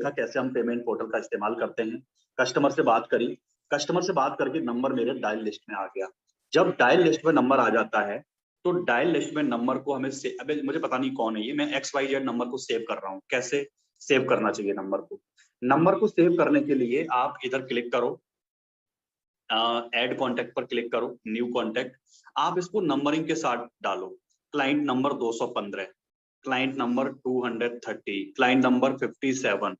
देखा कैसे हम पेमेंट पोर्टल का इस्तेमाल करते हैं। कस्टमर से बात करी, कस्टमर से बात करके नंबर मेरे डायल लिस्ट में आ गया। जब डायल लिस्ट में नंबर आ जाता है तो डायल लिस्ट में नंबर को हमें अबे मुझे पता नहीं कौन है ये, मैं XYZ नंबर को सेव कर रहा हूँ। कैसे सेव करना चाहिए नंबर को? नंबर को सेव करने के लिए आप इधर क्लिक करो, ऐड कॉन्टैक्ट पर क्लिक करो, न्यू कॉन्टैक्ट। आप इसको नंबरिंग के साथ डालो। Client number 215, client number 230, client number 57,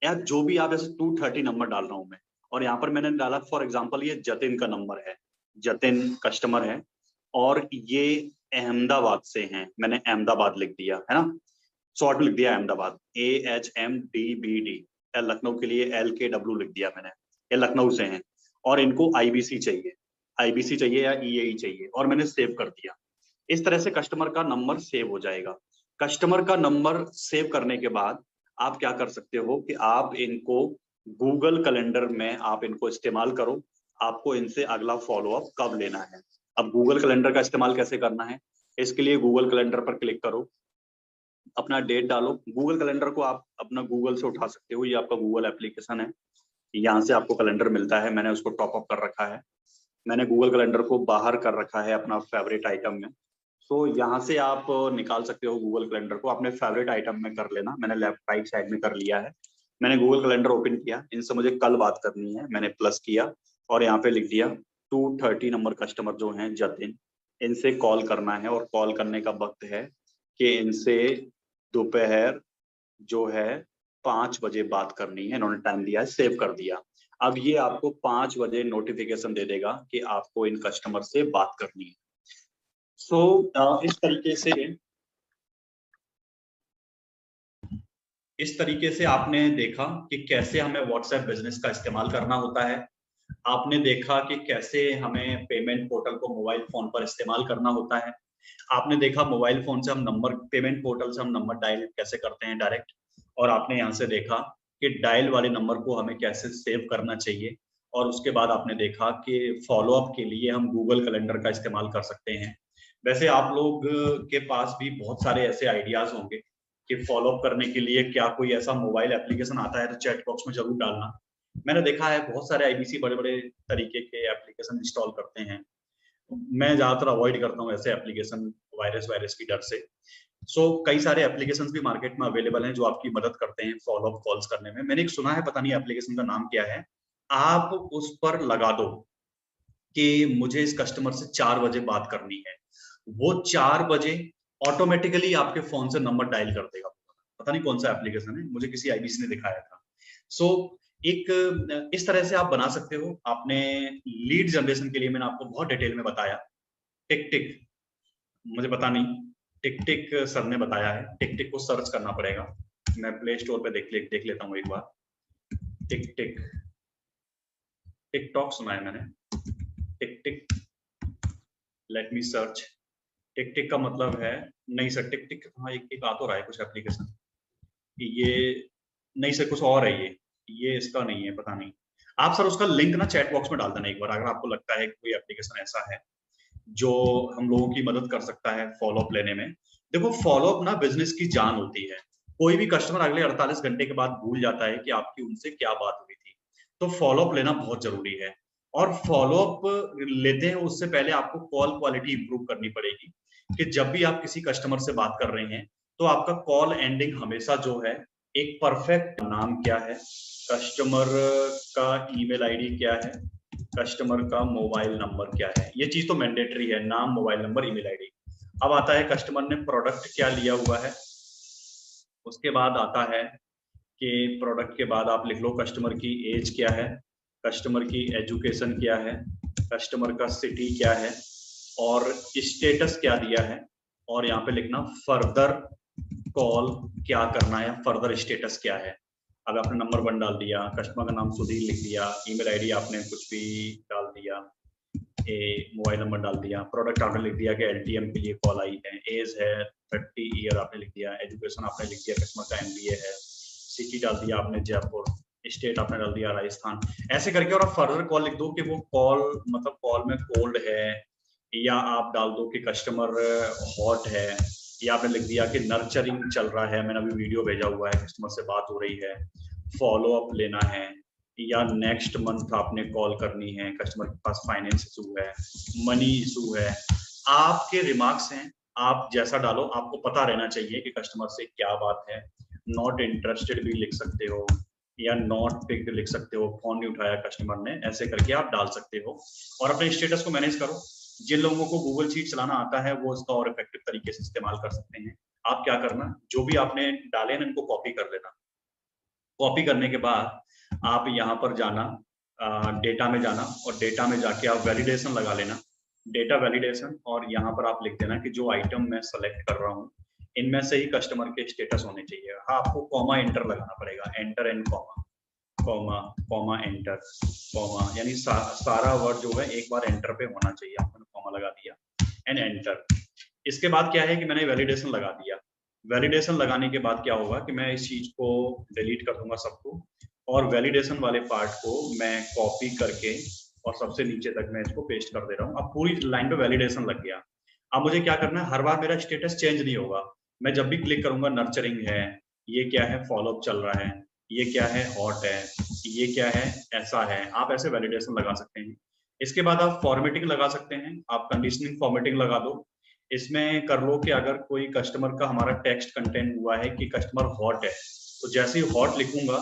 या जो भी आप ऐसे 230 नंबर डाल रहा हूं मैं। और यहाँ पर मैंने डाला फॉर एग्जांपल ये जतिन का नंबर है, जतिन कस्टमर है और ये अहमदाबाद से हैं, मैंने अहमदाबाद लिख दिया है ना, शॉर्ट लिख दिया अहमदाबाद, AHMDBD। लखनऊ के लिए LKW लिख दिया मैंने, ये लखनऊ से हैं और इनको IBC चाहिए, IBC चाहिए या EAE चाहिए, और मैंने सेव कर दिया। इस तरह से कस्टमर का नंबर सेव हो जाएगा। कस्टमर का नंबर सेव करने के बाद आप क्या कर सकते हो कि आप इनको गूगल कैलेंडर में आप इनको इस्तेमाल करो। आपको इनसे अगला फॉलोअप कब लेना है। अब गूगल कैलेंडर का इस्तेमाल कैसे करना है, इसके लिए गूगल कैलेंडर पर क्लिक करो, अपना डेट डालो। गूगल कैलेंडर को आप अपना गूगल से उठा सकते हो, ये आपका गूगल एप्लीकेशन है, यहाँ से आपको कैलेंडर मिलता है। मैंने उसको टॉप अप कर रखा है, मैंने गूगल कैलेंडर को बाहर कर रखा है अपना फेवरेट आइटम में। तो यहाँ से आप निकाल सकते हो गूगल कैलेंडर को, अपने फेवरेट आइटम में कर लेना। मैंने लेफ्ट राइट साइड में कर लिया है। मैंने गूगल कैलेंडर ओपन किया, इनसे मुझे कल बात करनी है, मैंने प्लस किया और यहाँ पे लिख दिया 230 नंबर कस्टमर जो हैं जतिन, इनसे कॉल करना है। और कॉल करने का वक्त है कि इनसे दोपहर जो है 5 बजे बात करनी है, इन्होंने टाइम दिया है, सेव कर दिया। अब ये आपको 5 बजे नोटिफिकेशन दे देगा कि आपको इन कस्टमर से बात करनी है। इस तरीके से आपने देखा कि कैसे हमें व्हाट्सएप बिजनेस का इस्तेमाल करना होता है। आपने देखा कि कैसे हमें पेमेंट पोर्टल को मोबाइल फोन पर इस्तेमाल करना होता है। आपने देखा मोबाइल फोन से हम नंबर, पेमेंट पोर्टल से हम नंबर डायल कैसे करते हैं डायरेक्ट। और आपने यहाँ से देखा कि डायल वाले नंबर को हमें कैसे सेव करना चाहिए। और उसके बाद आपने देखा कि फॉलोअप के लिए हम गूगल कैलेंडर का इस्तेमाल कर सकते हैं। वैसे आप लोग के पास भी बहुत सारे ऐसे आइडियाज होंगे कि फॉलोअप करने के लिए क्या कोई ऐसा मोबाइल एप्लीकेशन आता है तो चैट बॉक्स में जरूर डालना। मैंने देखा है बहुत सारे IBC बड़े बड़े तरीके के एप्लीकेशन इंस्टॉल करते हैं। मैं ज्यादातर अवॉइड करता हूँ ऐसे एप्लीकेशन, वायरस की डर से। कई सारे एप्लीकेशंस भी मार्केट में अवेलेबल हैं जो आपकी मदद करते हैं फॉलोअप कॉल्स करने में। मैंने एक सुना है, पता नहीं एप्लीकेशन का नाम क्या है, आप उस पर लगा दो कि मुझे इस कस्टमर से 4 बजे बात करनी है, वो 4 बजे ऑटोमेटिकली आपके फोन से नंबर डायल कर देगा। पता नहीं कौन सा एप्लीकेशन है, मुझे किसी IBC ने दिखाया था। एक इस तरह से आप बना सकते हो। आपने लीड जनरेशन के लिए मैंने आपको बहुत डिटेल में बताया। टिक टिक, मुझे पता नहीं, टिक टिक सर ने बताया है, टिक टिक को सर्च करना पड़ेगा। मैं प्ले स्टोर पे देख लेता हूँ एक बार। टिक टिक, टिकटॉक सुना है मैंने, टिक टिक, लेट मी सर्च। टिक टिक का मतलब है, नहीं सर टिक टिक, हाँ एक आ तो रहा है कुछ एप्लीकेशन, ये नहीं सर कुछ और है, ये इसका नहीं है, पता नहीं। आप सर उसका लिंक ना चैट बॉक्स में डाल देना एक बार, अगर आपको लगता है कि कोई एप्लीकेशन ऐसा है जो हम लोगों की मदद कर सकता है फॉलोअप लेने में। देखो फॉलोअप ना बिजनेस की जान होती है। कोई भी कस्टमर अगले 48 घंटे के बाद भूल जाता है कि आपकी उनसे क्या बात हुई थी। तो फॉलोअप लेना बहुत जरूरी है। और फॉलोअप लेते हैं उससे पहले आपको कॉल क्वालिटी इंप्रूव करनी पड़ेगी कि जब भी आप किसी कस्टमर से बात कर रहे हैं तो आपका कॉल एंडिंग हमेशा जो है एक परफेक्ट, नाम क्या है, कस्टमर का ईमेल आईडी क्या है, कस्टमर का मोबाइल नंबर क्या है, ये चीज तो मैंडेटरी है, नाम, मोबाइल नंबर, ईमेल आईडी। अब आता है कस्टमर ने प्रोडक्ट क्या लिया हुआ है। उसके बाद आता है कि प्रोडक्ट के बाद आप लिख लो कस्टमर की एज क्या है, कस्टमर की एजुकेशन क्या है, कस्टमर का सिटी क्या है और स्टेटस क्या दिया है। और यहाँ पे लिखना फर्दर कॉल क्या करना है, फर्दर स्टेटस क्या है। अब आपने नंबर 1 डाल दिया, कस्टमर का नाम सुधीर लिख दिया, ईमेल आईडी आपने कुछ भी डाल दिया, मोबाइल नंबर डाल दिया, प्रोडक्ट आपने लिख दिया कि LTM के लिए कॉल आई है, एज है 30 ईयर आपने लिख दिया, एजुकेशन आपने लिख दिया, कस्टमर का MBA है, सिटी डाल दिया आपने जयपुर, स्टेट आपने डाल दिया राजस्थान। ऐसे करके और आप फर्दर कॉल लिख दो कि वो कॉल मतलब कॉल में कोल्ड है, या आप डाल दो कि कस्टमर हॉट है, या आपने लिख दिया कि नर्चरिंग चल रहा है, मैंने अभी वीडियो भेजा हुआ है, कस्टमर से बात हो रही है। फॉलो अप लेना है, या नेक्स्ट मंथ आपने कॉल करनी है, कस्टमर के पास फाइनेंस इशू है, मनी इशू है, आपके रिमार्क्स हैं, आप जैसा डालो आपको पता रहना चाहिए कि कस्टमर से क्या बात है। नॉट इंटरेस्टेड भी लिख सकते हो, या नॉट पिक्ड लिख सकते हो, फोन नहीं उठाया कस्टमर ने, ऐसे करके आप डाल सकते हो और अपने स्टेटस को मैनेज करो। जिन लोगों को गूगल शीट चलाना आता है वो इसका और इफेक्टिव तरीके से इस्तेमाल कर सकते हैं। आप क्या करना, जो भी आपने डाले ना इनको कॉपी कर लेना। कॉपी करने के बाद आप यहाँ पर जाना, डेटा में जाना, और डेटा में जाके आप वैलिडेशन लगा लेना, डेटा वैलिडेशन, और यहाँ पर आप लिख देना कि जो आइटम मैं सेलेक्ट कर रहा हूँ इनमें से ही कस्टमर के स्टेटस होने चाहिए। हाँ, आपको कॉमा एंटर लगाना पड़ेगा, enter and comma, comma comma enter comma, यानी सारा वर्ड जो है एक बार एंटर पे होना चाहिए। आपने कॉमा लगा दिया एंड एंटर। इसके बाद क्या है कि मैंने वैलिडेशन लगा दिया। वैलिडेशन लगाने के बाद क्या होगा कि मैं इस चीज को डिलीट कर दूंगा सबको, और वैलिडेशन वाले पार्ट को मैं कॉपी करके और सबसे नीचे तक मैं इसको पेस्ट कर दे रहा हूँ। अब पूरी लाइन पे वैलिडेशन लग गया। अब मुझे क्या करना है, हर बार मेरा स्टेटस चेंज नहीं होगा। मैं जब भी क्लिक करूंगा नर्चरिंग है, ये क्या है फॉलोअप चल रहा है, ये क्या है हॉट है, ये क्या है ऐसा है। आप ऐसे वैलिडेशन लगा सकते हैं। इसके बाद आप फॉर्मेटिंग लगा सकते हैं, आप कंडीशनिंग फॉर्मेटिंग लगा दो। इसमें कर लो कि अगर कोई कस्टमर का हमारा टेक्स्ट कंटेंट हुआ है कि कस्टमर हॉट है, तो जैसे ही हॉट लिखूंगा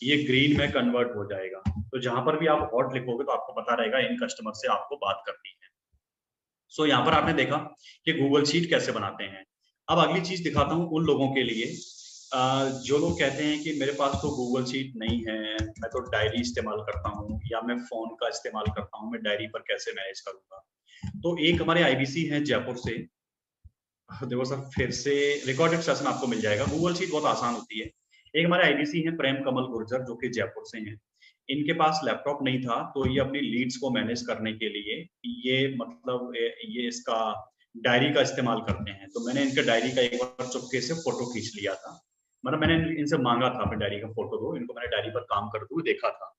ये ग्रीन में कन्वर्ट हो जाएगा। तो जहां पर भी आप हॉट लिखोगे तो आपको पता रहेगा इन कस्टमर से आपको बात करनी है। सो यहाँ पर आपने देखा कि गूगल शीट कैसे बनाते हैं। अब अगली चीज दिखाता हूँ उन लोगों के लिए जो लोग कहते हैं कि मेरे पास तो गूगल शीट नहीं है, मैं तो डायरी इस्तेमाल करता हूँ या मैं फोन का इस्तेमाल करता हूँ, मैं डायरी पर कैसे मैनेज करूंगा। तो एक हमारे आईबीसी है जयपुर से, देखो सर फिर से रिकॉर्डेड सेशन आपको मिल जाएगा। गूगल शीट बहुत आसान होती है। एक हमारे आईबीसी है प्रेम कमल गुर्जर जो कि जयपुर से हैं। इनके पास लैपटॉप नहीं था तो ये अपनी लीड्स को मैनेज करने के लिए ये मतलब ये इसका डायरी का इस्तेमाल करते हैं। तो मैंने इनके डायरी का एक बार चुपके से फोटो खींच लिया था। मतलब मैंने इनसे मांगा था अपने डायरी का फोटो दो, इनको मैंने डायरी पर काम करते हुए देखा था।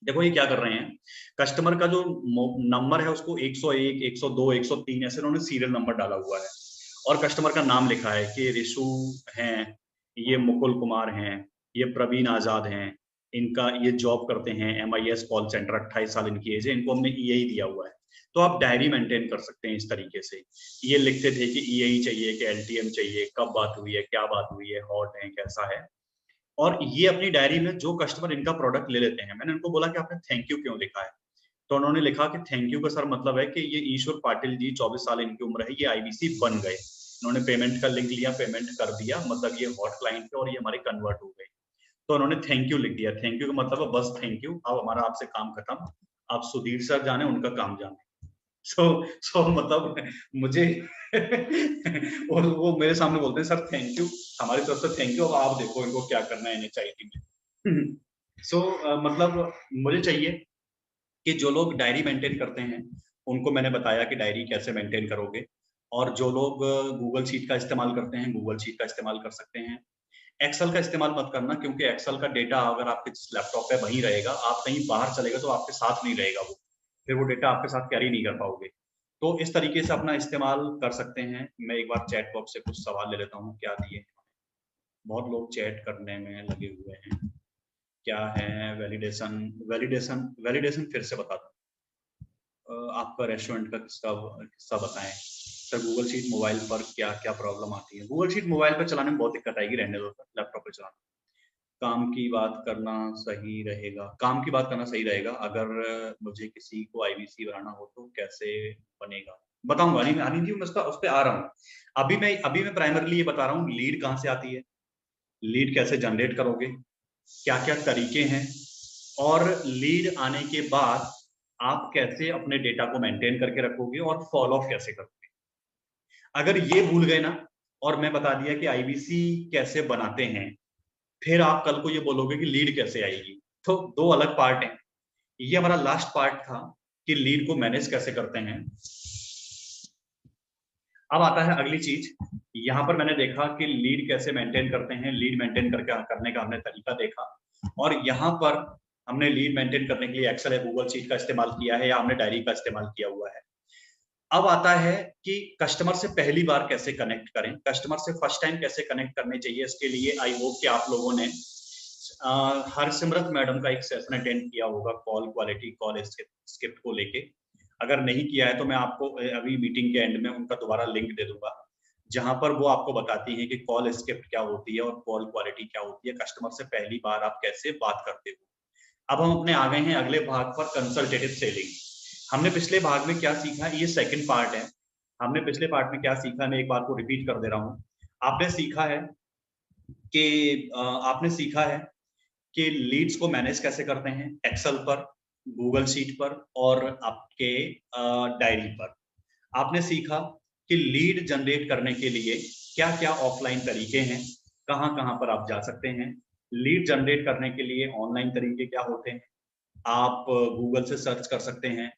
देखो ये क्या कर रहे हैं, कस्टमर का जो नंबर है उसको 101, 102, 103 ऐसे उन्होंने सीरियल नंबर डाला हुआ है, और कस्टमर का नाम लिखा है कि रिशु हैं, ये मुकुल कुमार हैं, ये प्रवीण आजाद हैं, इनका ये जॉब करते हैं MIS कॉल सेंटर, 28 साल इनकी एज है, इनको हमने EI दिया हुआ है। तो आप डायरी मेंटेन कर सकते हैं इस तरीके से। ये लिखते थे कि EI चाहिए कि LTM चाहिए, कब बात हुई है, क्या बात हुई है, हॉट है कैसा है। और ये अपनी डायरी में जो कस्टमर इनका प्रोडक्ट ले लेते हैं, मैंने उनको बोला कि आपने थैंक यू क्यों लिखा है, तो उन्होंने लिखा कि थैंक यू का सर मतलब है कि ये ईश्वर पाटिल जी 24 साल इनकी उम्र है, ये IBC बन गए, उन्होंने पेमेंट का लिंक लिया, पेमेंट कर दिया, मतलब ये हॉट क्लाइंट थे और ये हमारे कन्वर्ट हो गए। तो उन्होंने थैंक यू लिख दिया। थैंक यू का मतलब है बस थैंक यू, अब हमारा आपसे काम खत्म, आप सुधीर सर जाने उनका काम जाने। सो मतलब मुझे वो मेरे सामने बोलते हैं सर थैंक यू, हमारी तरफ से थैंक यू, अब आप देखो इनको क्या करना है NHIT में। सो मतलब मुझे चाहिए कि जो लोग डायरी मेंटेन करते हैं उनको मैंने बताया कि डायरी कैसे मेंटेन करोगे, और जो लोग गूगल शीट का इस्तेमाल करते हैं गूगल शीट का इस्तेमाल कर सकते हैं। एक्सेल का इस्तेमाल मत करना, क्योंकि एक्सेल का डेटा अगर आपके लैपटॉप पे वहीं रहेगा, आप कहीं बाहर चलेगा तो आपके साथ नहीं रहेगा वो, फिर वो डेटा आपके साथ कैरी नहीं कर पाओगे। तो इस तरीके से अपना इस्तेमाल कर सकते हैं। मैं एक बार चैट बॉक्स से कुछ सवाल ले लेता हूँ क्या दिए, बहुत लोग चैट करने में लगे हुए हैं। क्या है वैलिडेशन, वैलिडेशन वैलिडेशन फिर से बता दो। आपका रेस्टोरेंट का किस्सा किस्सा बताएं सर। गूगल शीट मोबाइल पर क्या क्या प्रॉब्लम आती है, गूगल शीट मोबाइल पर चलाने में बहुत दिक्कत आएगी, रहने दो सर, लैपटॉप पर चलाना। काम की बात करना सही रहेगा, काम की बात करना सही रहेगा। अगर मुझे किसी को IBC बनाना हो तो कैसे बनेगा, बताऊंगा। नहीं जी, मैं उसका उस पर आ रहा हूँ। अभी मैं प्राइमरली ये बता रहा हूँ लीड कहाँ से आती है, लीड कैसे जनरेट करोगे, क्या क्या तरीके हैं, और लीड आने के बाद आप कैसे अपने डेटा को मेंटेन करके रखोगे और फॉलो अप कैसे करोगे। अगर ये भूल गए ना, और मैं बता दिया कि IBC कैसे बनाते हैं, फिर आप कल को ये बोलोगे कि लीड कैसे आएगी। तो दो अलग पार्ट हैं। ये हमारा लास्ट पार्ट था कि लीड को मैनेज कैसे करते हैं। अब आता है अगली चीज। यहाँ पर मैंने देखा कि लीड कैसे मेंटेन करते हैं, लीड मेंटेन करने का हमने तरीका देखा, और यहाँ पर हमने लीड मेंटेन करने के लिए एक्सेल या गूगल शीट का इस्तेमाल किया है, या हमने डायरी का इस्तेमाल किया हुआ है। अब आता है कि कस्टमर से पहली बार कैसे कनेक्ट करें, कस्टमर से फर्स्ट टाइम कैसे कनेक्ट करने चाहिए। इसके लिए आई होप कि आप लोगों ने हरसिमरत मैडम का एक सेशन अटेंड किया होगा कॉल क्वालिटी, कॉल स्क्रिप्ट को लेके। अगर नहीं किया है तो मैं आपको अभी मीटिंग के एंड में उनका दोबारा लिंक दे दूंगा, जहां पर वो आपको बताती हैं कि कॉल स्क्रिप्ट क्या होती है और कॉल क्वालिटी क्या होती है, कस्टमर से पहली बार आप कैसे बात करते हो। अब हम अपने आ गए हैं अगले भाग पर, कंसल्टेटिव सेलिंग। हमने पिछले भाग में क्या सीखा, ये सेकंड पार्ट है। हमने पिछले पार्ट में क्या सीखा, मैं एक बार को रिपीट कर दे रहा हूँ। आपने सीखा है कि लीड्स को मैनेज कैसे करते हैं, एक्सेल पर, गूगल शीट पर और आपके डायरी पर। आपने सीखा कि लीड जनरेट करने के लिए क्या क्या ऑफलाइन तरीके हैं, कहां कहां पर आप जा सकते हैं। लीड जनरेट करने के लिए ऑनलाइन तरीके क्या होते हैं, आप गूगल से सर्च कर सकते हैं,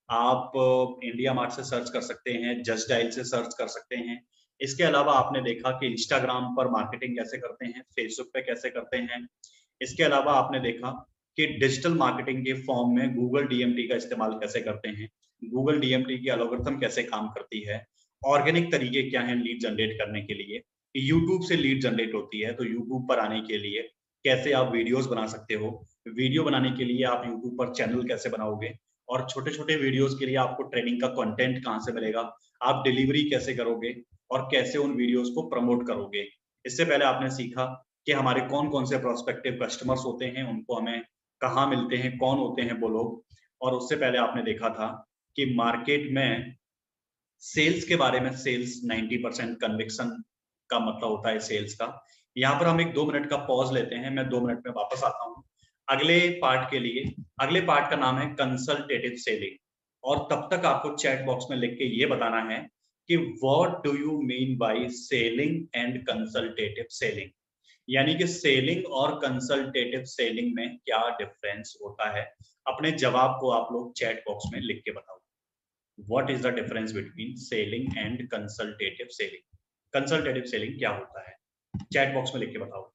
आप इंडिया मार्ट से सर्च कर सकते हैं, जस्ट डायल से सर्च कर सकते हैं। इसके अलावा आपने देखा कि इंस्टाग्राम पर मार्केटिंग कैसे करते हैं, फेसबुक पे कैसे करते हैं। इसके अलावा आपने देखा कि डिजिटल मार्केटिंग के फॉर्म में गूगल डीएमटी का इस्तेमाल कैसे करते हैं, गूगल डीएमटी की एल्गोरिथम कैसे काम करती है, ऑर्गेनिक तरीके क्या हैं लीड जनरेट करने के लिए, यूट्यूब से लीड जनरेट होती है तो यूट्यूब पर आने के लिए कैसे आप वीडियोस बना सकते हो, वीडियो बनाने के लिए आप यूट्यूब पर चैनल कैसे बनाओगे, और छोटे छोटे वीडियोस के लिए आपको ट्रेनिंग का कंटेंट कहाँ से मिलेगा, आप डिलीवरी कैसे करोगे और कैसे उन वीडियोस को प्रमोट करोगे। इससे पहले आपने सीखा कि हमारे कौन कौन से प्रोस्पेक्टिव कस्टमर्स होते हैं, उनको हमें कहाँ मिलते हैं, कौन होते हैं वो लोग। और उससे पहले आपने देखा था कि मार्केट में सेल्स के बारे में, सेल्स 90% कन्विक्शन का मतलब होता है सेल्स का। यहाँ पर हम एक 2 मिनट का पॉज लेते हैं, मैं 2 मिनट में वापस आता हूँ अगले पार्ट के लिए। अगले पार्ट का नाम है कंसल्टेटिव सेलिंग, और तब तक आपको चैट बॉक्स में लिख के ये बताना है कि what do you mean by selling and consultative selling, यानी कि सेलिंग और कंसल्टेटिव सेलिंग में क्या डिफरेंस होता है। अपने जवाब को आप लोग चैट बॉक्स में लिख के बताओ। What is the difference between selling and consultative selling? Consultative selling क्या होता है, चैट बॉक्स में लिख के बताओ।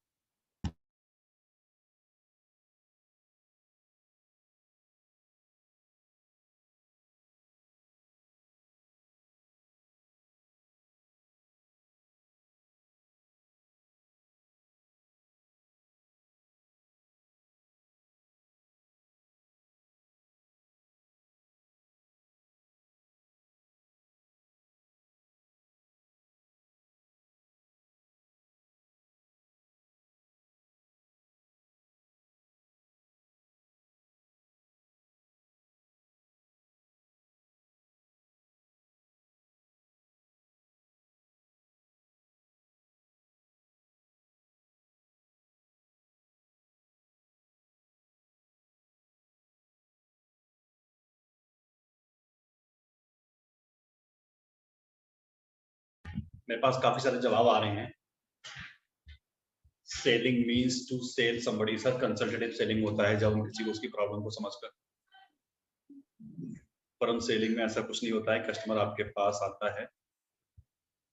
मेरे पास काफी सारे जवाब आ रहे हैं। Selling means to sell somebody, sir consultative selling होता है जब हम किसी को उसकी प्रॉब्लम को समझकर, परंतु सेलिंग में ऐसा कुछ नहीं होता है, कस्टमर आपके पास आता है।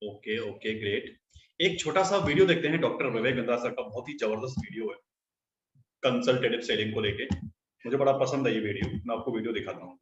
Okay okay great. एक छोटा सा वीडियो देखते हैं डॉक्टर विवेक बिंद्रा सर का, बहुत ही जबरदस्त वीडियो है कंसल्टेटिव सेलिंग को लेके, मुझे बड़ा पसंद है ये वीडियो, मैं आपको वीडियो दिखाता हूँ।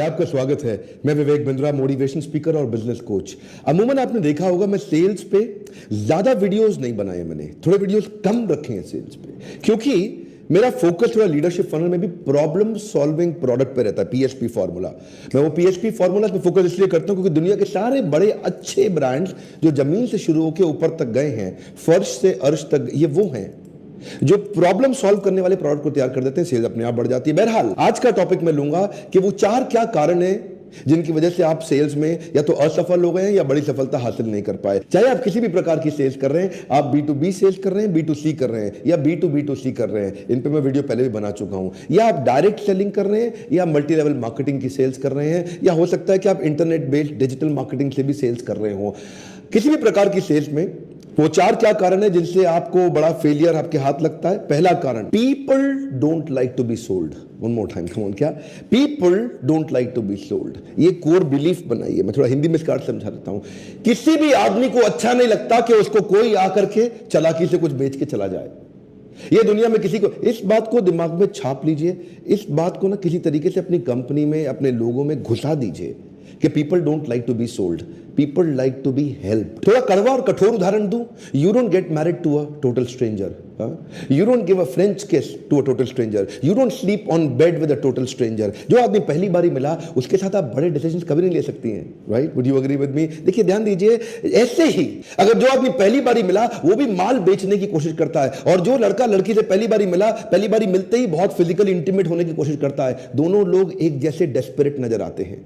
आपका स्वागत है। मैं विवेक बिंद्रा, मोटिवेशन स्पीकर और बिजनेस कोच। अमूमन आपने देखा होगा मैं सेल्स पे ज्यादा वीडियोस नहीं बनाए, मैंने थोड़े वीडियोस कम रखे हैं सेल्स पे, क्योंकि मेरा फोकस थोड़ा लीडरशिप फनल में भी प्रॉब्लम सॉल्विंग प्रोडक्ट पे रहता है, पीएचपी फॉर्मूला। मैं वो पीएचपी फॉर्मूला पे फोकस इसलिए करता हूं क्योंकि दुनिया के सारे बड़े अच्छे ब्रांड्स जो जमीन से शुरू होकर ऊपर तक गए हैं, फर्श से अर्श तक, ये वो हैं जो प्रॉब्लम सॉल्व करने वाले प्रोडक्ट को तैयार कर देते हैं, सेल्स अपने आप बढ़ जाती है। बहरहाल आज का टॉपिक मैं लूंगा कि वो 4 क्या कारण है जिनकी वजह से आप सेल्स में या तो असफल हो गए हैं या बड़ी सफलता हासिल नहीं कर पाए। चाहे आप किसी भी प्रकार की सेल्स कर रहे हैं, आप B2B सेल्स कर रहे हैं, B2C कर रहे हैं या B2B2C कर रहे हैं, इन पे मैं वीडियो पहले भी बना चुका हूं, या आप डायरेक्ट सेलिंग कर रहे हैं या मल्टी लेवल मार्केटिंग की सेल्स कर रहे हैं, या हो सकता है कि आप इंटरनेट बेस्ड डिजिटल मार्केटिंग से भी सेल्स कर रहे हो। किसी भी प्रकार की सेल्स में वो चार क्या कारण है जिनसे आपको बड़ा फेलियर आपके हाथ लगता है? पहला कारण, people don't like to be sold. One more time, come on, क्या? People don't like to be sold. ये कोर बिलीफ बनाइए। मैं थोड़ा हिंदी में इसका अर्थ समझा देता हूं। किसी भी आदमी को अच्छा नहीं लगता कि उसको कोई आकर के चालाकी से कुछ बेच के चला जाए। ये दुनिया में किसी को, इस बात को दिमाग में छाप लीजिए, इस बात को ना किसी तरीके से अपनी कंपनी में, अपने लोगों में घुसा दीजिए कि people don't like to be sold, people like to be help. थोड़ा कड़वा और कठोर उदाहरण दूं, you don't get married to a total stranger, you don't give a French kiss to a total stranger, you don't sleep on bed with a total stranger. जो आदमी पहली बारी मिला उसके साथ आप बड़े डिसीजंस कभी नहीं ले सकती हैं, right? Would you agree with me? देखिए, ध्यान दीजिए, ऐसे ही अगर जो आदमी पहली बारी मिला वो भी माल बेचने की कोशिश करता है, और जो लड़का लड़की से पहली बारी मिला, पहली बारी मिलते ही बहुत फिजिकली इंटीमेट होने की कोशिश करता है, दोनों लोग एक जैसे डेस्परेट नजर आते हैं।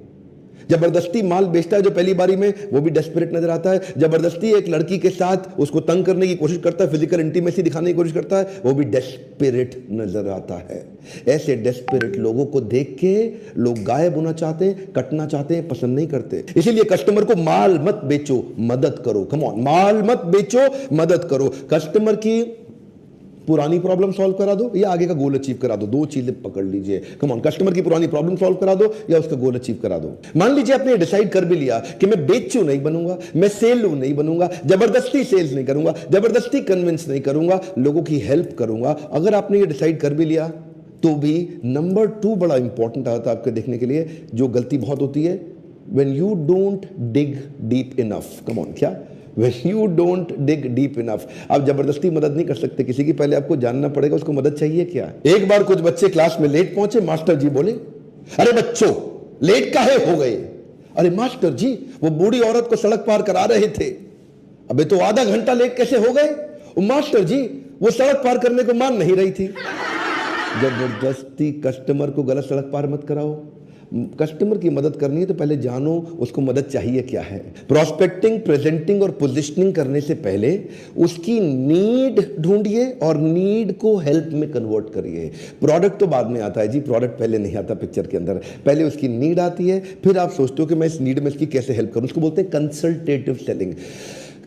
जबरदस्ती माल बेचता है जो पहली बारी में, वो भी डेस्परेट नजर आता है। जबरदस्ती एक लड़की के साथ उसको तंग करने की कोशिश करता है, फिजिकल इंटीमेसी दिखाने की कोशिश करता है, वो भी डेस्परेट नजर आता है। ऐसे डेस्परेट लोगों को देख के लोग गायब होना चाहते हैं, कटना चाहते हैं, पसंद नहीं करते। इसीलिए कस्टमर को माल मत बेचो, मदद करो। कम ऑन, माल मत बेचो, मदद करो। कस्टमर की पुरानी प्रॉब्लम सॉल्व करा दो या आगे का गोल अचीव करा दो, दो चीजें पकड़ लीजिए। कम ऑन, कस्टमर की पुरानी प्रॉब्लम सॉल्व करा दो या उसका गोल अचीव करा दो। मान लीजिए आपने डिसाइड कर भी लिया कि मैं बेचू नहीं बनूंगा, मैं सेलू नहीं बनूंगा, जबरदस्ती सेल्स नहीं करूंगा, जबरदस्ती कन्विंस नहीं करूंगा, लोगों की हेल्प करूंगा। अगर आपने ये डिसाइड कर भी लिया तो भी नंबर 2 बड़ा इंपॉर्टेंट आता है आपके देखने के लिए। जो गलती बहुत होती है, when you don't dig deep enough, come on, क्या? When you don't dig deep enough, आप जबरदस्ती मदद नहीं कर सकते किसी की, पहले आपको जानना पड़ेगा उसको मदद चाहिए क्या। एक बार कुछ बच्चे क्लास में लेट पहुंचे, मास्टर जी बोले, अरे बच्चों लेट काहे हो गए? अरे मास्टर जी, वो बूढ़ी औरत को सड़क पार करा रहे थे। अबे तो आधा घंटा लेट कैसे हो गए? मास्टर जी, वो सड़क पार करने को मान नहीं रही थी। जबरदस्ती कस्टमर को गलत सड़क पार मत कराओ। कस्टमर की मदद करनी है तो पहले जानो उसको मदद चाहिए क्या है। प्रोस्पेक्टिंग, प्रेजेंटिंग और पोजीशनिंग करने से पहले उसकी नीड ढूंढिए और नीड को हेल्प में कन्वर्ट करिए। प्रोडक्ट तो बाद में आता है जी, प्रोडक्ट पहले नहीं आता पिक्चर के अंदर, पहले उसकी नीड आती है, फिर आप सोचते हो कि मैं इस नीड में इसकी कैसे हेल्प करूं। उसको बोलते हैं कंसल्टेटिव सेलिंग।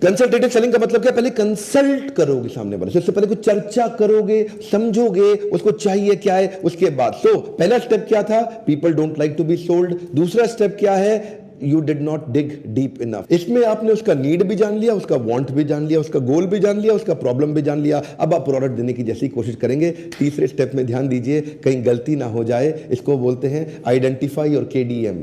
कंसल्टेटिव सेलिंग का मतलब क्या? पहले कंसल्ट करोगे सामने वाले से, उससे पहले कुछ चर्चा करोगे, समझोगे उसको चाहिए क्या है, उसके बाद। तो पहला स्टेप क्या था? People don't like to be sold. दूसरा स्टेप क्या है? You did not dig deep enough. इसमें आपने उसका नीड भी जान लिया, उसका वांट भी जान लिया, उसका गोल भी जान लिया, उसका प्रॉब्लम भी जान लिया। अब आप प्रोडक्ट देने की जैसी कोशिश करेंगे। तीसरे स्टेप में ध्यान दीजिए, कहीं गलती ना हो जाए। इसको बोलते हैं आइडेंटिफाई और KDM।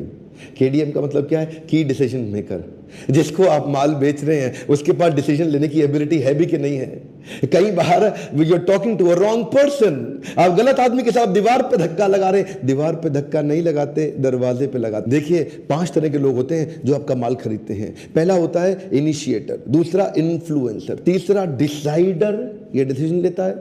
KDM का मतलब क्या है? की डिसीजन मेकर। जिसको आप माल बेच रहे हैं उसके पास डिसीजन लेने की एबिलिटी है भी कि नहीं है। कई बार you are talking to a wrong person, आप गलत आदमी के साथ दीवार पे धक्का लगा रहे हैं। दीवार पे धक्का नहीं लगाते, दरवाजे पे लगाते। देखिए, 5 तरह के लोग होते हैं जो आपका माल खरीदते हैं। पहला होता है इनिशिएटर, दूसरा इन्फ्लुएंसर, तीसरा डिसाइडर, ये डिसीजन लेता है,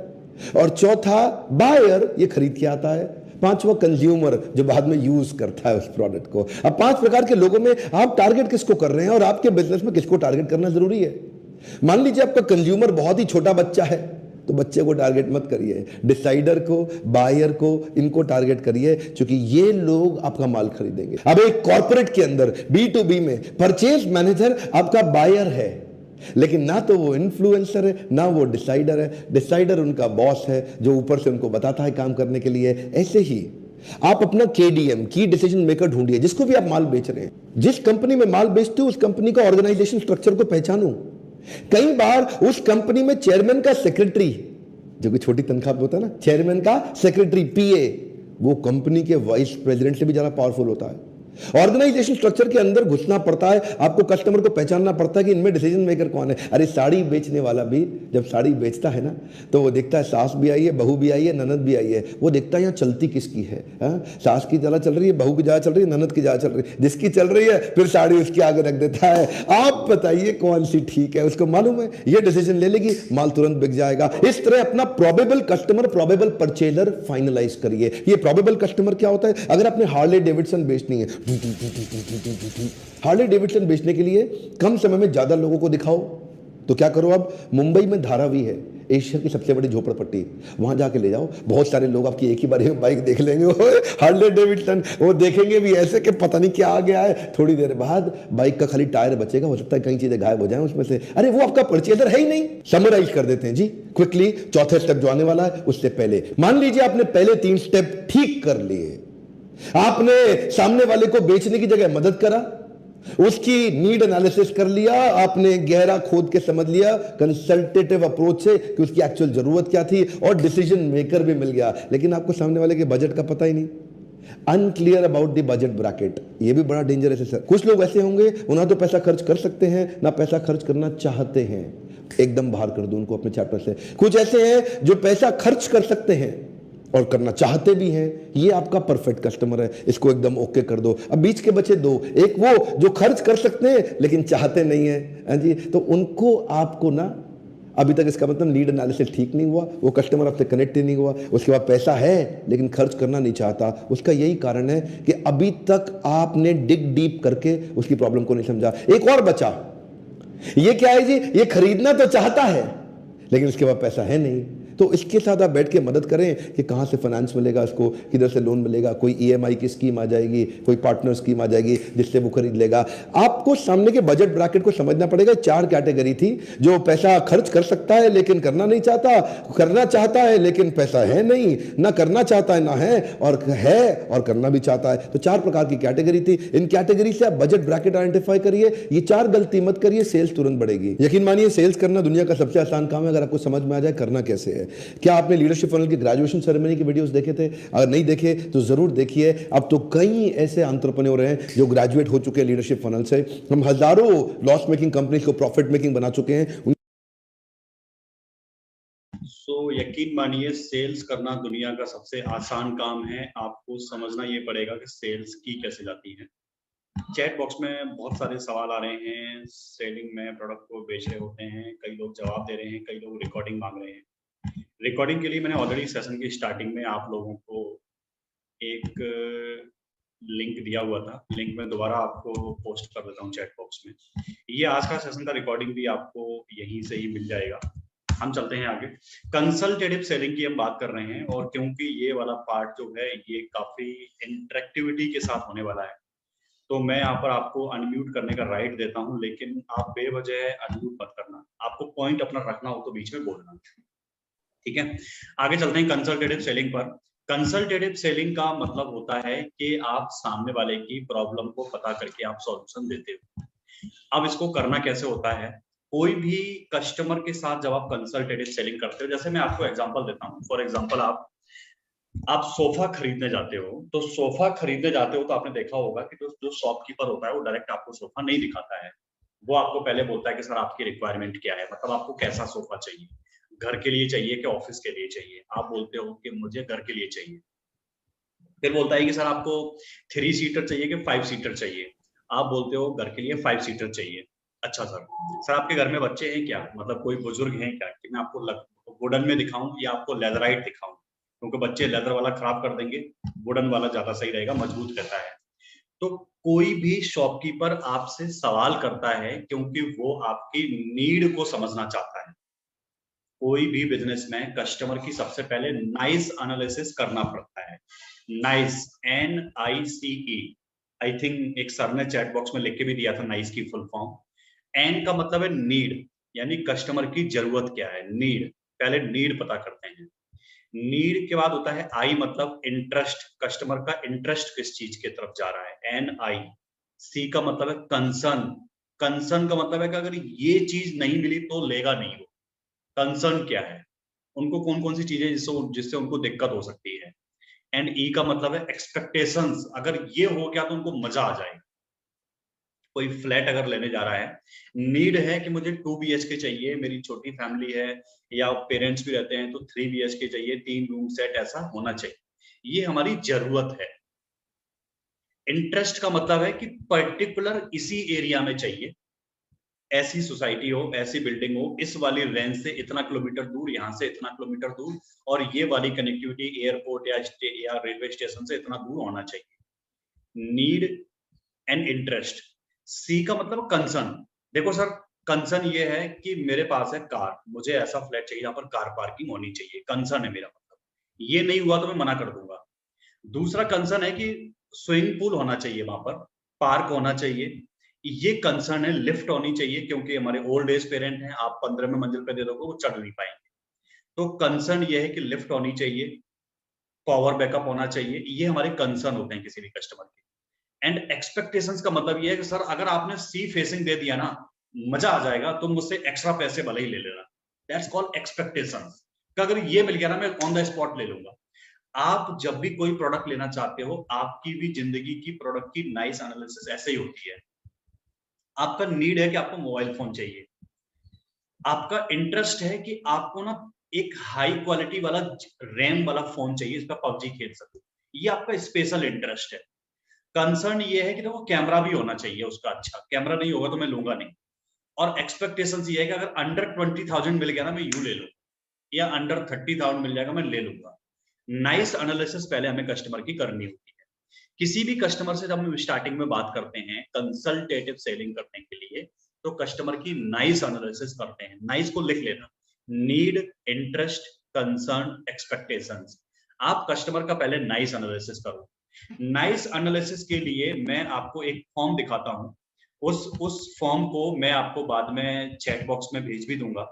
और चौथा बायर, ये खरीद के आता है, पांचवा कंज्यूमर, जो बाद में यूज करता है उस प्रोडक्ट को। अब 5 प्रकार के लोगों में आप टारगेट किसको कर रहे हैं और आपके बिजनेस में किसको टारगेट करना जरूरी है। मान लीजिए आपका कंज्यूमर बहुत ही छोटा बच्चा है, तो बच्चे को टारगेट मत करिए, डिसाइडर को, बायर को, इनको टारगेट करिए, क्योंकि ये लोग आपका माल खरीदेंगे। अब एक कॉर्पोरेट के अंदर B2B में परचेज मैनेजर आपका बायर है, लेकिन ना तो वो इन्फ्लुएंसर है ना वो डिसाइडर है। डिसाइडर उनका बॉस है जो ऊपर से उनको बताता है काम करने के लिए। ऐसे ही आप अपना KDM, की डिसीजन मेकर ढूंढिए। जिसको भी आप माल बेच रहे हैं, जिस कंपनी में माल बेचते हो उस कंपनी का ऑर्गेनाइजेशन स्ट्रक्चर को पहचानो। कई बार उस कंपनी में चेयरमैन का सेक्रेटरी, जो कि छोटी तनख्वाह होता है ना, चेयरमैन का सेक्रेटरी, PA, वो कंपनी के वाइस प्रेसिडेंट से भी ज्यादा पावरफुल होता है। ऑर्गेनाइजेशन स्ट्रक्चर के अंदर घुसना पड़ता है, आपको कस्टमर को पहचानना पड़ता है कि इनमें डिसीजन मेकर कौन है। अरे साड़ी बेचने वाला भी जब साड़ी बेचता है ना, तो वो देखता है सास भी आई है, बहू भी आई है, ननद भी आई है। वो देखता है यहाँ चलती किसकी है, सास की ज्यादा चल रही है, बहू की ज्यादा चल रही है, ननद की ज्यादा चल रही है। जिसकी चल रही है फिर साड़ी उसके आगे रख देता है। आप बताइए कौन सी ठीक है, उसको मालूम है, ये डिसीजन ले लेगी, माल तुरंत बिक जाएगा। इस तरह अपना probable customer, probable purchaser finalise करिए। ये प्रोबेबल कस्टमर क्या होता है? अगर आपने हार्ले डेविडसन बेचनी है हार्ले डेविडसन बेचने के लिए कम समय में ज्यादा लोगों को दिखाओ, तो क्या करो, अब मुंबई में धारावी है, एशिया की सबसे बड़ी झोपड़पट्टी, वहां जाके ले जाओ, बहुत सारे लोग आपकी एक ही बार में बाइक देख लेंगे, हार्ले डेविडसन, वो देखेंगे भी ऐसे कि पता नहीं क्या आ गया है, थोड़ी देर बाद बाइक का खाली टायर बचेगा, हो सकता है कई चीजें गायब हो जाएं उसमें से, अरे वो आपका परचेजर है ही नहीं। समराइज कर देते हैं जी क्विकली, चौथे स्टेप जो आने वाला है उससे पहले मान लीजिए आपने पहले 3 स्टेप ठीक कर लिए, आपने सामने वाले को बेचने की जगह मदद करा, उसकी नीड एनालिसिस कर लिया, आपने गहरा खोद के समझ लिया कंसल्टेटिव अप्रोच से कि उसकी एक्चुअल जरूरत क्या थी, और डिसीजन मेकर भी मिल गया, लेकिन आपको सामने वाले के बजट का पता ही नहीं, unclear about the budget bracket, ये भी बड़ा डेंजरस है सर। कुछ लोग ऐसे होंगे वो ना तो पैसा खर्च कर सकते हैं ना पैसा खर्च करना चाहते हैं, एकदम बाहर कर दो उनको अपने चैप्टर से। कुछ ऐसे हैं जो पैसा खर्च कर सकते हैं और करना चाहते भी हैं, ये आपका परफेक्ट कस्टमर है, इसको एकदम ओके कर दो। अब बीच के बचे दो, एक वो जो खर्च कर सकते हैं लेकिन चाहते नहीं है जी, तो उनको आपको ना, अभी तक इसका मतलब नीड एनालिसिस ठीक नहीं हुआ, वो कस्टमर आपसे कनेक्ट ही नहीं हुआ, उसके बाद पैसा है लेकिन खर्च करना नहीं चाहता, उसका यही कारण है कि अभी तक आपने डिग डीप करके उसकी प्रॉब्लम को नहीं समझा। एक और बचा, ये क्या है जी, ये खरीदना तो चाहता है लेकिन उसके बाद पैसा है नहीं, तो इसके साथ आप बैठ के मदद करें कि कहां से फाइनेंस मिलेगा, इसको किधर से लोन मिलेगा, कोई ईएमआई की स्कीम आ जाएगी, कोई पार्टनर स्कीम आ जाएगी जिससे वो खरीद लेगा। आपको सामने के बजट ब्रैकेट को समझना पड़ेगा। 4 कैटेगरी थी, जो पैसा खर्च कर सकता है लेकिन करना नहीं चाहता, करना चाहता है लेकिन पैसा है नहीं, ना करना चाहता है ना है और करना भी चाहता है, तो 4 प्रकार की कैटेगरी थी। इन कैटेगरी से आप बजट ब्रैकेट आइडेंटिफाई करिए, ये 4 गलती मत करिए, सेल्स तुरंत बढ़ेगी। यकीन मानिए सेल्स करना दुनिया का सबसे आसान काम है, अगर आपको समझ में आ जाए करना कैसे है। क्या आपने लीडरशिप फनल की ग्रेजुएशन सेरेमनी की वीडियोस देखे थे? अगर नहीं देखे तो जरूर देखिए। अब तो कई ऐसे एंटरप्रेन्योर हैं जो ग्रेजुएट हो चुके हैं लीडरशिप फनल से, हम हजारों लॉस मेकिंग कंपनीज को प्रॉफिट मेकिंग बना चुके हैं। यकीन मानिए सेल्स करना दुनिया का सबसे आसान काम है। आपको समझना ये पड़ेगा कि सेल्स की कैसे जाती है। चैट बॉक्स में बहुत सारे सवाल आ रहे हैं, सेलिंग में प्रोडक्ट को बेच रहे होते हैं, कई लोग जवाब दे रहे हैं, कई लोग रिकॉर्डिंग मांग रहे हैं। रिकॉर्डिंग के लिए मैंने ऑलरेडी सेशन की स्टार्टिंग में आप लोगों को एक लिंक दिया हुआ था, लिंक में दोबारा आपको पोस्ट कर देता हूँ चैट बॉक्स में। ये आज का सेशन का रिकॉर्डिंग भी आपको यहीं से ही मिल जाएगा। हम चलते हैं आगे। कंसल्टेटिव सेलिंग की हम बात कर रहे हैं, और क्योंकि ये वाला पार्ट जो है ये काफी इंटरेक्टिविटी के साथ होने वाला है, तो मैं यहाँ पर आपको अनम्यूट करने का राइट देता हूँ, लेकिन आप बेवजह अनम्यूट मत करना। आपको पॉइंट अपना रखना हो तो बीच में बोलना, ठीक है। आगे चलते हैं कंसल्टेटिव सेलिंग पर। कंसल्टेटिव सेलिंग का मतलब होता है कि आप सामने वाले की प्रॉब्लम को पता करके आप सॉल्यूशन देते हो। अब इसको करना कैसे होता है, कोई भी कस्टमर के साथ जब आप कंसल्टेटिव सेलिंग करते हो, जैसे मैं आपको एग्जांपल देता हूँ। फॉर एग्जांपल आप सोफा खरीदने जाते हो, तो सोफा खरीदने जाते हो तो आपने देखा होगा कि जो शॉपकीपर होता है वो डायरेक्ट आपको सोफा नहीं दिखाता है। वो आपको पहले बोलता है कि सर आपकी रिक्वायरमेंट क्या है, मतलब आपको कैसा सोफा चाहिए, घर के लिए चाहिए कि ऑफिस के लिए चाहिए। आप बोलते हो कि मुझे घर के लिए चाहिए। फिर बोलता है कि सर आपको 3 सीटर चाहिए कि 5 सीटर चाहिए। आप बोलते हो घर के लिए 5 सीटर चाहिए। अच्छा सर आपके घर में बच्चे हैं क्या, मतलब कोई बुजुर्ग हैं क्या, कि मैं आपको वुडन में दिखाऊं या आपको लेदराइट दिखाऊं, क्योंकि बच्चे लेदर वाला खराब कर देंगे, वुडन वाला ज्यादा सही रहेगा, मजबूत रहता है। तो कोई भी शॉपकीपर आपसे सवाल करता है क्योंकि वो आपकी नीड को समझना चाहता है। कोई भी बिजनेस में कस्टमर की सबसे पहले नाइस एनालिसिस करना पड़ता है। नाइस, NICE, आई थिंक एक सर ने चैट बॉक्स में लिख के भी दिया था नाइस की फुल फॉर्म। एन का मतलब है नीड, यानी कस्टमर की जरूरत क्या है, नीड। पहले नीड पता करते हैं। नीड के बाद होता है आई, मतलब इंटरेस्ट, कस्टमर का इंटरेस्ट किस चीज की तरफ जा रहा है, NI। C का मतलब है कंसर्न, कंसर्न का मतलब है कि अगर ये चीज नहीं मिली तो लेगा नहीं वो। कंसर्न क्या है, उनको कौन कौन सी चीजें जिससे उनको दिक्कत हो सकती है। एंड ई का मतलब है एक्सपेक्टेशंस, अगर ये हो गया तो उनको मजा आ जाएगा। कोई फ्लैट अगर लेने जा रहा है, नीड है कि मुझे 2 BHK चाहिए, मेरी छोटी फैमिली है या पेरेंट्स भी रहते हैं तो 3 BHK चाहिए, 3 रूम सेट ऐसा होना चाहिए, ये हमारी जरूरत है। इंटरेस्ट का मतलब है कि पर्टिकुलर इसी एरिया में चाहिए, ऐसी सोसाइटी हो, ऐसी बिल्डिंग हो, इस वाली रेंज से इतना किलोमीटर दूर, यहाँ से इतना किलोमीटर दूर, और ये वाली कनेक्टिविटी एयरपोर्ट या रेलवे स्टेशन से इतना दूर होना चाहिए। Need and interest. सी का मतलब कंसर्न। देखो सर, कंसर्न ये है कि मेरे पास है कार, मुझे ऐसा फ्लैट चाहिए जहां पर कार पार्किंग होनी चाहिए, कंसर्न है मेरा। मतलब ये नहीं हुआ तो मैं मना कर दूंगा। दूसरा कंसर्न है कि स्विमिंग पूल होना चाहिए वहां पर, पार्क होना चाहिए, ये कंसर्न है। लिफ्ट होनी चाहिए क्योंकि हमारे ओल्ड एज पेरेंट हैं, आप 15वें मंजिल पे दे दोगे वो चढ़ नहीं पाएंगे। तो कंसर्न ये है कि लिफ्ट होनी चाहिए, पावर बैकअप होना चाहिए, ये हमारे कंसर्न होते हैं किसी भी कस्टमर के। एंड एक्सपेक्टेशंस का मतलब ये है कि सर अगर आपने सी फेसिंग दे दिया ना, मजा आ जाएगा, तुम मुझसे एक्स्ट्रा पैसे भले ही ले लेना। That's called expectations. अगर ये मिल गया ना, मैं ऑन द स्पॉट ले लूंगा। आप जब भी कोई प्रोडक्ट लेना चाहते हो, आपकी भी जिंदगी की प्रोडक्ट की नाइस एनालिसिस ऐसे ही होती है। आपका नीड है कि आपको मोबाइल फोन चाहिए, आपका इंटरेस्ट है कि आपको ना एक हाई क्वालिटी वाला रैम वाला फोन चाहिए, इस पर पबजी खेल सको, ये आपका स्पेशल इंटरेस्ट है। कंसर्न ये है कि देखो कैमरा भी होना चाहिए उसका, अच्छा कैमरा नहीं होगा तो मैं लूंगा नहीं। और एक्सपेक्टेशन ये है कि अगर अंडर 20,000 मिल गया ना, मैं यूं ले लूं, या अंडर 30,000 मिल जाएगा मैं ले लूंगा। नाइस एनालिसिस पहले हमें कस्टमर की करनी होती है। किसी भी कस्टमर से जब हम स्टार्टिंग में बात करते हैं कंसल्टेटिव सेलिंग करने के लिए, तो कस्टमर की नाइस एनालिसिस करते हैं। नाइस को लिख लेना, नीड, इंटरेस्ट, कंसर्न, एक्सपेक्टेशंस। आप कस्टमर का पहले नाइस एनालिसिस करो। नाइस एनालिसिस के लिए मैं आपको एक फॉर्म दिखाता हूं, उस फॉर्म को मैं आपको बाद में चैट बॉक्स में भेज भी दूंगा।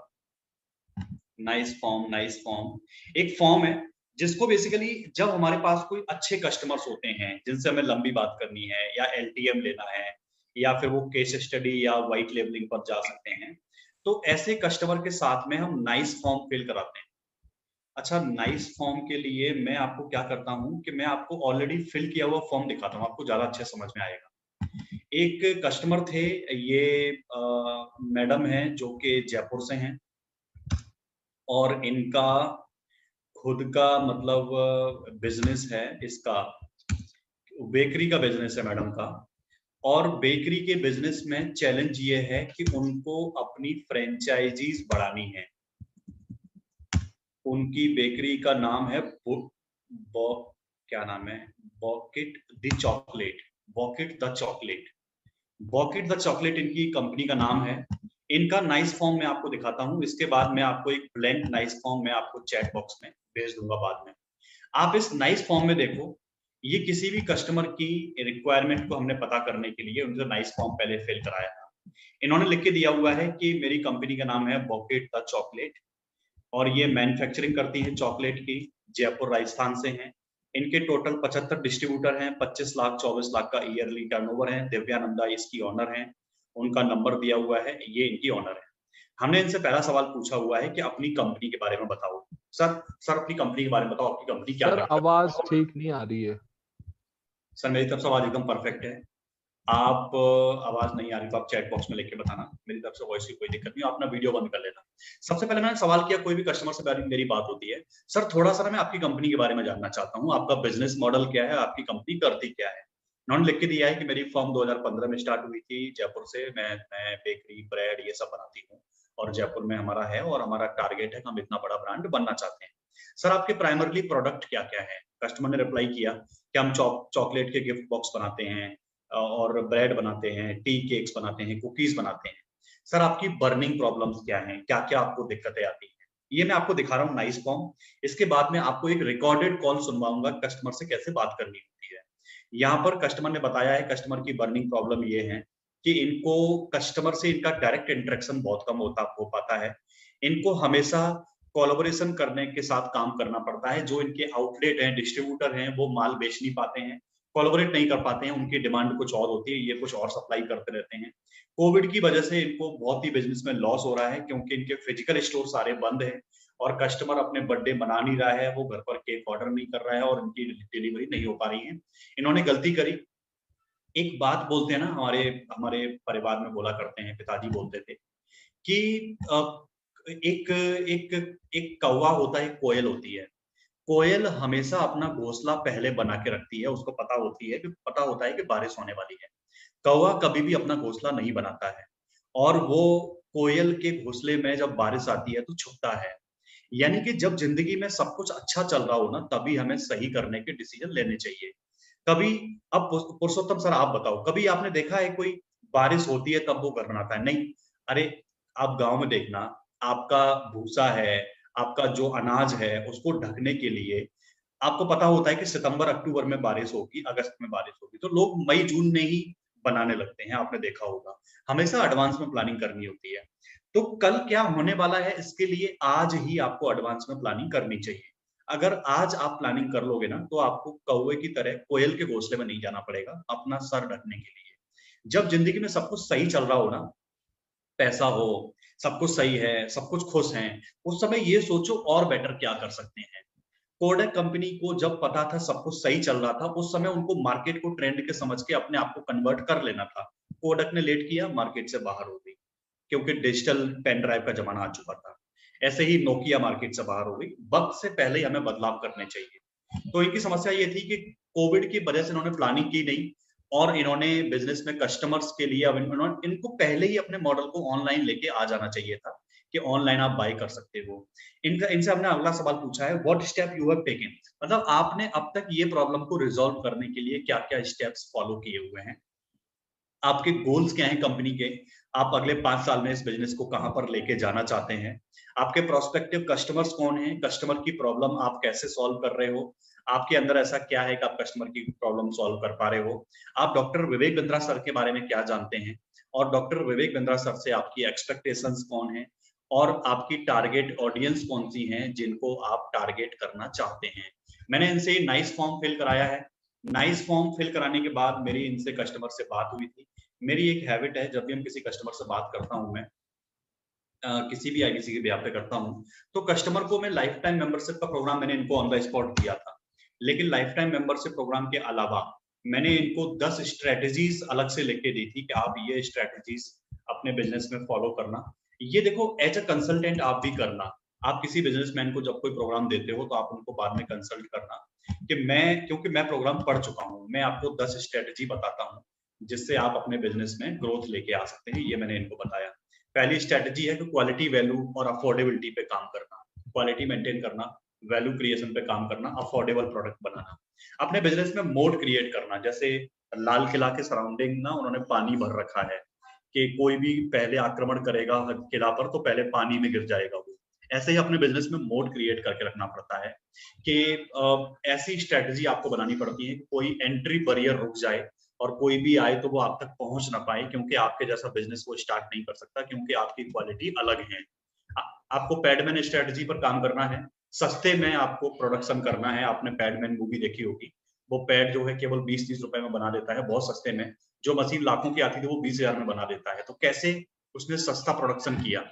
नाइस फॉर्म एक फॉर्म है जिसको बेसिकली जब हमारे पास कोई अच्छे कस्टमर्स होते हैं जिनसे हमें लंबी बात करनी है या एलटीएम लेना है या फिर वो केस स्टडी या वाइट लेबलिंग पर जा सकते हैं, तो ऐसे कस्टमर के साथ में हम नाइस फॉर्म फिल कराते हैं। अच्छा, नाइस फॉर्म के लिए मैं आपको क्या करता हूं कि मैं आपको ऑलरेडी फिल किया हुआ फॉर्म दिखाता हूं, आपको ज्यादा अच्छे समझ में आएगा। एक कस्टमर थे, ये मैडम है जो कि जयपुर से हैं, और इनका खुद का मतलब बिजनेस है, इसका बेकरी का बिजनेस है मैडम का। और बेकरी के बिजनेस में चैलेंज ये है कि उनको अपनी फ्रेंचाइजीज बढ़ानी है। उनकी बेकरी का नाम है क्या नाम है, bouquet the chocolate, bouquet the chocolate, bouquet the chocolate इनकी कंपनी का नाम है। इनका नाइस फॉर्म मैं आपको दिखाता हूं, इसके बाद मैं आपको एक ब्लैंक नाइस फॉर्म मैं आपको चैट बॉक्स में भेज दूंगा बाद में। आप इस नाइस फॉर्म में देखो, ये किसी भी कस्टमर की रिक्वायरमेंट को हमने पता करने के लिए उनसे नाइस फॉर्म पहले फिल कराया था। इन्होंने लिख के दिया हुआ है कि मेरी कंपनी का नाम है बॉकेट द चॉकलेट, और ये मैन्युफैक्चरिंग करती है चॉकलेट की, जयपुर राजस्थान से हैं। इनके टोटल 75 डिस्ट्रीब्यूटर हैं, 25 लाख 24 लाख का ईयरली टर्नओवर है। दिव्यानंदा इसकी ऑनर है, उनका नंबर दिया हुआ है, ये इनकी ऑनर है। हमने इनसे पहला सवाल पूछा हुआ है कि अपनी कंपनी के बारे में बताओ। सर अपनी कंपनी के बारे में बताओ, आपकी कंपनी क्या सर करती है? आवाज ठीक नहीं आ रही है। सर मेरी तरफ से आवाज एकदम परफेक्ट है। आप आवाज नहीं आ रही तो आप चैट बॉक्स में लिख के बताना, मेरी तरफ से वॉइस की कोई दिक्कत नहीं, आप अपना वीडियो बंद कर लेना। सबसे पहले मैंने सवाल किया, कोई भी कस्टमर से मेरी बात होती है, सर थोड़ा सा मैं आपकी कंपनी के बारे में जानना चाहता हूँ, आपका बिजनेस मॉडल क्या है, आपकी कंपनी करती क्या है। उन्होंने लिख के दिया है कि मेरी फर्म 2015 में स्टार्ट हुई थी जयपुर से, मैं बेकरी ब्रेड ये सब बनाती हूँ और जयपुर में हमारा है, और हमारा टारगेट है कि हम इतना बड़ा ब्रांड बनना चाहते हैं। सर आपके प्राइमरली प्रोडक्ट क्या क्या है? कस्टमर ने रिप्लाई किया कि हम चॉकलेट के गिफ्ट बॉक्स बनाते हैं, और ब्रेड बनाते हैं, टी केक्स बनाते हैं, कुकीज बनाते हैं। सर आपकी बर्निंग प्रॉब्लम्स क्या हैं, क्या क्या आपको दिक्कतें आती हैं? ये मैं आपको दिखा रहा हूँ नाइस फॉर्म। इसके बाद में आपको एक रिकॉर्डेड कॉल सुनवाऊंगा कस्टमर से कैसे बात करनी होती है। यहाँ पर कस्टमर ने बताया है, कस्टमर की बर्निंग प्रॉब्लम ये है कि इनको कस्टमर से इनका डायरेक्ट इंटरेक्शन बहुत कम हो पाता है। इनको हमेशा कोलैबोरेशन करने के साथ काम करना पड़ता है। जो इनके आउटलेट हैं, डिस्ट्रीब्यूटर हैं, वो माल बेच नहीं पाते हैं, कोलैबोरेट नहीं कर पाते हैं, उनकी डिमांड कुछ और होती है, ये कुछ और सप्लाई करते रहते हैं। कोविड की वजह से इनको बहुत ही बिजनेस में लॉस हो रहा है क्योंकि इनके फिजिकल स्टोर सारे बंद हैं और कस्टमर अपने बर्थडे मना नहीं रहा है, वो घर पर केक ऑर्डर नहीं कर रहा है और इनकी डिलीवरी नहीं हो पा रही है। इन्होंने गलती करी, एक बात बोलते हैं ना, हमारे हमारे परिवार में बोला करते हैं, पिताजी बोलते थे कि एक एक एक कौवा होता है, एक कोयल होती है। कोयल हमेशा अपना घोंसला पहले बना के रखती है, उसको पता होता है कि बारिश होने वाली है। कौवा कभी भी अपना घोंसला नहीं बनाता है, और वो कोयल के घोंसले में जब बारिश आती है तो छुपता है। यानी कि जब जिंदगी में सब कुछ अच्छा चल रहा हो ना, तभी हमें सही करने के डिसीजन लेने चाहिए। कभी, अब पुरुषोत्तम सर आप बताओ, कभी आपने देखा है कोई बारिश होती है तब वो घर बनाता है? नहीं। अरे आप गांव में देखना, आपका भूसा है, आपका जो अनाज है उसको ढकने के लिए आपको पता होता है कि सितंबर अक्टूबर में बारिश होगी, अगस्त में बारिश होगी, तो लोग मई जून में ही बनाने लगते हैं, आपने देखा होगा। हमेशा एडवांस में प्लानिंग करनी होती है। तो कल क्या होने वाला है इसके लिए आज ही आपको एडवांस में प्लानिंग करनी चाहिए। अगर आज आप प्लानिंग कर लोगे ना, तो आपको कौवे की तरह कोयल के घोंसले में नहीं जाना पड़ेगा अपना सर ढकने के लिए। जब जिंदगी में सब कुछ सही चल रहा हो ना, पैसा हो, सब कुछ सही है, सब कुछ खुश हैं, उस समय ये सोचो और बेटर क्या कर सकते हैं। कोडक कंपनी को जब पता था सब कुछ सही चल रहा था, उस समय उनको मार्केट को ट्रेंड के समझ के अपने आप को कन्वर्ट कर लेना था। कोडक ने लेट किया, मार्केट से बाहर हो गई, क्योंकि डिजिटल पेन ड्राइव का जमाना आ चुका था। ऐसे ही नोकिया मार्केट से बाहर हो गई। वक्त से पहले ही हमें बदलाव करने चाहिए। तो इनकी समस्या ये थी कि कोविड की वजह से इन्होंने प्लानिंग की नहीं, और इन्होंने बिजनेस में कस्टमर्स के लिए अब इन्होंने इनको पहले ही अपने मॉडल को ऑनलाइन लेके आ जाना चाहिए था कि ऑनलाइन आप बाय कर सकते हो। इनसे हमने अगला सवाल पूछा है, what step you have taken, मतलब आपने अब तक ये प्रॉब्लम को रिजॉल्व करने के लिए क्या क्या स्टेप्स फॉलो किए हुए हैं, आपके गोल्स क्या हैं कंपनी के, आप अगले 5 साल में इस बिजनेस को कहां पर लेके जाना चाहते हैं, आपके प्रोस्पेक्टिव कस्टमर्स कौन हैं, कस्टमर की प्रॉब्लम आप कैसे सॉल्व कर रहे हो, आपके अंदर ऐसा क्या है कि आप कस्टमर की प्रॉब्लम सॉल्व कर पा रहे हो, आप डॉक्टर विवेक बिंद्रा सर के बारे में क्या जानते हैं, और डॉक्टर विवेक बिंद्रा सर से आपकी एक्सपेक्टेशंस कौन है, और आपकी टारगेट ऑडियंस कौन सी है जिनको आप टारगेट करना चाहते हैं। मैंने इनसे नाइस फॉर्म फिल कराया है। नाइस फॉर्म फिल कराने के बाद मेरी इनसे कस्टमर से बात हुई थी। मेरी एक हैबिट है, जब भी हम किसी कस्टमर से बात करता हूँ मैं, किसी भी आईडीसी के ब्याह पे करता हूँ, तो कस्टमर को मैं लाइफ टाइम मेंबरशिप का प्रोग्राम मैंने इनको ऑन द स्पॉट दिया था। लेकिन लाइफ टाइम मेंबरशिप प्रोग्राम के अलावा मैंने इनको 10 स्ट्रेटेजीज अलग से लिख के दी थी कि आप ये स्ट्रेटेजीज अपने बिजनेस में फॉलो करना। ये देखो, एज अ कंसल्टेंट आप भी करना। आप किसी बिजनेसमैन को जब कोई प्रोग्राम देते हो तो आप उनको बाद में कंसल्ट करना कि क्योंकि मैं प्रोग्राम पढ़ चुका हूँ, मैं आपको 10 स्ट्रेटेजी बताता हूँ जिससे आप अपने बिजनेस में ग्रोथ लेके आ सकते हैं। ये मैंने इनको बताया। पहली स्ट्रेटजी है कि क्वालिटी, वैल्यू और अफोर्डेबिलिटी पे काम करना, क्वालिटी मेंटेन करना, वैल्यू क्रिएशन पे काम करना, अफोर्डेबल प्रोडक्ट बनाना, अपने बिजनेस में मोड क्रिएट करना। जैसे लाल किला के सराउंडिंग ना उन्होंने पानी भर रखा है कि कोई भी पहले आक्रमण करेगा किला पर तो पहले पानी में गिर जाएगा वो। ऐसे ही अपने बिजनेस में मोड क्रिएट करके रखना पड़ता है कि ऐसी स्ट्रेटजी आपको बनानी पड़ती है कि कोई एंट्री बैरियर रुक जाए और कोई भी आए तो वो आप तक पहुंच ना पाए, क्योंकि आपके जैसा बिजनेस वो स्टार्ट नहीं कर सकता, क्योंकि आपकी क्वालिटी अलग है। आपको पैडमैन स्ट्रेटजी पर काम करना है। सस्ते में आपको प्रोडक्शन करना है। आपने पैडमैन मूवी देखी होगी, वो पैड जो है केवल 20-30 रुपए में बना देता है, बहुत सस्ते में। जो मशीन लाखों की आती थी वो 20,000 में बना देता है। तो कैसे उसने सस्ता प्रोडक्शन किया,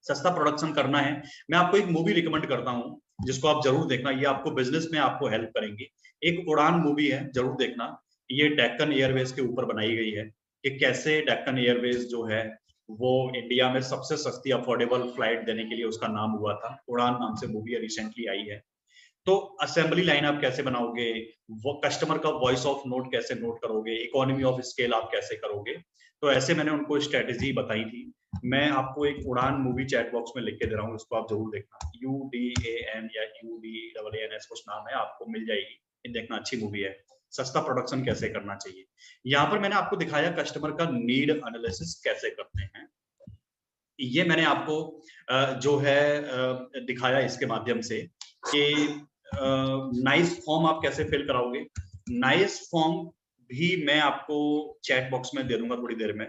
सस्ता प्रोडक्शन करना है। मैं आपको एक मूवी रिकमेंड करता हूँ जिसको आप जरूर देखना, ये आपको बिजनेस में आपको हेल्प करेंगी। एक उड़ान मूवी है, जरूर देखना। ये डेक्कन एयरवेज के ऊपर बनाई गई है कि कैसे डेक्कन एयरवेज जो है वो इंडिया में सबसे सस्ती अफोर्डेबल फ्लाइट देने के लिए उसका नाम हुआ था। उड़ान नाम से मूवी रिसेंटली आई है। तो असेंबली लाइन आप कैसे बनाओगे, वो कस्टमर का वॉइस ऑफ नोट कैसे नोट करोगे, इकोनॉमी ऑफ स्केल आप कैसे करोगे, तो ऐसे मैंने उनको स्ट्रेटेजी बताई थी। मैं आपको एक उड़ान मूवी चैट बॉक्स में लिख के दे रहा हूँ, इसको आप जरूर देखना। UDAN या UDAANS कुछ नाम है, आपको मिल जाएगी। ये देखना, अच्छी मूवी है। सस्ता प्रोडक्शन कैसे करना चाहिए। यहाँ पर मैंने आपको दिखाया कस्टमर का नीड एनालिसिस कैसे करते हैं। ये मैंने आपको जो है दिखाया इसके माध्यम से कि नाइस फॉर्म आप कैसे फिल कराओगे। नाइस फॉर्म भी मैं आपको चैट बॉक्स में दे दूंगा थोड़ी देर में।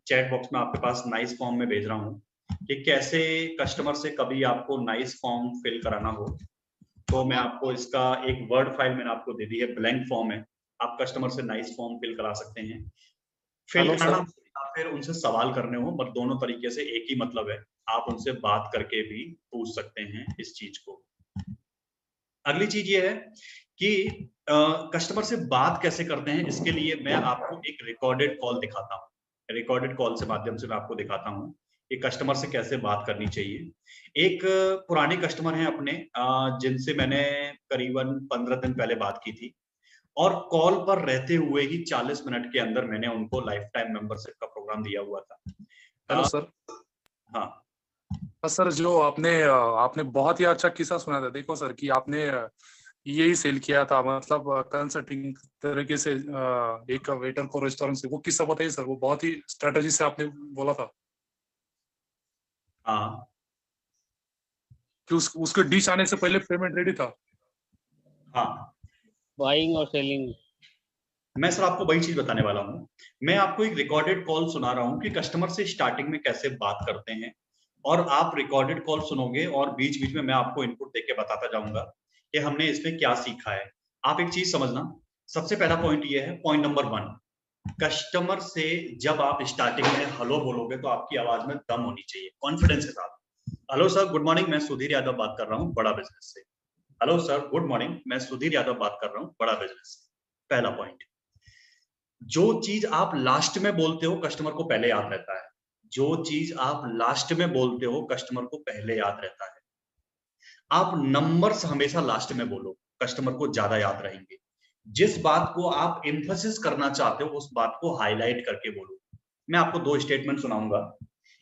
चैट बॉक्स में आपके पास नाइस फॉर्म में भेज रहा हूँ कि कैसे कस्टमर से कभी आपको नाइस फॉर्म फिल कराना हो तो मैं आपको इसका एक वर्ड फाइल मैंने आपको दे दी है, ब्लैंक फॉर्म है। आप कस्टमर से नाइस फॉर्म फिल करा सकते हैं। फिल कराना या फिर उनसे सवाल करने हो, बट दोनों तरीके से एक ही मतलब है। आप उनसे बात करके भी पूछ सकते हैं इस चीज को। अगली चीज ये है कि कस्टमर से बात कैसे करते हैं, इसके लिए मैं आपको एक रिकॉर्डेड कॉल दिखाता हूँ। रिकॉर्डेड कॉल से माध्यम से मैं आपको दिखाता हूँ कि कस्टमर से कैसे बात करनी चाहिए। एक पुराने कस्टमर हैं अपने, जिनसे मैंने करीबन 15 दिन पहले बात की थी, और कॉल पर रहते हुए ही 40 मिनट के अंदर मैंने उनको लाइफ टाइम मेंबरशिप का प्रोग्राम दिया हुआ था। Hello sir. हाँ सर, जो आपने आपने बहुत ही अच्छा किस्सा सुना था। देखो सर कि आपने यही सेल किया था, मतलब कंसल्टिंग तरीके से एक वेटर को रेस्टोरेंट से। वो किस्सा बताइए सर, वो बहुत ही स्ट्रेटेजी से आपने बोला था हाँ कि उसके डिश आने से पहले पेमेंट रेडी था। हाँ, बाइंग और सेलिंग। मैं सर आपको वही चीज बताने वाला हूँ। मैं आपको एक रिकॉर्डेड कॉल सुना रहा हूँ कि कस्टमर से स्टार्टिंग में कैसे बात करते हैं, और आप रिकॉर्डेड कॉल सुनोगे और बीच बीच में मैं आपको इनपुट देके बताता जाऊंगा कि हमने इसमें क्या सीखा है। आप एक चीज समझना, सबसे पहला पॉइंट ये है, पॉइंट नंबर 1, कस्टमर से जब आप स्टार्टिंग में हेलो बोलोगे तो आपकी आवाज में दम होनी चाहिए, कॉन्फिडेंस के साथ। हेलो सर, गुड मॉर्निंग, मैं सुधीर यादव बात कर रहा हूँ बड़ा बिजनेस से। हेलो सर, गुड मॉर्निंग, मैं सुधीर यादव बात कर रहा हूँ बड़ा बिजनेस से। पहला पॉइंट। जो चीज आप लास्ट में बोलते हो कस्टमर को पहले याद रहता है। जो चीज आप लास्ट में बोलते हो कस्टमर को पहले याद रहता है। आप नंबर्स हमेशा लास्ट में बोलो, कस्टमर को ज्यादा याद रहेंगे। जिस बात को आप एम्फसिस करना चाहते हो उस बात को हाईलाइट करके बोलो। मैं आपको 2 स्टेटमेंट सुनाऊंगा।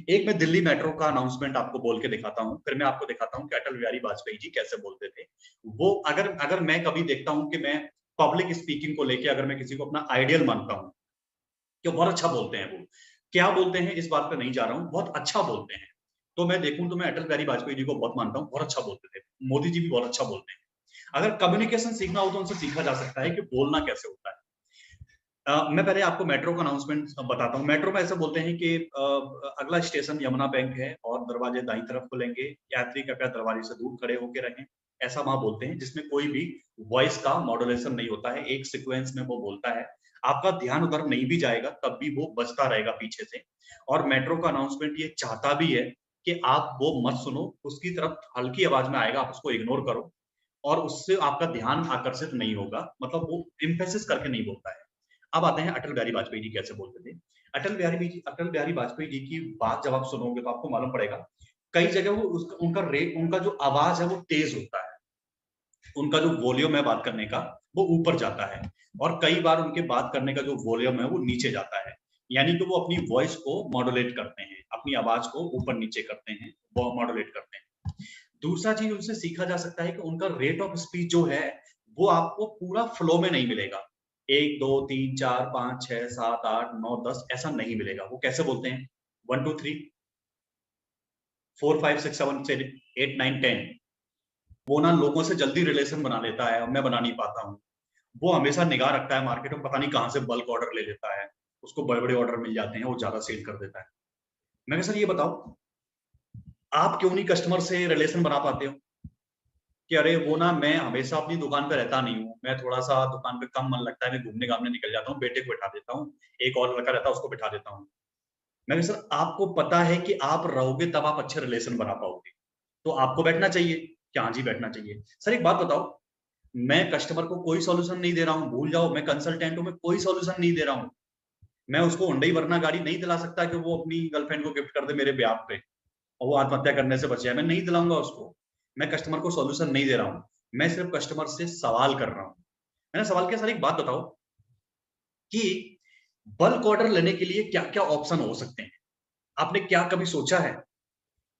एक मैं दिल्ली मेट्रो का अनाउंसमेंट आपको बोल के दिखाता हूं, फिर मैं आपको दिखाता हूं कि अटल बिहारी वाजपेयी जी कैसे बोलते थे। वो अगर मैं कभी देखता हूं कि मैं पब्लिक स्पीकिंग को लेके अगर मैं किसी को अपना आइडियल मानता हूं कि बहुत अच्छा बोलते हैं, वो क्या बोलते हैं इस बात पे नहीं जा रहा हूं, बहुत अच्छा बोलते हैं, तो मैं देखूं तो मैं अटल बिहारी वाजपेयी जी को बहुत मानता हूं, बहुत अच्छा बोलते थे। मोदी जी भी बहुत अच्छा बोलते हैं। अगर कम्युनिकेशन सीखना हो तो उनसे सीखा जा सकता है कि बोलना कैसे होता है। मैं पहले आपको मेट्रो का अनाउंसमेंट बताता हूँ। मेट्रो में ऐसे बोलते हैं कि अगला स्टेशन यमुना बैंक है और दरवाजे दाईं तरफ खुलेंगे, यात्री कृपया दरवाजे से दूर खड़े होकर रहें। ऐसा वहां बोलते हैं, जिसमें कोई भी वॉइस का मॉड्यूलेशन नहीं होता है, एक सीक्वेंस में वो बोलता है। आपका ध्यान उधर नहीं भी जाएगा तब भी वो बजता रहेगा पीछे से। और मेट्रो का अनाउंसमेंट ये चाहता भी है कि आप वो मत सुनो, उसकी तरफ हल्की आवाज में आएगा, आप उसको इग्नोर करो, और उससे आपका ध्यान आकर्षित नहीं होगा, मतलब वो इम्फेसिस करके नहीं बोलता है। अब आते हैं अटल बिहारी वाजपेयी जी कैसे बोलते थे। अटल बिहारी वाजपेयी जी की बात जब आप सुनोगे तो आपको मालूम पड़ेगा, कई जगह वो उनका जो आवाज है वो तेज होता है, उनका जो वॉल्यूम है बात करने का वो ऊपर जाता है, और कई बार उनके बात करने का जो वॉल्यूम है वो नीचे जाता है। यानी कि वो अपनी वॉइस को मॉड्यूलेट करते हैं, अपनी आवाज को ऊपर नीचे करते हैं, वो मॉड्यूलेट करते हैं। दूसरा चीज उनसे सीखा जा सकता है कि उनका रेट ऑफ स्पीच जो है वो आपको पूरा फ्लो में नहीं मिलेगा, 1 2 3 4 5 6 7 8 9 10 ऐसा नहीं मिलेगा। वो कैसे बोलते हैं, 1 2 3 4 5 6 7 8 9 10। वो ना लोगों से जल्दी रिलेशन बना लेता है और मैं बना नहीं पाता हूँ। वो हमेशा निगाह रखता है मार्केट में, पता नहीं कहाँ से बल्क ऑर्डर ले लेता है, उसको बड़े बड़े ऑर्डर मिल जाते हैं, वो ज्यादा सेल कर देता है। मैं सर ये बताओ, आप क्यों नहीं कस्टमर से रिलेशन बना पाते हो? कि अरे वो ना, मैं हमेशा अपनी दुकान पे रहता नहीं हूँ, मैं थोड़ा सा दुकान पे कम मन लगता है, मैं घूमने घामने निकल जाता हूँ, बेटे को बिठा देता हूँ, एक और लड़का रहता है उसको बिठा देता हूँ। मैं सर आपको पता है कि आप रहोगे तब आप अच्छे रिलेशन बना पाओगे, तो आपको बैठना चाहिए। क्या? हाँ जी बैठना चाहिए। सर एक बात बताओ, मैं कस्टमर को कोई सॉल्यूशन नहीं दे रहा हूँ, भूल जाओ, मैं कंसल्टेंट हूँ, मैं कोई सॉल्यूशन नहीं दे रहा हूँ। मैं उसको हुंडई वरना गाड़ी नहीं दिला सकता कि वो अपनी गर्लफ्रेंड को गिफ्ट कर दे मेरे ब्याह पे और वो आत्महत्या करने से बचे। मैं नहीं दिलाऊंगा उसको। मैं कस्टमर को सॉल्यूशन नहीं दे रहा हूँ, मैं सिर्फ कस्टमर से सवाल कर रहा हूँ। मैंने सवाल किया, सर एक बात बताओ कि बल्क ऑर्डर लेने के लिए क्या क्या ऑप्शन हो सकते हैं? आपने क्या कभी सोचा है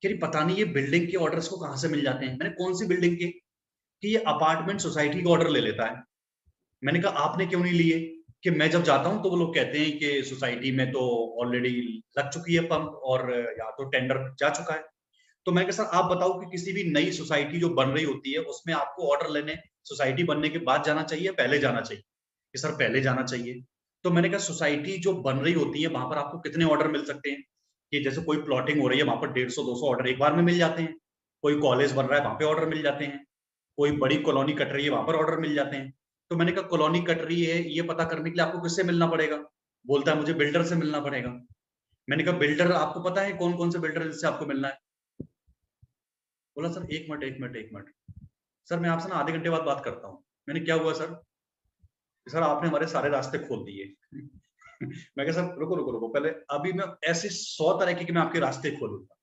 कि पता नहीं ये बिल्डिंग के ऑर्डर्स को कहां से मिल जाते हैं? मैंने कौन सी बिल्डिंग के, कि ये अपार्टमेंट सोसाइटी का ऑर्डर ले लेता है। मैंने कहा आपने क्यों नहीं लिए? कि मैं जब जाता हूं तो वो लोग कहते हैं कि सोसाइटी में तो ऑलरेडी लग चुकी है पंप और या तो टेंडर जा चुका है। तो मैंने कहा सर आप बताओ कि किसी भी नई सोसाइटी जो बन रही होती है उसमें आपको ऑर्डर लेने सोसाइटी बनने के बाद जाना चाहिए, पहले जाना चाहिए? कि सर पहले जाना चाहिए। तो मैंने कहा सोसाइटी जो बन रही होती है वहां पर आपको कितने ऑर्डर मिल सकते हैं? कि जैसे कोई प्लॉटिंग हो रही है वहां पर 150-200 ऑर्डर एक बार में मिल जाते हैं, कोई कॉलेज बन रहा है वहां पे ऑर्डर मिल जाते हैं, कोई बड़ी कॉलोनी कट रही है वहां पर ऑर्डर मिल जाते हैं। तो मैंने कहा कॉलोनी कट रही है ये पता करने के लिए आपको किससे मिलना पड़ेगा? बोलता है मुझे बिल्डर से मिलना पड़ेगा। मैंने कहा बिल्डर आपको पता है कौन कौन से बिल्डर जिससे आपको मिलना है? बोला सर एक मिनट सर मैं आपसे ना आधे घंटे बाद बात करता हूँ। मैंने क्या हुआ सर? सर आपने हमारे सारे रास्ते खोल दिए। मैं कहा सर रुको रुको रुको, पहले अभी मैं ऐसे 100 तरह के मैं आपके रास्ते खोलूंगा।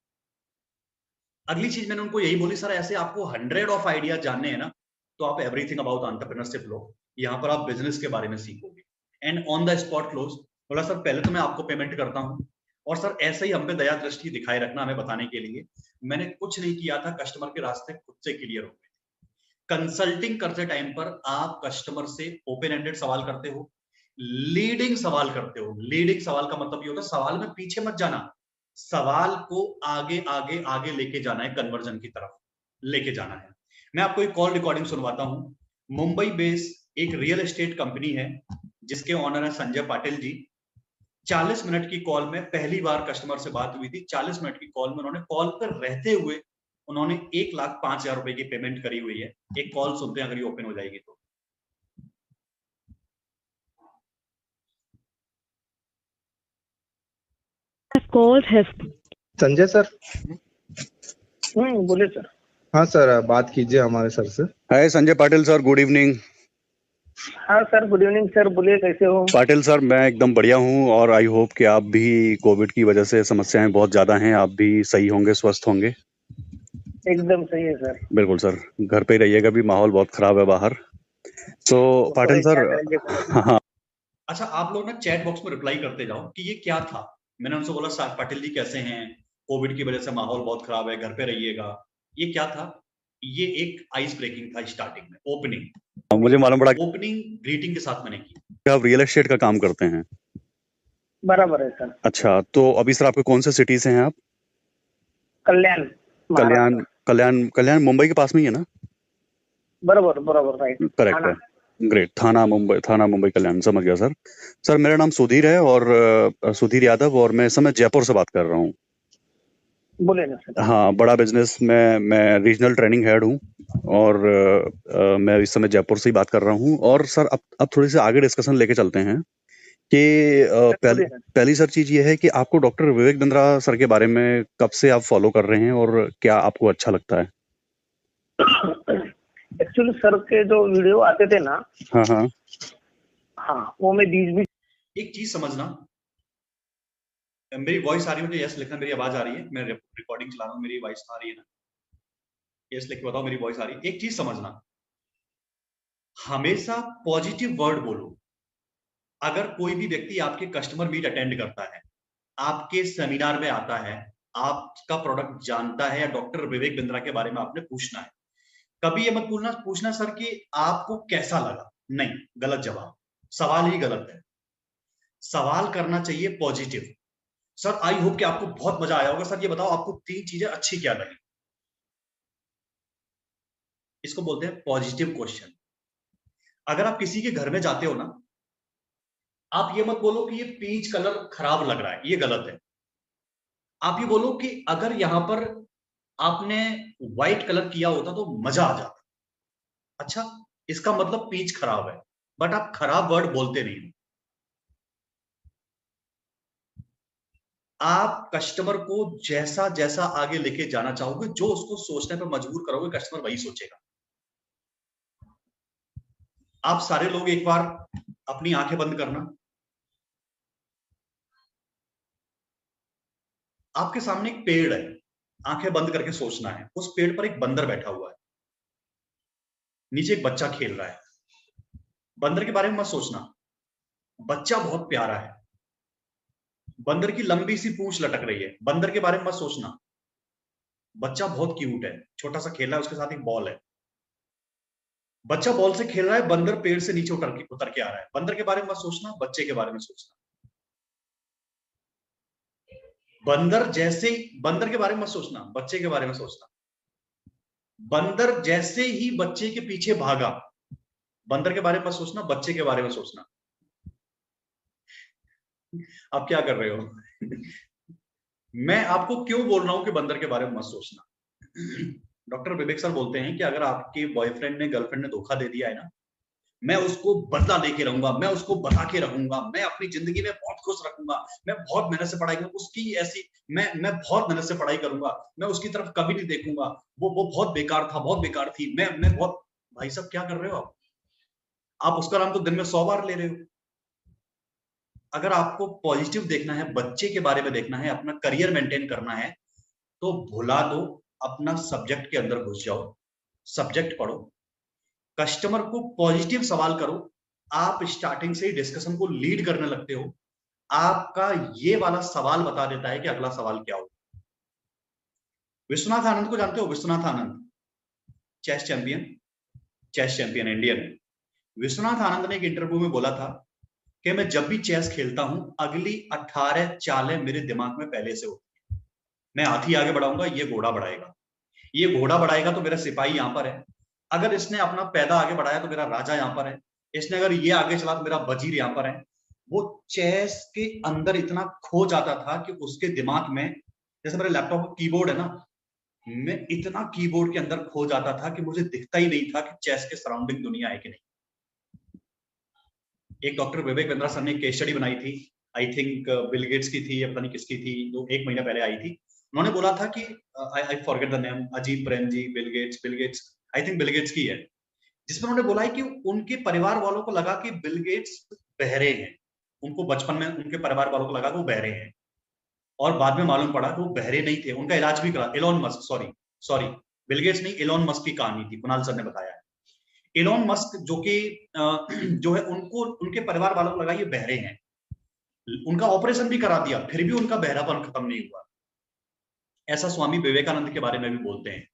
अगली चीज मैंने उनको यही बोली, सर ऐसे आपको 100 ऑफ आइडिया जानने हैं ना, तो आप एवरीथिंग अबाउट एंटरप्रेन्योरशिप लो, यहाँ पर आप बिजनेस के बारे में सीखोगे and on the spot close. बोला सर पहले तो मैं आपको पेमेंट करता हूँ, और सर ऐसे ही हम पे दया दृष्टि दिखाए रखना हमें बताने के लिए। मैंने कुछ नहीं किया था, कस्टमर के रास्ते खुद से क्लियर हो गए। कंसल्टिंग करते टाइम पर आप कस्टमर से ओपन एंडेड सवाल करते हो, लीडिंग सवाल करते हो। लीडिंग सवाल का मतलब ये होता है सवाल में पीछे मत जाना, सवाल को आगे आगे आगे लेके जाना है, कन्वर्जन की तरफ लेके जाना है। मैं आपको एक कॉल रिकॉर्डिंग सुनवाता हूं। मुंबई बेस एक रियल एस्टेट कंपनी है जिसके ऑनर है संजय पाटिल जी। 40 मिनट की कॉल में पहली बार कस्टमर से बात हुई थी। 40 मिनट की कॉल में उन्होंने कॉल पर रहते हुए उन्होंने 1,05,000 रुपए की पेमेंट करी हुई है। एक कॉल सुनते हैं, अगर ये ओपन हो जाएगी तो। संजय सर। बोलिए सर। हाँ सर, बात कीजिए हमारे सर से। Hi Sanjay Patil sir, good evening. हाँ सर, गुड इवनिंग सर, बोलिए कैसे हो? पाटिल सर, मैं एकदम बढ़िया हूँ और आई होप कि आप भी, कोविड की वजह से समस्याएं बहुत ज्यादा हैं, आप भी सही होंगे, स्वस्थ होंगे। एकदम सही है सर। बिल्कुल सर, घर पे ही रहिएगा, भी माहौल बहुत खराब है बाहर। तो पाटिल सर, हाँ। अच्छा, आप लोग ना चैट बॉक्स में रिप्लाई करते जाओ कि ये क्या था। मैंने उनसे बोला सर पाटिल जी कैसे हैं, कोविड की वजह से माहौल बहुत खराब है, घर पे रहिएगा। ये क्या था? ये एक आइस ब्रेकिंग था, स्टार्टिंग में ओपनिंग। मुझे मालूम पड़ा ओपनिंग ग्रीटिंग के साथ मैंने की। आप रियल एस्टेट का काम करते हैं। बराबर है सर। अच्छा, तो अभी सर आपके कौन से सिटी से हैं आप? कल्याण, कल्याण, कल्याण मुंबई के पास में ही है ना? बराबर बराबर, राइट। करेक्ट है। ग्रेट। थाना मुंबई कल्याण, समझ गया सर। सर मेरा नाम सुधीर है और सुधीर यादव, और मैं इस समय जयपुर से बात कर रहा हूँ। बोले ना सर। हाँ, बड़ा बिजनेस में मैं रीजनल ट्रेनिंग हेड हूँ और मैं इस समय जयपुर से ही बात कर रहा हूँ। और सर अब थोड़ी सी आगे डिस्कशन लेके चलते हैं कि पहली सर चीज ये है कि आपको डॉक्टर विवेक बिंद्रा सर के बारे में कब से आप फॉलो कर रहे हैं और क्या आपको अच्छा लगता है? एक्चुअली सर के जो वीडियो आते थे ना, हाँ, वो मैं बीच एक चीज समझना, मेरी वॉइस आ रही है? मुझे यस लिखना, मेरी आवाज आ रही है? मैं रिकॉर्डिंग चला रहा हूँ, मेरी वॉइस आ रही है ना? यस लिख के बताओ मेरी वॉइस आ रही है। एक चीज समझना, हमेशा पॉजिटिव वर्ड बोलो। अगर कोई भी व्यक्ति आपके कस्टमर मीट अटेंड करता है, आपके सेमिनार में आता है, आपका प्रोडक्ट जानता है, या डॉक्टर विवेक बिंद्रा के बारे में आपने पूछना है, कभी ये मत पूछना सर कि आपको कैसा लगा। नहीं, गलत जवाब, सवाल ही गलत है। सवाल करना चाहिए पॉजिटिव। सर आई होप कि आपको बहुत मजा आया होगा। सर ये बताओ आपको 3 चीजें अच्छी क्या लगी। इसको बोलते हैं पॉजिटिव क्वेश्चन। अगर आप किसी के घर में जाते हो ना, आप ये मत बोलो कि ये पीच कलर खराब लग रहा है, ये गलत है। आप ये बोलो कि अगर यहां पर आपने व्हाइट कलर किया होता तो मजा आ जाता। अच्छा, इसका मतलब पीच खराब है, बट आप खराब वर्ड बोलते नहीं हो। आप कस्टमर को जैसा जैसा आगे लेके जाना चाहोगे, जो उसको सोचने पर मजबूर करोगे, कस्टमर वही सोचेगा। आप सारे लोग एक बार अपनी आंखें बंद करना। आपके सामने एक पेड़ है, आंखें बंद करके सोचना है, उस पेड़ पर एक बंदर बैठा हुआ है, नीचे एक बच्चा खेल रहा है। बंदर के बारे में मत सोचना, बच्चा बहुत प्यारा है, बंदर की लंबी सी पूंछ लटक रही है। बंदर के बारे में मत सोचना, बच्चा बहुत क्यूट है, छोटा सा खेल रहा है, उसके साथ एक बॉल है। बच्चा बॉल से खेल रहा है, बंदर पेड़ से नीचे उतर के आ रहा है। बंदर के बारे में मत सोचना, बच्चे के बारे में सोचना। बंदर के बारे में मत सोचना, बच्चे के बारे में सोचना। बंदर जैसे ही बच्चे के पीछे भागा, बंदर के बारे में मत सोचना, बच्चे के बारे में सोचना। आप क्या कर रहे हो? मैं आपको क्यों बोल रहा हूं कि बंदर के बारे में मत सोचना? डॉक्टर विवेक सर बोलते हैं कि अगर आपके बॉयफ्रेंड ने, गर्लफ्रेंड ने धोखा दे दिया है ना, मैं उसको बदला लेके रहूंगा, मैं उसको बता के रहूंगा, मैं अपनी जिंदगी में बहुत खुश रखूंगा, मैं बहुत मेहनत से पढ़ाई करूंगा, उसकी ऐसी मैं बहुत मेहनत से पढ़ाई करूंगा, मैं उसकी तरफ कभी नहीं देखूंगा, वो बहुत बेकार था, बहुत बेकार थी, मैं बहुत। भाई साहब क्या कर रहे हो आप उसका नाम तो दिन में 100 बार ले रहे हो। अगर आपको पॉजिटिव देखना है, बच्चे के बारे में देखना है, अपना करियर मेंटेन करना है, तो भुला दो, अपना सब्जेक्ट के अंदर घुस जाओ, सब्जेक्ट पढ़ो, कस्टमर को पॉजिटिव सवाल करो। आप स्टार्टिंग से ही डिस्कशन को लीड करने लगते हो, आपका ये वाला सवाल बता देता है कि अगला सवाल क्या हो। विश्वनाथ आनंद को जानते हो? Vishwanath Anand chess champion, chess champion Indian. Vishwanath Anand ने एक इंटरव्यू में बोला था कि मैं जब भी चेस खेलता हूं अगली 18 चालें मेरे दिमाग में पहले से होती है। मैं हाथी आगे बढ़ाऊंगा, ये घोड़ा बढ़ाएगा, ये घोड़ा बढ़ाएगा तो मेरा सिपाही यहां पर है, अगर इसने अपना पैदा आगे बढ़ाया तो मेरा राजा यहां पर है, इसने अगर ये आगे चला तो मेरा वजीर यहां पर है। वो चेस के अंदर इतना खो जाता था कि उसके दिमाग में, जैसे मेरे लैपटॉप का कीबोर्ड है ना, मैं इतना कीबोर्ड के अंदर खो जाता था कि मुझे दिखता ही नहीं था कि चेस के सराउंडिंग दुनिया है कि नहीं। एक डॉक्टर विवेक बिंद्रा सर ने केस स्टडी बनाई थी, आई थिंक बिल गेट्स की थी या पता नहीं किसकी थी, जो 1 महीना पहले आई थी। उन्होंने बोला था कि आई फॉरगेट द नेम, अजीब Premji, Bill Gates, I think Bill Gates की है, जिसमें उन्होंने बोला है कि उनके परिवार वालों को लगा कि बिल गेट्स बहरे हैं। उनको बचपन में उनके परिवार वालों को लगा कि वो बहरे हैं, और बाद में मालूम पड़ा कि वो बहरे नहीं थे। उनका इलाज भी करा Elon Musk, sorry Bill Gates नहीं, एलोन मस्क की कहानी थी, कुणाल सर ने बताया है। एलोन मस्क जो कि जो है, उनको उनके परिवार वालों को लगा ये बहरे हैं, उनका ऑपरेशन भी करा दिया, फिर भी उनका बहरापन खत्म नहीं हुआ। ऐसा स्वामी विवेकानंद के बारे में भी बोलते हैं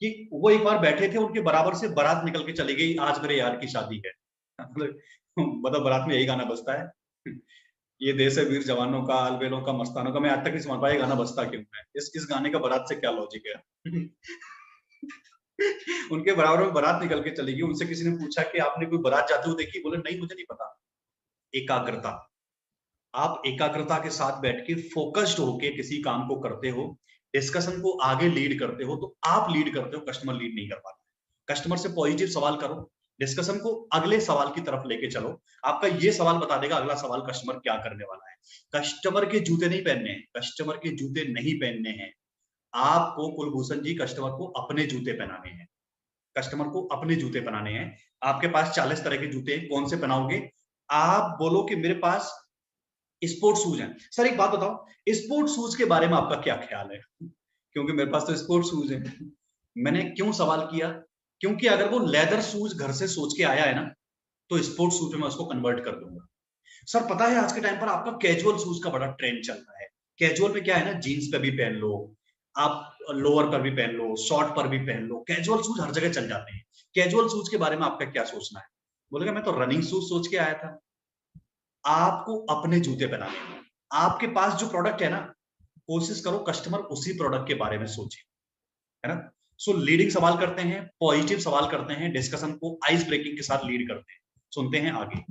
कि वो एक बार बैठे थे, उनके बराबर से बारात निकल के चली गई, आज मेरे यार की शादी है। मतलब बारात में यही गाना बजता है, ये देश है वीर जवानों का, अलबेलों का, मस्तानों का। मैं आज तक नहीं समझ पाया गाना बजता क्यों है, इस गाने का बारात से क्या लॉजिक है। उनके बराबर में बारात निकल के चली गई, उनसे किसी ने पूछा कि आपने कोई बारात जाते हुए देखी? बोले नहीं, मुझे नहीं पता। एकाग्रता, आप एकाग्रता के साथ बैठ के फोकस्ड होके किसी काम को करते हो, डिस्कशन को आगे लीड करते हो, तो आप लीड करते हो, कस्टमर लीड नहीं कर पाता। कस्टमर से पॉजिटिव सवाल करो, डिस्कशन को अगले सवाल की तरफ लेके चलो, आपका ये सवाल बता देगा अगला सवाल कस्टमर क्या करने वाला है। कस्टमर के जूते नहीं पहनने हैं, कस्टमर के जूते नहीं पहनने हैं आपको कुलभूषण जी, कस्टमर को अपने जूते पहनाने हैं, कस्टमर को अपने जूते पहनाने हैं। आपके पास 40 तरह के जूते हैं, कौन से पहनाओगे? आप बोलो कि मेरे पास स्पोर्ट शूज हैं। सर एक बात बताओ, स्पोर्ट शूज के बारे में आपका क्या ख्याल है? क्योंकि मेरे पास तो स्पोर्ट शूज है। मैंने क्यों सवाल किया? क्योंकि अगर वो लेदर शूज घर से सोच के आया है ना, तो स्पोर्ट शूज में मैं उसको कन्वर्ट कर दूंगा। सर पता है आज के टाइम पर आपका कैजुअल शूज का बड़ा ट्रेंड चल रहा है। कैजुअल में क्या है ना, जीन्स पे भी पहन लो, आप लोअर पर भी पहन लो, शॉर्ट पर भी पहन लो, कैजुअल शूज हर जगह चल जाते हैं। कैजुअल शूज के बारे में आपका क्या सोचना है? बोलेगा मैं तो रनिंग शूज सोच के आया था। आपको अपने जूते पहनाने हैं। आपके पास जो प्रोडक्ट है ना, कोशिश करो कस्टमर उसी प्रोडक्ट के बारे में सोचे, है ना। सो लीडिंग सवाल करते हैं, पॉजिटिव सवाल करते हैं, डिस्कशन को आइस ब्रेकिंग के साथ लीड करते हैं। सुनते हैं आगे।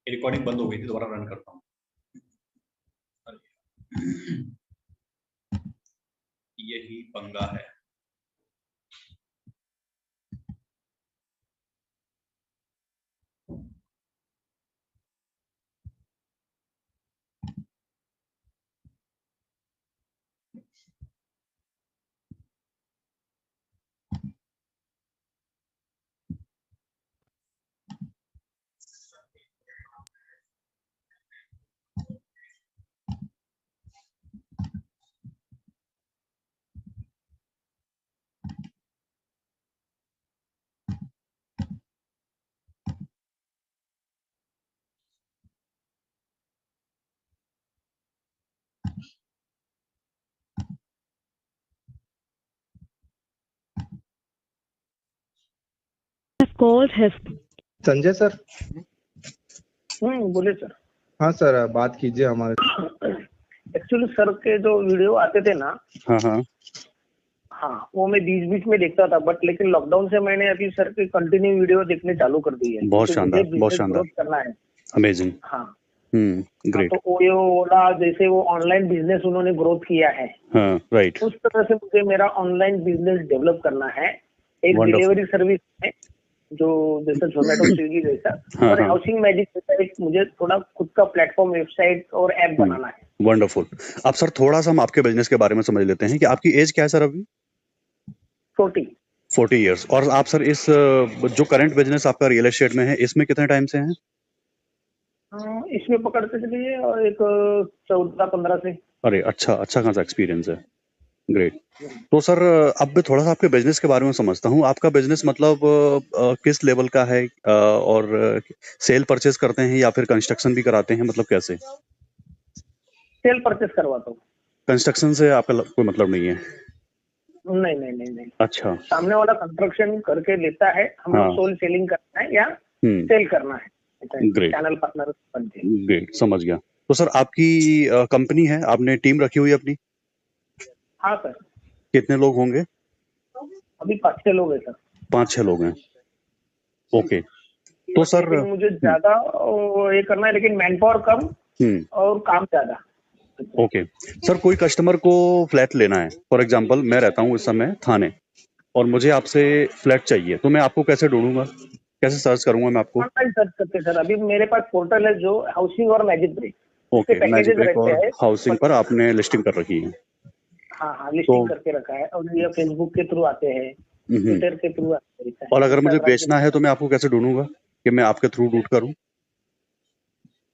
रिकॉर्डिंग बंद हो गई थी, दोबारा रन करता हूं। यही पंगा है। संजय सर। बोले सर। हाँ सर, बात कीजिए हमारे। एक्चुअली सर के जो वीडियो आते थे ना, हाँ, वो मैं बीच बीच में देखता था, बट लेकिन लॉकडाउन से मैंने अभी सर के कंटिन्यू वीडियो देखने चालू कर दी है। बहुत शानदार, बहुत शानदार, करना है। अमेजिंग। हाँ, ग्रेट। तो ओला जैसे वो ऑनलाइन बिजनेस उन्होंने ग्रोथ किया है, हाँ, राइट। उस तरह से मुझे मेरा ऑनलाइन बिजनेस डेवलप करना है। एक डिलीवरी सर्विस है जो जैसे जोमेटो, स्विगी जैसा, और हाउसिंग मैजिक जैसा एक मुझे थोड़ा खुद का प्लेटफॉर्म, वेबसाइट और ऐप बनाना है। वंडरफुल। अब सर थोड़ा सा हम आपके बिजनेस के बारे में समझ लेते हैं कि आपकी एज क्या है सर अभी? 40 इयर्स। और आप सर इस जो करंट बिजनेस आपका रियल एस्टेट में है, इसमें कितने टाइम से हैं? इसमें पकड़ते चलिए और एक 14-15 से। अरे अच्छा खासा एक्सपीरियंस है। ग्रेट। तो सर अब मैं थोड़ा सा आपके बिजनेस के बारे में समझता हूँ। आपका बिजनेस मतलब किस लेवल का है, और सेल परचेज करते हैं या फिर कंस्ट्रक्शन भी कराते हैं, मतलब कैसे? सेल परचेस करवाता हूँ। कंस्ट्रक्शन से आपका कोई मतलब नहीं है? नहीं नहीं नहीं नहीं, अच्छा। सामने वाला कंस्ट्रक्शन करके लेता है, हम लोग हाँ। सोल सेलिंग करना है या हम्म। सेल करना है, ग्रेट। चैनल पार्टनर बनते हैं। ग्रेट, समझ गया। तो सर आपकी कंपनी है, आपने टीम रखी हुई है अपनी? हाँ सर, कितने लोग होंगे? अभी 5-6 लोग हैं सर। 5-6 लोग हैं। ओके। तो सर लेकिन मुझे ज्यादा ये करना है, लेकिन मैन पावर कम और काम ज्यादा। ओके। सर कोई कस्टमर को फ्लैट लेना है, फॉर एग्जांपल मैं रहता हूँ इस समय थाने, और मुझे आपसे फ्लैट चाहिए, तो मैं आपको कैसे ढूंढूंगा, कैसे सर्च करूंगा मैं आपको? ऑनलाइन सर्च करते हैं सर। अभी मेरे पास पोर्टल है जो हाउसिंग और magic brick, okay, magic packages brick रहते और हैं। हाउसिंग पर आपने लिस्टिंग कर रखी है? हाँ हाँ, तो लिस्टिंग करके रखा है, और ये फेसबुक के थ्रू आते हैं, ट्विटर के थ्रू आते हैं, और अगर मुझे Instagram बेचना है तो मैं आपको कैसे ढूंढूंगा कि मैं आपके थ्रू रूट करूं?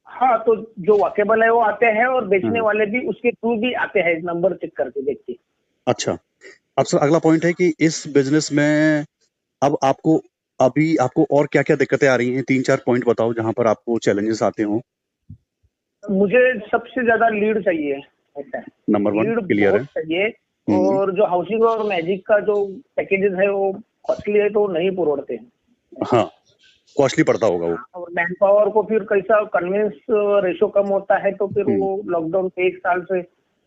हाँ, तो जो वॉकेबल है वो आते हैं, और बेचने वाले भी उसके थ्रू भी आते हैं, नंबर चेक करके देख के। अच्छा। अब सर अगला पॉइंट है कि इस बिजनेस में अब आपको और क्या क्या दिक्कतें आ रही हैं? 3-4 पॉइंट बताओ जहां पर आपको चैलेंजेस आते हो। मुझे सबसे ज्यादा लीड चाहिए, ऐसा है, नंबर 1 लीड क्लियर है। बहुत चाहिए। और जो हाउसिंग और मैजिक का जो पैकेजेस है वो कॉस्टली है, तो नहीं पुरोड़ते हैं। हाँ, कॉस्टली पड़ता होगा वो। और मैन पावर को फिर कैसा कन्विंस रेशो कम होता है, तो फिर वो लॉकडाउन के 1 साल से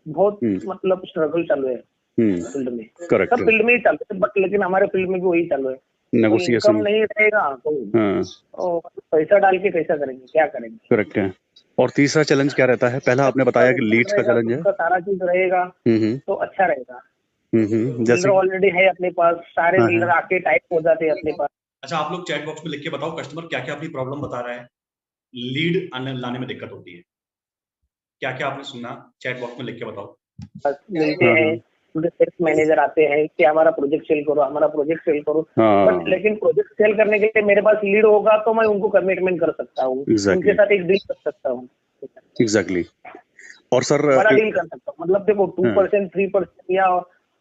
बहुत मतलब स्ट्रगल चालू है फील्ड में। करेक्ट। सब फील्ड में ही चालू है, बट लेकिन हमारे फील्ड में भी वही चालू है। नेगोशिएशन इनकम नहीं रहेगा तो पैसा डाल के कैसा करेंगे, क्या करेंगे? करेक्ट है। और तीसरा चैलेंज क्या रहता है? पहला आपने बताया कि लीड्स का चैलेंज है। उसका सारा चीज रहेगा तो अच्छा रहेगा। बिल्डर जैसे ऑलरेडी है अपने पास, सारे बिल्डर आके टाइप हो जाते हैं अपने पास। अच्छा, आप लोग चैट बॉक्स में लिख के बताओ कस्टमर क्या क्या अपनी प्रॉब्लम बता रहा है, लीड लाने में दिक्कत होती है, क्या क्या आपने सुना, चैट बॉक्स में लिख के बताओ। बस मिलते हैं, उनके सेल्स मैनेजर आते हैं कि हमारा प्रोजेक्ट सेल करो, हमारा प्रोजेक्ट सेल करो। बट लेकिन प्रोजेक्ट सेल करने के लिए मेरे पास लीड होगा तो मैं उनको कमिटमेंट कर सकता हूँ, उनके साथ एक डील कर सकता हूँ। एग्जैक्टली। और सर बड़ा डील कर सकता हूँ, मतलब देखो 2%, 3% या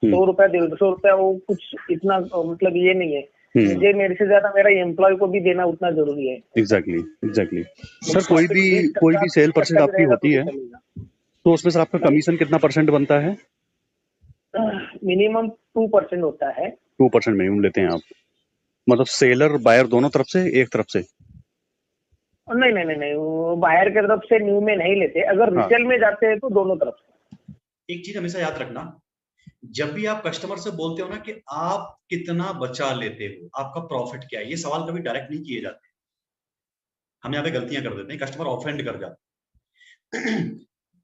100 रुपया, 150 रुपया, वो कुछ इतना मतलब ये नहीं है। मुझे मेरे से ज्यादा मेरा एम्प्लॉय को भी देना उतना जरूरी है। एग्जैक्टली। सर कोई भी सेल परचेज आपकी होती है तो उसमें सर आपका कमीशन कितना परसेंट बनता है? मिनिमम 2% होता है। 2% मिनिमम लेते हैं आप, मतलब सेलर बायर दोनों तरफ से, एक तरफ से? नहीं नहीं नहीं नहीं, वो बाहर की तरफ से न्यू में नहीं लेते, अगर रिटेल में जाते हैं तो दोनों तरफ से। एक चीज हमेशा याद रखना, जब भी आप कस्टमर से बोलते हो ना कि आप कितना बचा लेते हो, आपका प्रॉफिट क्या है, ये सवाल कभी डायरेक्ट नहीं किए जाते। हम यहाँ पे गलतियां कर देते हैं, कस्टमर ऑफेंड कर जाते हैं।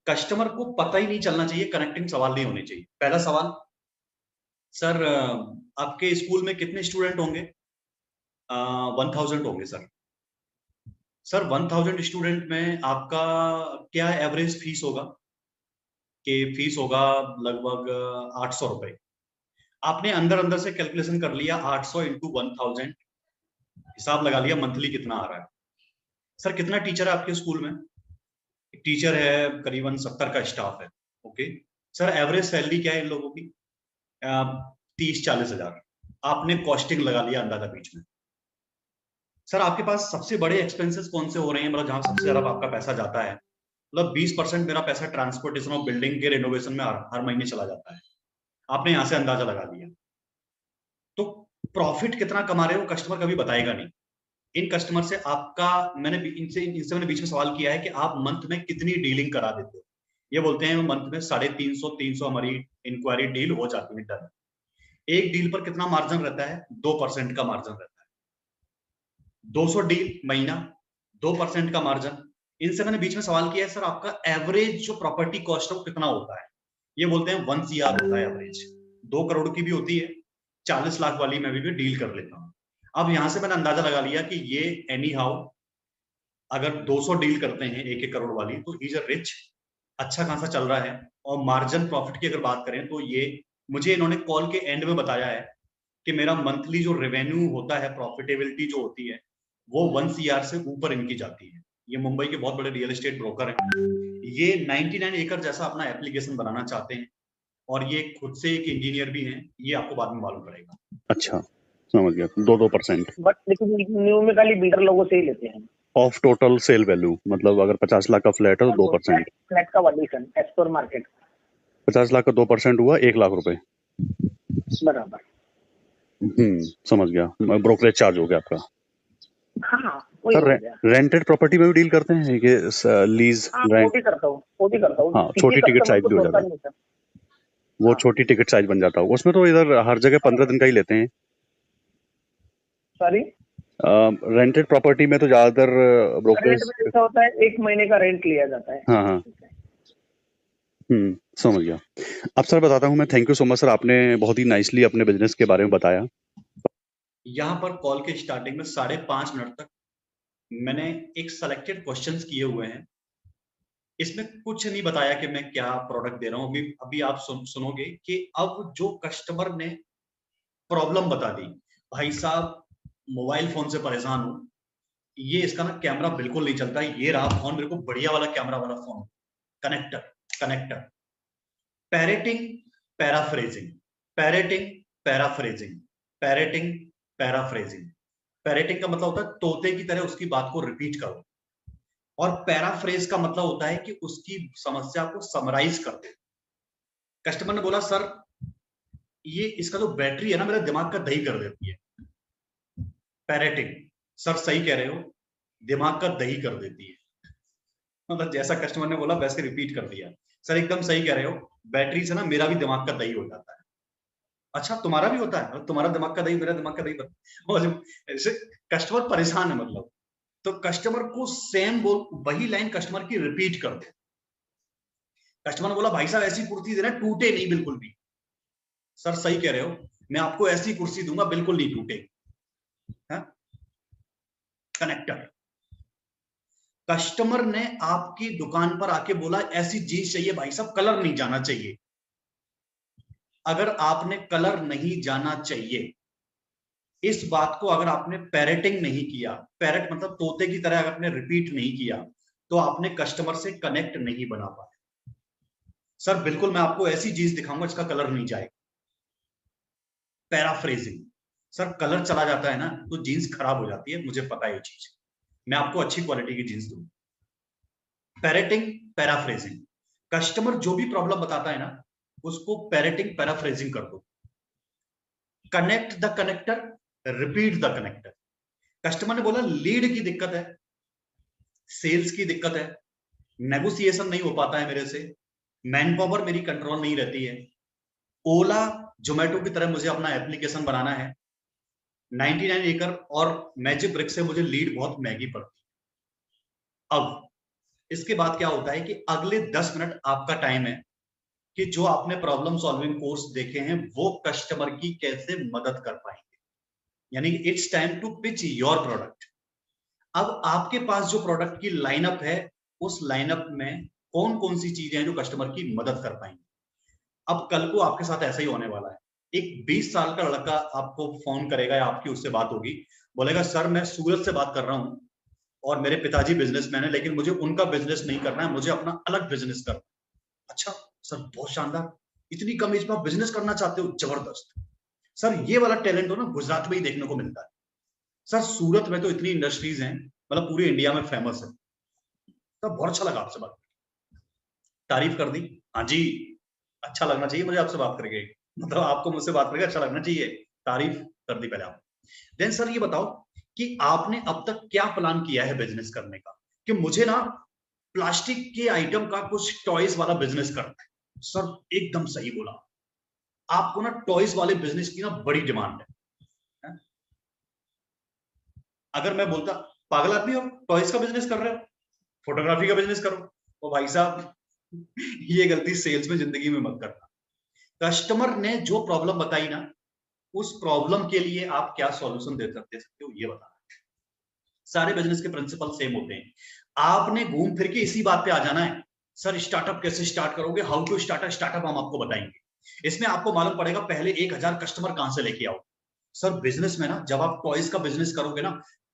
कस्टमर को पता ही नहीं चलना चाहिए, कनेक्टिंग सवाल नहीं होने चाहिए। पहला सवाल, सर आपके स्कूल में कितने स्टूडेंट होंगे? 1000 होंगे सर। सर 1000 स्टूडेंट में आपका क्या एवरेज फीस होगा? कि फीस होगा लगभग 800 रुपए। आपने अंदर अंदर से कैलकुलेशन कर लिया, 800 इंटू 1000, हिसाब लगा लिया मंथली कितना आ रहा है। सर कितना टीचर है आपके स्कूल में? टीचर है करीबन 70 का स्टाफ है। ओके सर, एवरेज सैलरी क्या है इन लोगों की? 30-40 हजार। आपने कॉस्टिंग लगा लिया अंदाजा बीच में। सर आपके पास सबसे बड़े एक्सपेंसेस कौन से हो रहे हैं, मतलब जहां सबसे ज्यादा आपका पैसा जाता है? मतलब 20% मेरा पैसा ट्रांसपोर्टेशन और बिल्डिंग के रिनोवेशन में हर महीने चला जाता है। आपने यहां से अंदाजा लगा लिया। तो प्रॉफिट कितना कमा रहे हो कस्टमर कभी बताएगा नहीं। इन कस्टमर से इनसे मैंने बीच में सवाल किया है कि आप मंथ में कितनी डीलिंग करा देते हो? ये बोलते हैं मंथ में 350 हमारी इंक्वायरी डील हो जाती है डन। एक डील पर कितना मार्जिन रहता है? 2% का मार्जिन रहता है। 200 डील महीना, 2% का मार्जिन। इनसे मैंने बीच में सवाल किया है, सर आपका एवरेज जो प्रॉपर्टी कॉस्ट है वो कितना होता है? ये बोलते हैं 1 CR होता है एवरेज। 2 करोड़ की भी होती है, 40 लाख वाली मैं भी डील कर लेता हूँ। अब यहां से मैंने अंदाजा लगा लिया कि ये एनी हाउ अगर 200 डील करते हैं 1-1 करोड़ वाली, तो इज अ रिच, अच्छा खासा चल रहा है। और मार्जिन प्रॉफिट की अगर बात करें तो ये मुझे इन्होंने कॉल के एंड में बताया है कि मेरा मंथली जो रेवेन्यू होता है, प्रॉफिटेबिलिटी जो होती है, वो 1 CR से ऊपर इनकी जाती है। ये मुंबई के बहुत बड़े रियल एस्टेट ब्रोकर हैं। ये 99 एकड़ जैसा अपना एप्लीकेशन बनाना चाहते हैं। और ये खुद से एक इंजीनियर भी हैं, ये आपको बाद में मालूम पड़ेगा। अच्छा, समझ गया। 2% बट लेकिन न्यूमेरिकली बिल्डर लोगों से ही लेते हैं। ऑफ टोटल सेल वैल्यू, मतलब अगर 50 लाख का फ्लैट है तो 2%। फ्लैट का valuation as per market 50 lakh का 2% हुआ 1 लाख रुपए। बराबर। समझ गया। ब्रोकरेज चार्ज हो गया आपका। हाँ वही सर हो गया। रेंटेड प्रॉपर्टी में भी डील करते हैं कि लीज हाँ वो रेंट? भी करता हूँ, वो भी करता हूँ। हाँ, किसी छोटी टिकट कस्टमर साइज को भी हो छोड़ता जाता है। नहीं सर। वो हाँ। छोटी टिकट साइज बन जाता है उसमें, तो इधर हर जगह 15 दिन का ही लेते हैं। सॉरी, रेंटेड प्रॉपर्टी में तो ज्यादातर रेंट ब्रोकरेज। में ऐसा होता है 1 महीने का रेंट लिया जाता है। हाँ हाँ, समझ गया। अब सर बताता हूँ मैं। Thank you so much sir, आपने बहुत ही नाइसली अपने बिजनेस के बारे में बताया। यहाँ पर कॉल के स्टार्टिंग में 5.5 मिनट तक मैंने एक सेलेक्टेड क्वेश्चंस किए हुए हैं। इसमें कुछ नहीं बताया कि मैं क्या प्रोडक्ट दे रहा हूँ। अभी आप सुनोगे कि अब जो कस्टमर ने प्रॉब्लम बता दी, भाई साहब मोबाइल फोन से परेशान हूँ, ये इसका ना कैमरा बिल्कुल नहीं चलता, ये रहा फोन, मेरे को बढ़िया वाला कैमरा वाला phone, connector. Parroting, paraphrasing, parroting, paraphrasing, parroting, paraphrasing. Parroting का मतलब होता है तोते की तरह उसकी बात को रिपीट करो, और पैराफ्रेज का मतलब होता है कि उसकी समस्या को समराइज कर दे। कस्टमर ने बोला सर ये इसका जो बैटरी है ना मेरा दिमाग का दही कर देती है। पैरेटिंग, सर सही कह रहे हो, दिमाग का दही कर देती है। मतलब जैसा कस्टमर ने बोला वैसे रिपीट कर दिया। सर एकदम सही कह रहे हो, बैटरी से ना मेरा भी दिमाग का दही हो जाता है। अच्छा तुम्हारा भी होता है? तुम्हारा दिमाग का दही मेरा दिमाग का दही बनता है। कस्टमर परेशान है मतलब, तो कस्टमर को सेम बोल, वही लाइन कस्टमर की रिपीट कर दे। कस्टमर ने बोला भाई साहब ऐसी कुर्सी देना टूटे नहीं बिल्कुल भी। सर सही कह रहे हो, मैं आपको ऐसी कुर्सी दूंगा बिल्कुल नहीं टूटेगी। कनेक्टर, कस्टमर ने आपकी दुकान पर आके बोला ऐसी जीन्स चाहिए भाई साहब, कलर नहीं जाना चाहिए। अगर आपने कलर नहीं जाना चाहिए, इस बात को अगर आपने पैरेटिंग नहीं किया, पैरेट मतलब तोते की तरह अगर आपने रिपीट नहीं किया, तो आपने कस्टमर से कनेक्ट नहीं बना पाया। सर बिल्कुल मैं आपको ऐसी जीन्स दिखाऊंगा जिसका कलर नहीं जाएगा। पैराफ्रेजिंग, सर कलर चला जाता है ना तो जीन्स खराब हो जाती है, मुझे पता है ये चीज, मैं आपको अच्छी क्वालिटी की जीन्स दूंगा। पैरेटिंग, पैराफ्रेजिंग, कस्टमर जो भी प्रॉब्लम बताता है ना उसको पैरेटिंग पैराफ्रेजिंग कर दो। Connect the connector, repeat the connector. Customer ने बोला लीड की दिक्कत है, सेल्स की दिक्कत है, नेगोशिएशन नहीं हो पाता है मेरे से, मैन पावर मेरी कंट्रोल नहीं रहती है, ओला जोमेटो की तरह मुझे अपना एप्लीकेशन बनाना है, 99 एकड़ और मैजिक ब्रिक से मुझे लीड बहुत महंगी पड़ती है। अब इसके बाद क्या होता है कि अगले 10 मिनट आपका टाइम है कि जो आपने प्रॉब्लम सॉल्विंग कोर्स देखे हैं वो कस्टमर की कैसे मदद कर पाएंगे, यानी it's time to pitch your product. अब आपके पास जो प्रोडक्ट की लाइनअप है, उस लाइनअप में कौन कौन सी चीजें हैं जो कस्टमर की मदद कर पाएंगे। अब कल को आपके साथ ऐसा ही होने वाला है, एक 20 साल का लड़का आपको फोन करेगा या आपकी उससे बात होगी, बोलेगा सर मैं सूरत से बात कर रहा हूं और मेरे पिताजी बिजनेसमैन है, लेकिन मुझे उनका बिजनेस नहीं करना है, मुझे अपना अलग बिजनेस करना है। अच्छा सर बहुत शानदार, इतनी कम एज में आप बिजनेस करना चाहते हो, जबरदस्त। सर ये वाला टैलेंट हो ना गुजरात में ही देखने को मिलता है। सर सूरत में तो इतनी इंडस्ट्रीज हैं, मतलब पूरी इंडिया में फेमस है। तो बहुत अच्छा लगा आपसे बात, तारीफ कर दी। हाँ जी, अच्छा लगना चाहिए मुझे आपसे बात करके, मतलब आपको मुझसे बात करके अच्छा लगना चाहिए, तारीफ कर दी पहले आप। देन सर ये बताओ कि आपने अब तक क्या प्लान किया है बिजनेस करने का, कि मुझे ना प्लास्टिक के आइटम का कुछ टॉयज वाला बिजनेस करना है। सर एकदम सही बोला, आपको ना टॉयज वाले बिजनेस की ना बड़ी डिमांड है। अगर मैं बोलता पागल आदमी हो, टॉयज का बिजनेस कर रहे हो, फोटोग्राफी का बिजनेस करो, तो भाई साहब ये गलती सेल्स में जिंदगी में मत करना। कस्टमर ने जो प्रॉब्लम बताई ना, उस प्रॉब्लम के लिए आप क्या सॉल्यूशन दे सकते हो ये बताना। सारे बिजनेस के प्रिंसिपल सेम होते हैं, आपने घूम फिर के इसी बात पे आ जाना है। सर स्टार्टअप कैसे स्टार्ट करोगे, how to start a startup हम आपको बताएंगे। इसमें आपको मालूम पड़ेगा पहले 1000 कस्टमर कहां से लेके आओ। सर बिजनेस में ना जब आप टॉयज का बिजनेस करोगे ना,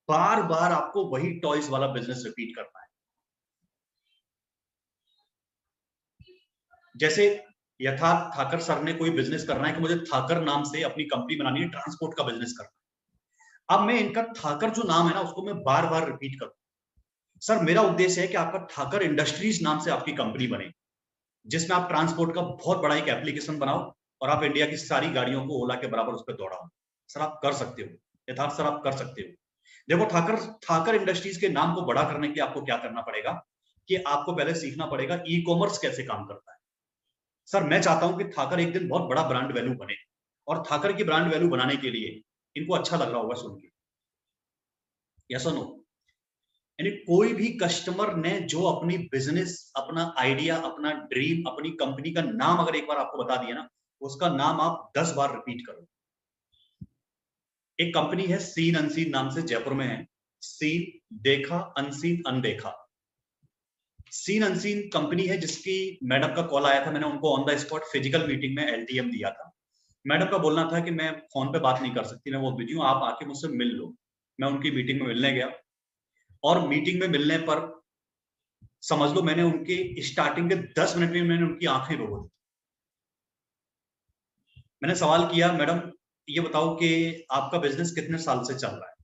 बार बार आपको वही टॉयज वाला बिजनेस रिपीट करना है। जैसे यथार्थ ठाकर सर ने कोई बिजनेस करना है कि मुझे ठाकर नाम से अपनी कंपनी बनानी है, ट्रांसपोर्ट का बिजनेस करना है। अब मैं इनका ठाकर जो नाम है ना उसको मैं बार बार रिपीट करूं। सर मेरा उद्देश्य है कि आपका ठाकर इंडस्ट्रीज नाम से आपकी कंपनी बने, जिसमें आप ट्रांसपोर्ट का बहुत बड़ा एक एप्लीकेशन बनाओ और आप इंडिया की सारी गाड़ियों को ओला के बराबर उस पर दौड़ाओ। सर आप कर सकते हो, यथार्थ सर आप कर सकते हो। देखो ठाकर इंडस्ट्रीज के नाम को बड़ा करने के लिए आपको क्या करना पड़ेगा कि आपको पहले सीखना पड़ेगा ई कॉमर्स कैसे काम करता है। सर मैं चाहता हूं कि ठाकर एक दिन बहुत बड़ा ब्रांड वैल्यू बने, और ठाकर की ब्रांड वैल्यू बनाने के लिए इनको अच्छा लग रहा होगा सुन के, यस और नो? यानी कोई भी कस्टमर ने जो अपनी बिजनेस, अपना आइडिया, अपना ड्रीम, अपनी कंपनी का नाम अगर एक बार आपको बता दिया ना, उसका नाम आप 10 बार रिपीट करो। एक कंपनी है सीन अनसीन नाम से, जयपुर में है। सीन देखा, अनसीन अनदेखा। सीन अनसीन कंपनी है जिसकी मैडम का कॉल आया था, मैंने उनको on the spot physical meeting में LTM दिया था। मैडम का बोलना था कि मैं फोन पे बात नहीं कर सकती, मैं बहुत बिजी हूँ, आप आके मुझसे मिल लो। मैं उनकी मीटिंग में मिलने गया, और मीटिंग में मिलने पर समझ लो मैंने उनके स्टार्टिंग के 10 मिनट में मैंने उनकी आंखें रोक दी। मैंने सवाल किया, मैडम ये बताओ कि आपका बिजनेस कितने साल से चल रहा है?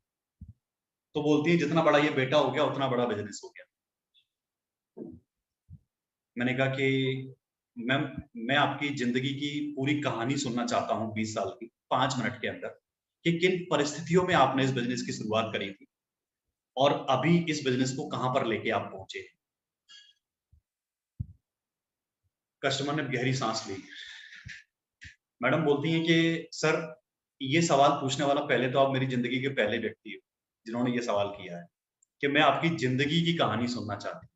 तो बोलती है जितना बड़ा ये बेटा हो गया उतना बड़ा बिजनेस हो गया। मैंने कहा कि मैम मैं आपकी जिंदगी की पूरी कहानी सुनना चाहता हूँ 20 साल की, 5 मिनट के अंदर, कि किन परिस्थितियों में आपने इस बिजनेस की शुरुआत करी थी और अभी इस बिजनेस को कहां पर लेके आप पहुंचे। कस्टमर ने गहरी सांस ली। मैडम बोलती हैं कि सर ये सवाल पूछने वाला पहले तो आप मेरी जिंदगी के पहले व्यक्ति हो जिन्होंने ये सवाल किया है कि मैं आपकी जिंदगी की कहानी सुनना चाहती हूँ।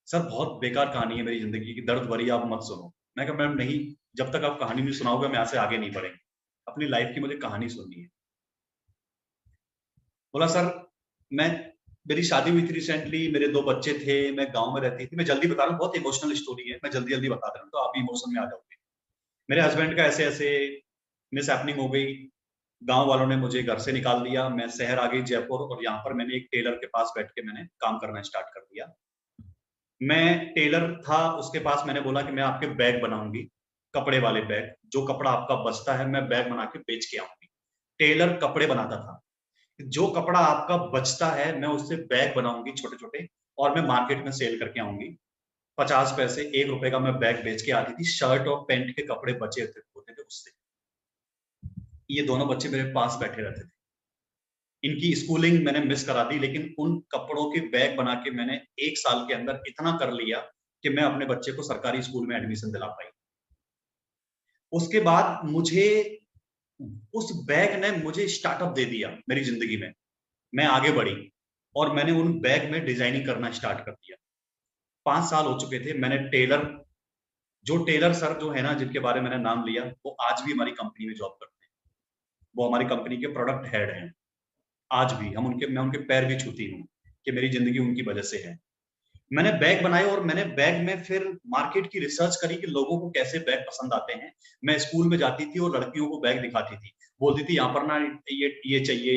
सर बहुत बेकार कहानी है मेरी जिंदगी की, दर्द भरी, आप मत सुनो। मैं कहा मैडम नहीं, जब तक आप कहानी नहीं सुनाओगे मैं यहाँ से आगे नहीं बढ़ेंगे, अपनी लाइफ की मुझे कहानी सुननी है। बोला सर मेरी शादी हुई थी रिसेंटली, मेरे 2 बच्चे थे, मैं गांव में रहती थी। मैं जल्दी बता रहा हूँ, बहुत इमोशनल स्टोरी है, मैं जल्दी जल्दी बता रहा हूँ तो आप इमोशन में आ जाओगे। मेरे हस्बैंड का ऐसे ऐसे मिस हैपनिंग हो गई, गांव वालों ने मुझे घर से निकाल दिया, मैं शहर आ गई जयपुर, और यहाँ पर मैंने एक टेलर के पास बैठ के मैंने काम करना स्टार्ट कर दिया। मैं टेलर था उसके पास, मैंने बोला कि मैं आपके बैग बनाऊंगी, कपड़े वाले बैग, जो कपड़ा आपका बचता है मैं बैग बना के बेच के आऊंगी। टेलर कपड़े बनाता था, जो कपड़ा आपका बचता है मैं उससे बैग बनाऊंगी छोटे छोटे, और मैं मार्केट में सेल करके आऊंगी। 50 पैसे, 1 रुपए का मैं बैग बेच के आती थी। शर्ट और पैंट के कपड़े बचे होते थे उससे। ये दोनों बच्चे मेरे पास बैठे रहते थे, इनकी स्कूलिंग मैंने मिस करा दी, लेकिन उन कपड़ों के बैग बना के मैंने 1 साल के अंदर इतना कर लिया कि मैं अपने बच्चे को सरकारी स्कूल में एडमिशन दिला पाई। उसके बाद मुझे उस बैग ने मुझे स्टार्टअप दे दिया मेरी जिंदगी में। मैं आगे बढ़ी और मैंने उन बैग में डिजाइनिंग करना स्टार्ट कर दिया। 5 साल हो चुके थे। मैंने टेलर सर जो है ना, जिनके बारे में मैंने नाम लिया, वो आज भी हमारी कंपनी में जॉब करते हैं। वो हमारी कंपनी के प्रोडक्ट हेड हैं आज भी। मैं उनके पैर भी छूती हूँ कि मेरी जिंदगी उनकी वजह से है। मैंने बैग बनाए और मैंने बैग में फिर मार्केट की रिसर्च करी कि लोगों को कैसे बैग पसंद आते हैं। मैं स्कूल में जाती थी और लड़कियों को बैग दिखाती थी, बोलती थी यहाँ पर ना ये चाहिए,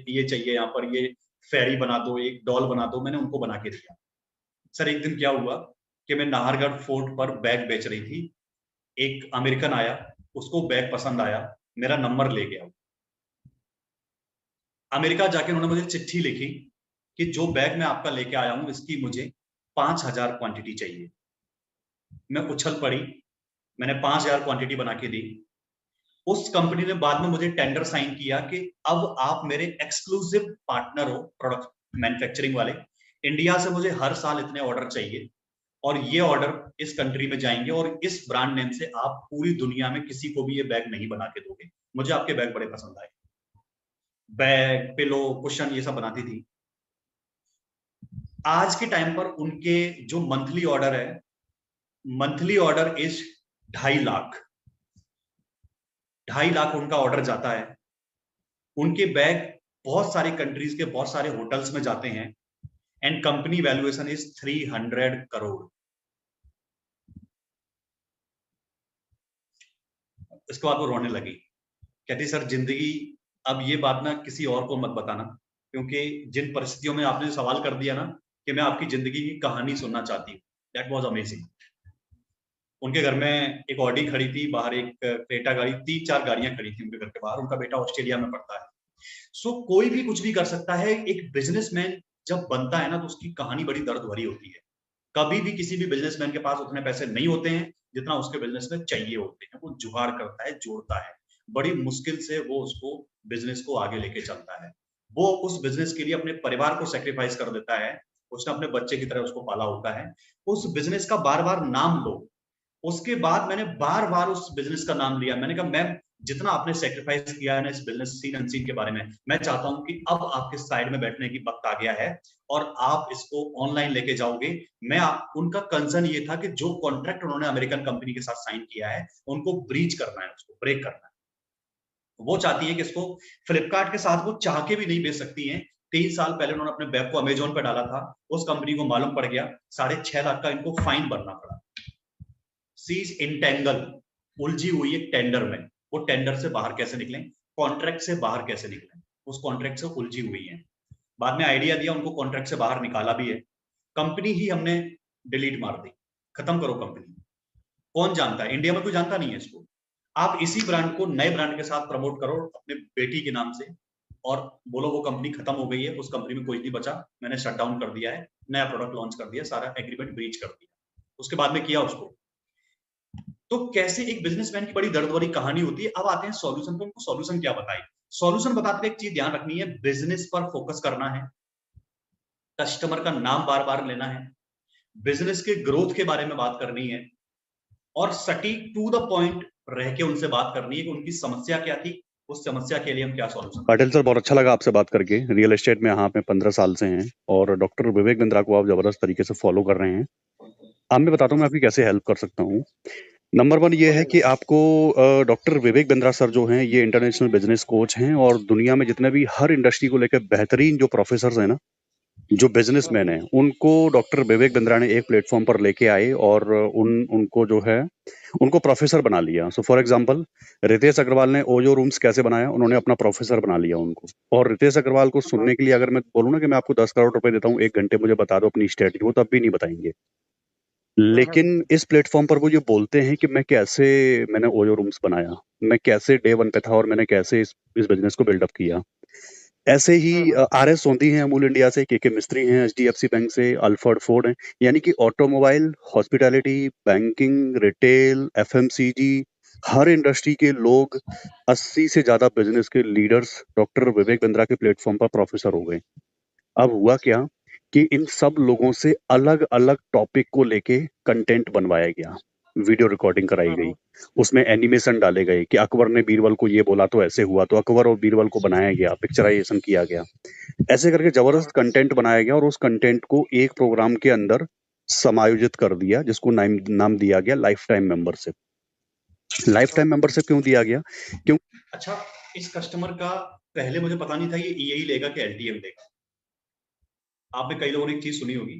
ये चाहिए, यहाँ पर ये फेरी बना दो, एक डॉल बना दो। मैंने उनको बना के दिया। सर एक दिन क्या हुआ कि मैं नाहरगढ़ फोर्ट पर बैग बेच रही थी, एक अमेरिकन आया, उसको बैग पसंद आया, मेरा नंबर ले गया। अमेरिका जाके उन्होंने मुझे चिट्ठी लिखी कि जो बैग मैं आपका लेके आया हूं इसकी मुझे 5000 क्वांटिटी चाहिए। मैं उछल पड़ी, मैंने 5000 क्वांटिटी बना के दी। उस कंपनी ने बाद में मुझे टेंडर साइन किया कि अब आप मेरे एक्सक्लूसिव पार्टनर हो प्रोडक्ट मैन्युफैक्चरिंग वाले। इंडिया से मुझे हर साल इतने ऑर्डर चाहिए और ये ऑर्डर इस कंट्री में जाएंगे और इस ब्रांड नेम से आप पूरी दुनिया में किसी को भी ये बैग नहीं बना के दोगे। मुझे आपके बैग बड़े पसंद आए। बैग, पिलो, कुशन, ये सब बनाती थी। आज के टाइम पर उनके जो मंथली ऑर्डर है, monthly order is 2.5 lakh. 2.5 lakh उनका ऑर्डर जाता है। उनके बैग बहुत सारी कंट्रीज के बहुत सारे होटल्स में जाते हैं and company valuation is 300 crore. इसके बाद वो रोने लगी, कहती सर जिंदगी, अब ये बात ना किसी और को मत बताना, क्योंकि जिन परिस्थितियों में आपने सवाल कर दिया ना कि मैं आपकी जिंदगी की कहानी सुनना चाहती हूँ, दैट वाज अमेजिंग। उनके घर में एक ऑडी खड़ी थी, बाहर एक क्रेटा गाड़ी, 3-4 गाड़ियां खड़ी थी उनके घर के बाहर। उनका बेटा ऑस्ट्रेलिया में पढ़ता है। सो कोई भी कुछ भी कर सकता है। एक बिजनेसमैन जब बनता है ना तो उसकी कहानी बड़ी दर्द भरी होती है। कभी भी किसी भी बिजनेसमैन के पास उतने पैसे नहीं होते हैं जितना उसके बिजनेस में चाहिए होते हैं। वो जुगाड़ करता है, जोड़ता है, बड़ी मुश्किल से वो उसको बिजनेस को आगे लेके चलता है। वो उस बिजनेस के लिए अपने परिवार को सेक्रीफाइस कर देता है। उसने अपने बच्चे की तरह उसको पाला होता है। उस बिजनेस का बार बार नाम लो। उसके बाद मैंने बार बार उस बिजनेस का नाम लिया। मैंने कहा मैम, जितना आपने सेक्रीफाइस किया है ना इस बिजनेस सीन अनसीन के बारे में, मैं चाहता हूं कि अब आपके साइड में बैठने की वक्त आ गया है और आप इसको ऑनलाइन लेके जाओगे। उनका कंसर्न ये था कि जो कॉन्ट्रैक्ट उन्होंने अमेरिकन कंपनी के साथ साइन किया है उनको ब्रीच करना है, उसको ब्रेक करना है। वो चाहती है कि इसको फ्लिपकार्ट के साथ वो चाह के भी नहीं बेच सकती हैं। 3 साल पहले उन्होंने अपने वेब को अमेजोन पर डाला था, उस कंपनी को मालूम पड़ गया, 6.5 लाख का इनको फाइन भरना पड़ा। सीज इंटेंगल, उलझी हुई एक टेंडर में। वो टेंडर से बाहर कैसे निकलें, कॉन्ट्रैक्ट से बाहर कैसे निकलें, उस कॉन्ट्रैक्ट से उलझी हुई है। बाद में आइडिया दिया, उनको कॉन्ट्रैक्ट से बाहर निकाला भी है। कंपनी ही हमने डिलीट मार दी, खत्म करो कंपनी। कौन जानता है, इंडिया में कोई जानता नहीं है इसको। आप इसी ब्रांड को नए ब्रांड के साथ प्रमोट करो अपने बेटी के नाम से और बोलो वो कंपनी खत्म हो गई है, उस कंपनी में कोई नहीं बचा, मैंने शट डाउन कर दिया है, नया प्रोडक्ट लॉन्च कर दिया, सारा एग्रीमेंट ब्रीच कर दिया। उसके बाद में किया उसको। तो कैसे एक बिजनेसमैन की बड़ी दर्द भरी कहानी होती है। अब आते हैं सॉल्यूशन पे। उनको सॉल्यूशन क्या बताए। सॉल्यूशन बताते एक चीज ध्यान रखनी है, बिजनेस पर फोकस करना है, कस्टमर का नाम बार बार लेना है, बिजनेस के ग्रोथ के बारे में बात करनी है और सटीक टू द पॉइंट रह के उनसे बात करनी है कि उनकी समस्या क्या थी, उस समस्या के लिए हम क्या सॉल्यूशन। पाटिल सर, बहुत अच्छा लगा आपसे बात करके। रियल एस्टेट में आप 15 साल से हैं और डॉक्टर विवेक बिंद्रा को आप जबरदस्त तरीके से फॉलो कर रहे हैं। अब मैं बताता हूँ मैं आपकी कैसे हेल्प कर सकता हूँ। नंबर 1 ये है कि आपको डॉक्टर विवेक बिंद्रा सर जो हैं ये इंटरनेशनल बिजनेस कोच हैं और दुनिया में जितने भी हर इंडस्ट्री को लेकर बेहतरीन जो प्रोफेसर हैं ना, जो बिजनेसमैन हैं, उनको डॉक्टर विवेक बिंद्रा ने एक प्लेटफॉर्म पर लेके आए और उनको जो है उनको प्रोफेसर बना लिया। So for example, Ritesh Agarwal ने ओयो रूम्स कैसे बनाया, उन्होंने अपना प्रोफेसर बना लिया उनको। और रितेश अग्रवाल को सुनने के लिए अगर मैं बोलूँ ना कि मैं आपको 10 करोड़ रुपए देता हूँ, 1 घंटे मुझे बता दो अपनी स्ट्रेटजी, वो तब भी नहीं बताएंगे। लेकिन इस प्लेटफॉर्म पर वो ये बोलते हैं कि मैंने ओयो रूम्स बनाया, मैं कैसे डे 1 पे था और मैंने कैसे इस बिजनेस को बिल्डअप किया। ऐसे ही आर.एस. सोंधी हैं अमूल इंडिया से, के मिस्त्री हैं एचडीएफसी बैंक से, अल्फर्ड फोर्ड हैं। यानी कि automobile, hospitality, banking, retail, FMCG, हर इंडस्ट्री के लोग, 80 से ज्यादा बिजनेस के लीडर्स डॉक्टर विवेक बिंद्रा के प्लेटफॉर्म पर प्रोफेसर हो गए। अब हुआ क्या कि इन सब लोगों से अलग अलग टॉपिक को लेके कंटेंट बनवाया गया, वीडियो रिकॉर्डिंग कराई गई, उसमें एनिमेशन डाले गए कि अकबर ने बीरबल को ये बोला तो ऐसे हुआ, तो अकबर और बीरबल को बनाया गया, पिक्चराइजेशन किया गया। ऐसे करके जबरदस्त कंटेंट बनाया गया और उस कंटेंट को एक प्रोग्राम के अंदर समायोजित कर दिया, जिसको नाम दिया गया life time membership. Life time membership क्यों दिया गया? क्यों? अच्छा, इस कस्टमर का पहले मुझे पता नहीं था ये ईएई लेगा कि एलटीएम लेगा। आपने कई लोगों ने एक चीज सुनी होगी,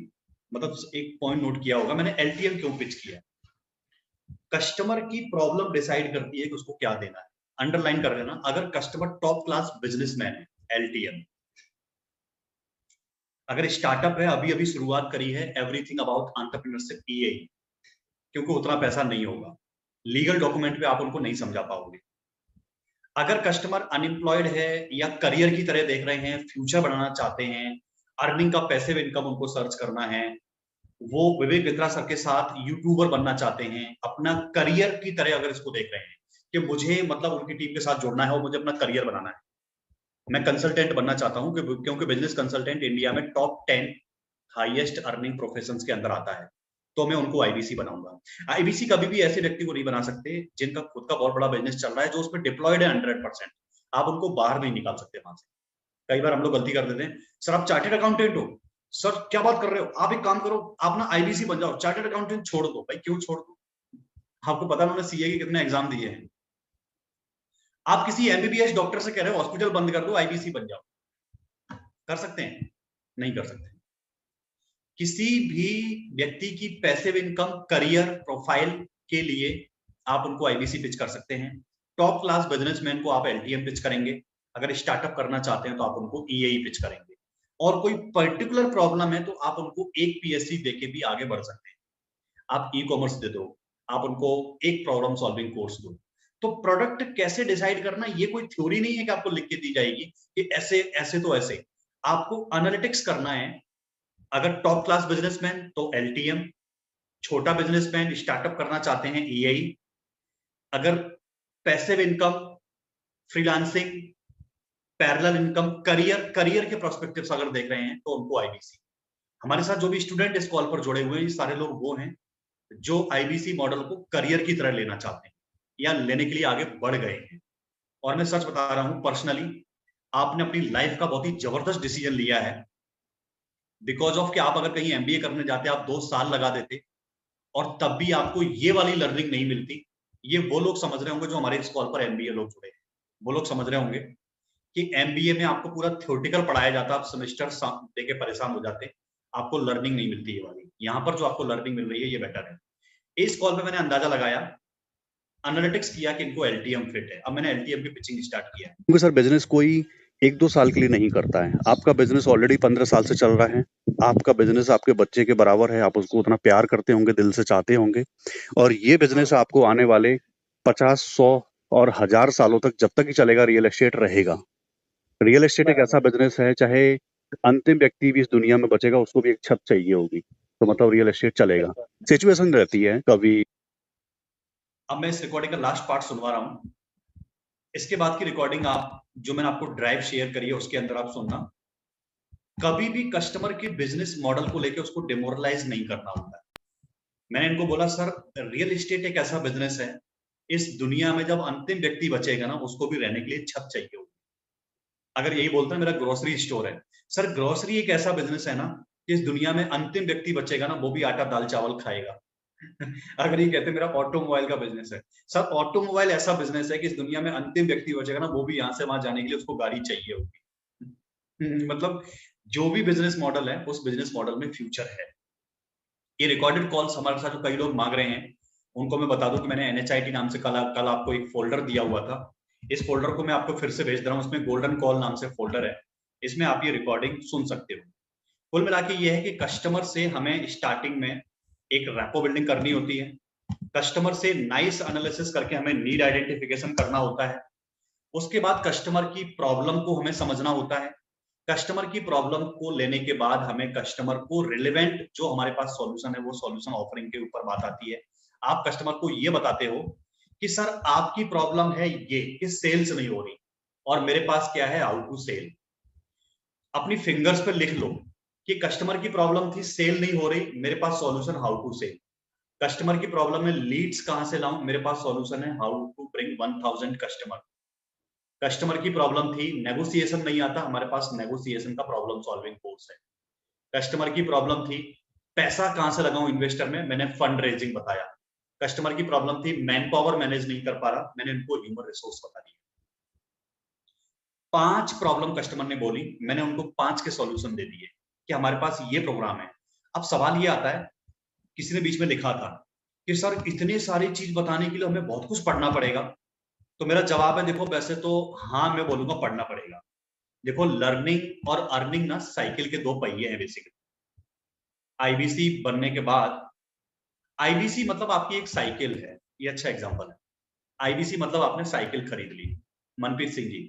मतलब एक पॉइंट नोट किया होगा, मैंने एलटीएम क्यों पिच किया। कस्टमर की प्रॉब्लम डिसाइड करती है कि उसको क्या देना है। अंडरलाइन कर लेना, अगर कस्टमर टॉप क्लास बिजनेसमैन है, एलटीएम। अगर स्टार्टअप है, अभी अभी शुरुआत करी है, एवरीथिंग अबाउट एंटरप्रेन्योरशिप, ईएई, क्योंकि उतना पैसा नहीं होगा, लीगल डॉक्यूमेंट पे आप उनको नहीं समझा पाओगे। अगर कस्टमर अनएम्प्लॉयड है या करियर की तरह देख रहे हैं, फ्यूचर बनाना चाहते हैं, अर्निंग का पैसिव इनकम उनको सर्च करना है, वो विवेक बिंद्रा सर के साथ यूट्यूबर बनना चाहते हैं, अपना करियर की तरह अगर इसको देख रहे हैं कि मुझे मतलब उनकी टीम के साथ जुड़ना है और मुझे अपना करियर बनाना है, मैं कंसल्टेंट बनना चाहता हूं, क्योंकि बिजनेस कंसल्टेंट इंडिया में टॉप 10 हाईएस्ट अर्निंग प्रोफेशंस के अंदर आता है, तो मैं उनको आईबीसी बनाऊंगा। आईबीसी कभी भी ऐसे व्यक्ति को नहीं बना सकते जिनका खुद का बहुत बड़ा बिजनेस चल रहा है, जो उसमें डिप्लॉयड है 100%। आप उनको बाहर नहीं निकाल सकते वहां से। कई बार हम लोग गलती कर देते हैं, सर आप चार्टेड अकाउंटेंट हो, सर क्या बात कर रहे हो, आप एक काम करो, आप ना आईबीसी बन जाओ, चार्टेड अकाउंटेंट छोड़ दो। भाई क्यों छोड़ दो? आपको पता उन्होंने सीए के कितने एग्जाम दिए हैं। आप किसी एमबीबीएस डॉक्टर से कह रहे हो हॉस्पिटल बंद कर दो, आईबीसी बन जाओ, कर सकते हैं? नहीं कर सकते। किसी भी व्यक्ति की पैसिव इनकम, करियर प्रोफाइल के लिए आप उनको आईबीसी पिच कर सकते हैं। टॉप क्लास बिजनेसमैन को आप एलटीएम पिच करेंगे। अगर स्टार्टअप करना चाहते हैं तो आप उनको ईएई पिच करेंगे। और कोई पर्टिकुलर प्रॉब्लम है तो आप उनको एक पीएससी देके भी आगे बढ़ सकते हैं। आप ई कॉमर्स दे दो, आप उनको एक प्रॉब्लम सॉल्विंग कोर्स दो। तो प्रोडक्ट कैसे डिसाइड करना, ये कोई थ्योरी नहीं है कि आपको लिख के दी जाएगी कि ऐसे ऐसे तो ऐसे। आपको एनालिटिक्स करना है। अगर टॉप क्लास बिजनेसमैन तो एलटीएम, छोटा बिजनेसमैन स्टार्टअप करना चाहते हैं ईआई, अगर passive income, freelancing, parallel income, career के प्रोस्पेक्टिव्स अगर देख रहे हैं तो उनको आईबीसी। हमारे साथ जो भी स्टूडेंट इस कॉल पर जुड़े हुए हैं, ये सारे लोग वो हैं जो आईबीसी मॉडल को करियर की तरह लेना चाहते हैं या लेने के लिए आगे बढ़ गए हैं। और मैं सच बता रहा हूं, पर्सनली आपने अपनी लाइफ का बहुत ही जबरदस्त डिसीजन लिया है, बिकॉज ऑफ कि आप अगर कहीं एमबीए करने जाते आप 2 साल लगा देते और तब भी आपको ये वाली लर्निंग नहीं मिलती। ये वो लोग समझ रहे होंगे जो हमारे इस कॉल पर एमबीए लोग जुड़े हैं, वो लोग समझ रहे होंगे कि एमबीए में आपको पूरा थ्योरेटिकल पढ़ाया जाता, आप सेमेस्टर देके परेशान हो जाते, आपको लर्निंग नहीं मिलती ये वाली। यहाँ पर जो आपको लर्निंग मिल रही है ये बेटर है। इस कॉल पे मैंने अंदाजा लगाया, एनालिटिक्स किया कि इनको एलटीएम फिट है। अब मैंने एलटीएम की पिचिंग स्टार्ट किया है। क्योंकि सर बिजनेस कोई 1-2 साल के लिए नहीं करता है। आपका बिजनेस ऑलरेडी 15 साल से चल रहा है। आपका बिजनेस आपके बच्चे के बराबर है, आप उसको उतना प्यार करते होंगे, दिल से चाहते होंगे, और ये बिजनेस आपको आने वाले 50, 100 और 1000 सालों तक जब तक ही चलेगा रियल एस्टेट रहेगा। रियल एस्टेट एक ऐसा बिजनेस है, चाहे अंतिम व्यक्ति भी इस दुनिया में बचेगा उसको भी एक छत चाहिए होगी, तो मतलब रियल एस्टेट चलेगा। सिचुएशन रहती है कभी। अब मैं इस रिकॉर्डिंग का लास्ट पार्ट सुनवा रहा हूं, इसके बाद की रिकॉर्डिंग आप जो मैंने आपको ड्राइव शेयर करी है उसके अंदर आप सुनना। कभी भी कस्टमर के बिजनेस मॉडल को लेकर उसको डिमोरलाइज नहीं करना होता है। मैंने इनको बोला सर रियल एस्टेट एक ऐसा बिजनेस है, इस दुनिया में जब अंतिम व्यक्ति बचेगा ना उसको भी रहने के लिए छत चाहिए होगी। अगर यही बोलता है मेरा ग्रोसरी स्टोर है, सर ग्रोसरी एक ऐसा बिजनेस है ना कि इस दुनिया में अंतिम व्यक्ति बचेगा ना वो भी आटा दाल चावल खाएगा। अगर ये कहते मेरा ऑटोमोबाइल का बिजनेस है, सर ऑटोमोबाइल ऐसा बिजनेस है कि इस दुनिया में अंतिम व्यक्ति बचेगा ना वो भी यहाँ से वहां जाने के लिए उसको गाड़ी चाहिए होगी। मतलब जो भी बिजनेस मॉडल है उस बिजनेस मॉडल में फ्यूचर है। ये रिकॉर्डेड कॉल्स हमारे साथ जो कई लोग मांग रहे हैं उनको मैं बता दूं कि मैंने एनएचआईटी नाम से कल आपको एक फोल्डर दिया हुआ था। इस फोल्डर को मैं आपको फिर से भेज दे रहा हूँ। उसमें गोल्डन कॉल नाम से फोल्डर है, इसमें आप ये रिकॉर्डिंग सुन सकते हो। कुल मिला के ये है कि कस्टमर से हमें स्टार्टिंग में एक रैपो बिल्डिंग करनी होती है, कस्टमर से नाइस एनालिसिस करके हमें नीड आइडेंटिफिकेशन करना होता है, उसके बाद कस्टमर की प्रॉब्लम को हमें समझना होता है, कस्टमर की प्रॉब्लम को लेने के बाद हमें कस्टमर को रिलेवेंट जो हमारे पास सॉल्यूशन है वो सॉल्यूशन ऑफरिंग के ऊपर बात आती है। आप कस्टमर को ये बताते हो कि सर आपकी प्रॉब्लम है ये कि सेल्स नहीं हो रही और मेरे पास क्या है, हाउ टू सेल। अपनी फिंगर्स पे लिख लो कि कस्टमर की प्रॉब्लम थी सेल नहीं हो रही, मेरे पास solution how to sell. Customer की प्रॉब्लम है लीड्स कहां से लाऊं, मेरे पास सॉल्यूशन है how to bring 1000 customer. Customer की प्रॉब्लम थी नेगोशिएशन नहीं आता, हमारे पास नेगोशिएशन का प्रॉब्लम सॉल्विंग कोर्स है। कस्टमर की प्रॉब्लम थी पैसा कहां से लगाऊं इन्वेस्टर में, मैंने फंड रेजिंग बताया। कस्टमर की प्रॉब्लम थी मैन पावर मैनेज नहीं कर पा रहा, मैंने उनको ह्यूमन रिसोर्स बता दिया। 5 प्रॉब्लम कस्टमर ने बोली, मैंने उनको 5 के सॉल्यूशन दे दिए कि हमारे पास ये प्रोग्राम है। अब सवाल ये आता है, किसी ने बीच में लिखा था कि सर इतनी सारी चीज बताने के लिए हमें बहुत कुछ पढ़ना पड़ेगा। तो मेरा जवाब है देखो वैसे तो हाँ मैं बोलूंगा पढ़ना पड़ेगा। देखो लर्निंग और अर्निंग ना साइकिल के 2 पहिए हैं बेसिकली। आईबीसी बनने के बाद, आईबीसी मतलब आपकी एक साइकिल है, ये अच्छा एग्जांपल है। आईबीसी मतलब आपने साइकिल खरीद ली, मनप्रीत सिंह जी।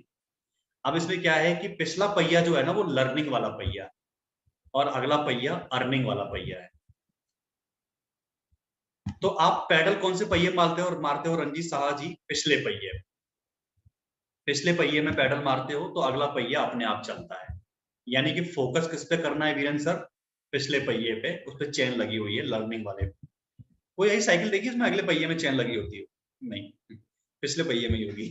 अब इसमें क्या है कि पिछला पहिया जो है ना वो लर्निंग वाला पहिया और अगला पहिया अर्निंग वाला पहिया है। तो आप पैडल कौन से पहिए मारते हो रंजीत साहा जी, पिछले पहिए। पिछले पहिए में पैडल मारते हो तो अगला पहिया अपने आप चलता है। यानी कि फोकस किस पे करना है वीरेंद्र सर, पिछले पहिए पे, उस पे चेन लगी हुई है लर्निंग वाले। कोई यही साइकिल देखिए इसमें अगले पहिए में चेन लगी होती है, नहीं पिछले पहिए में ही होगी।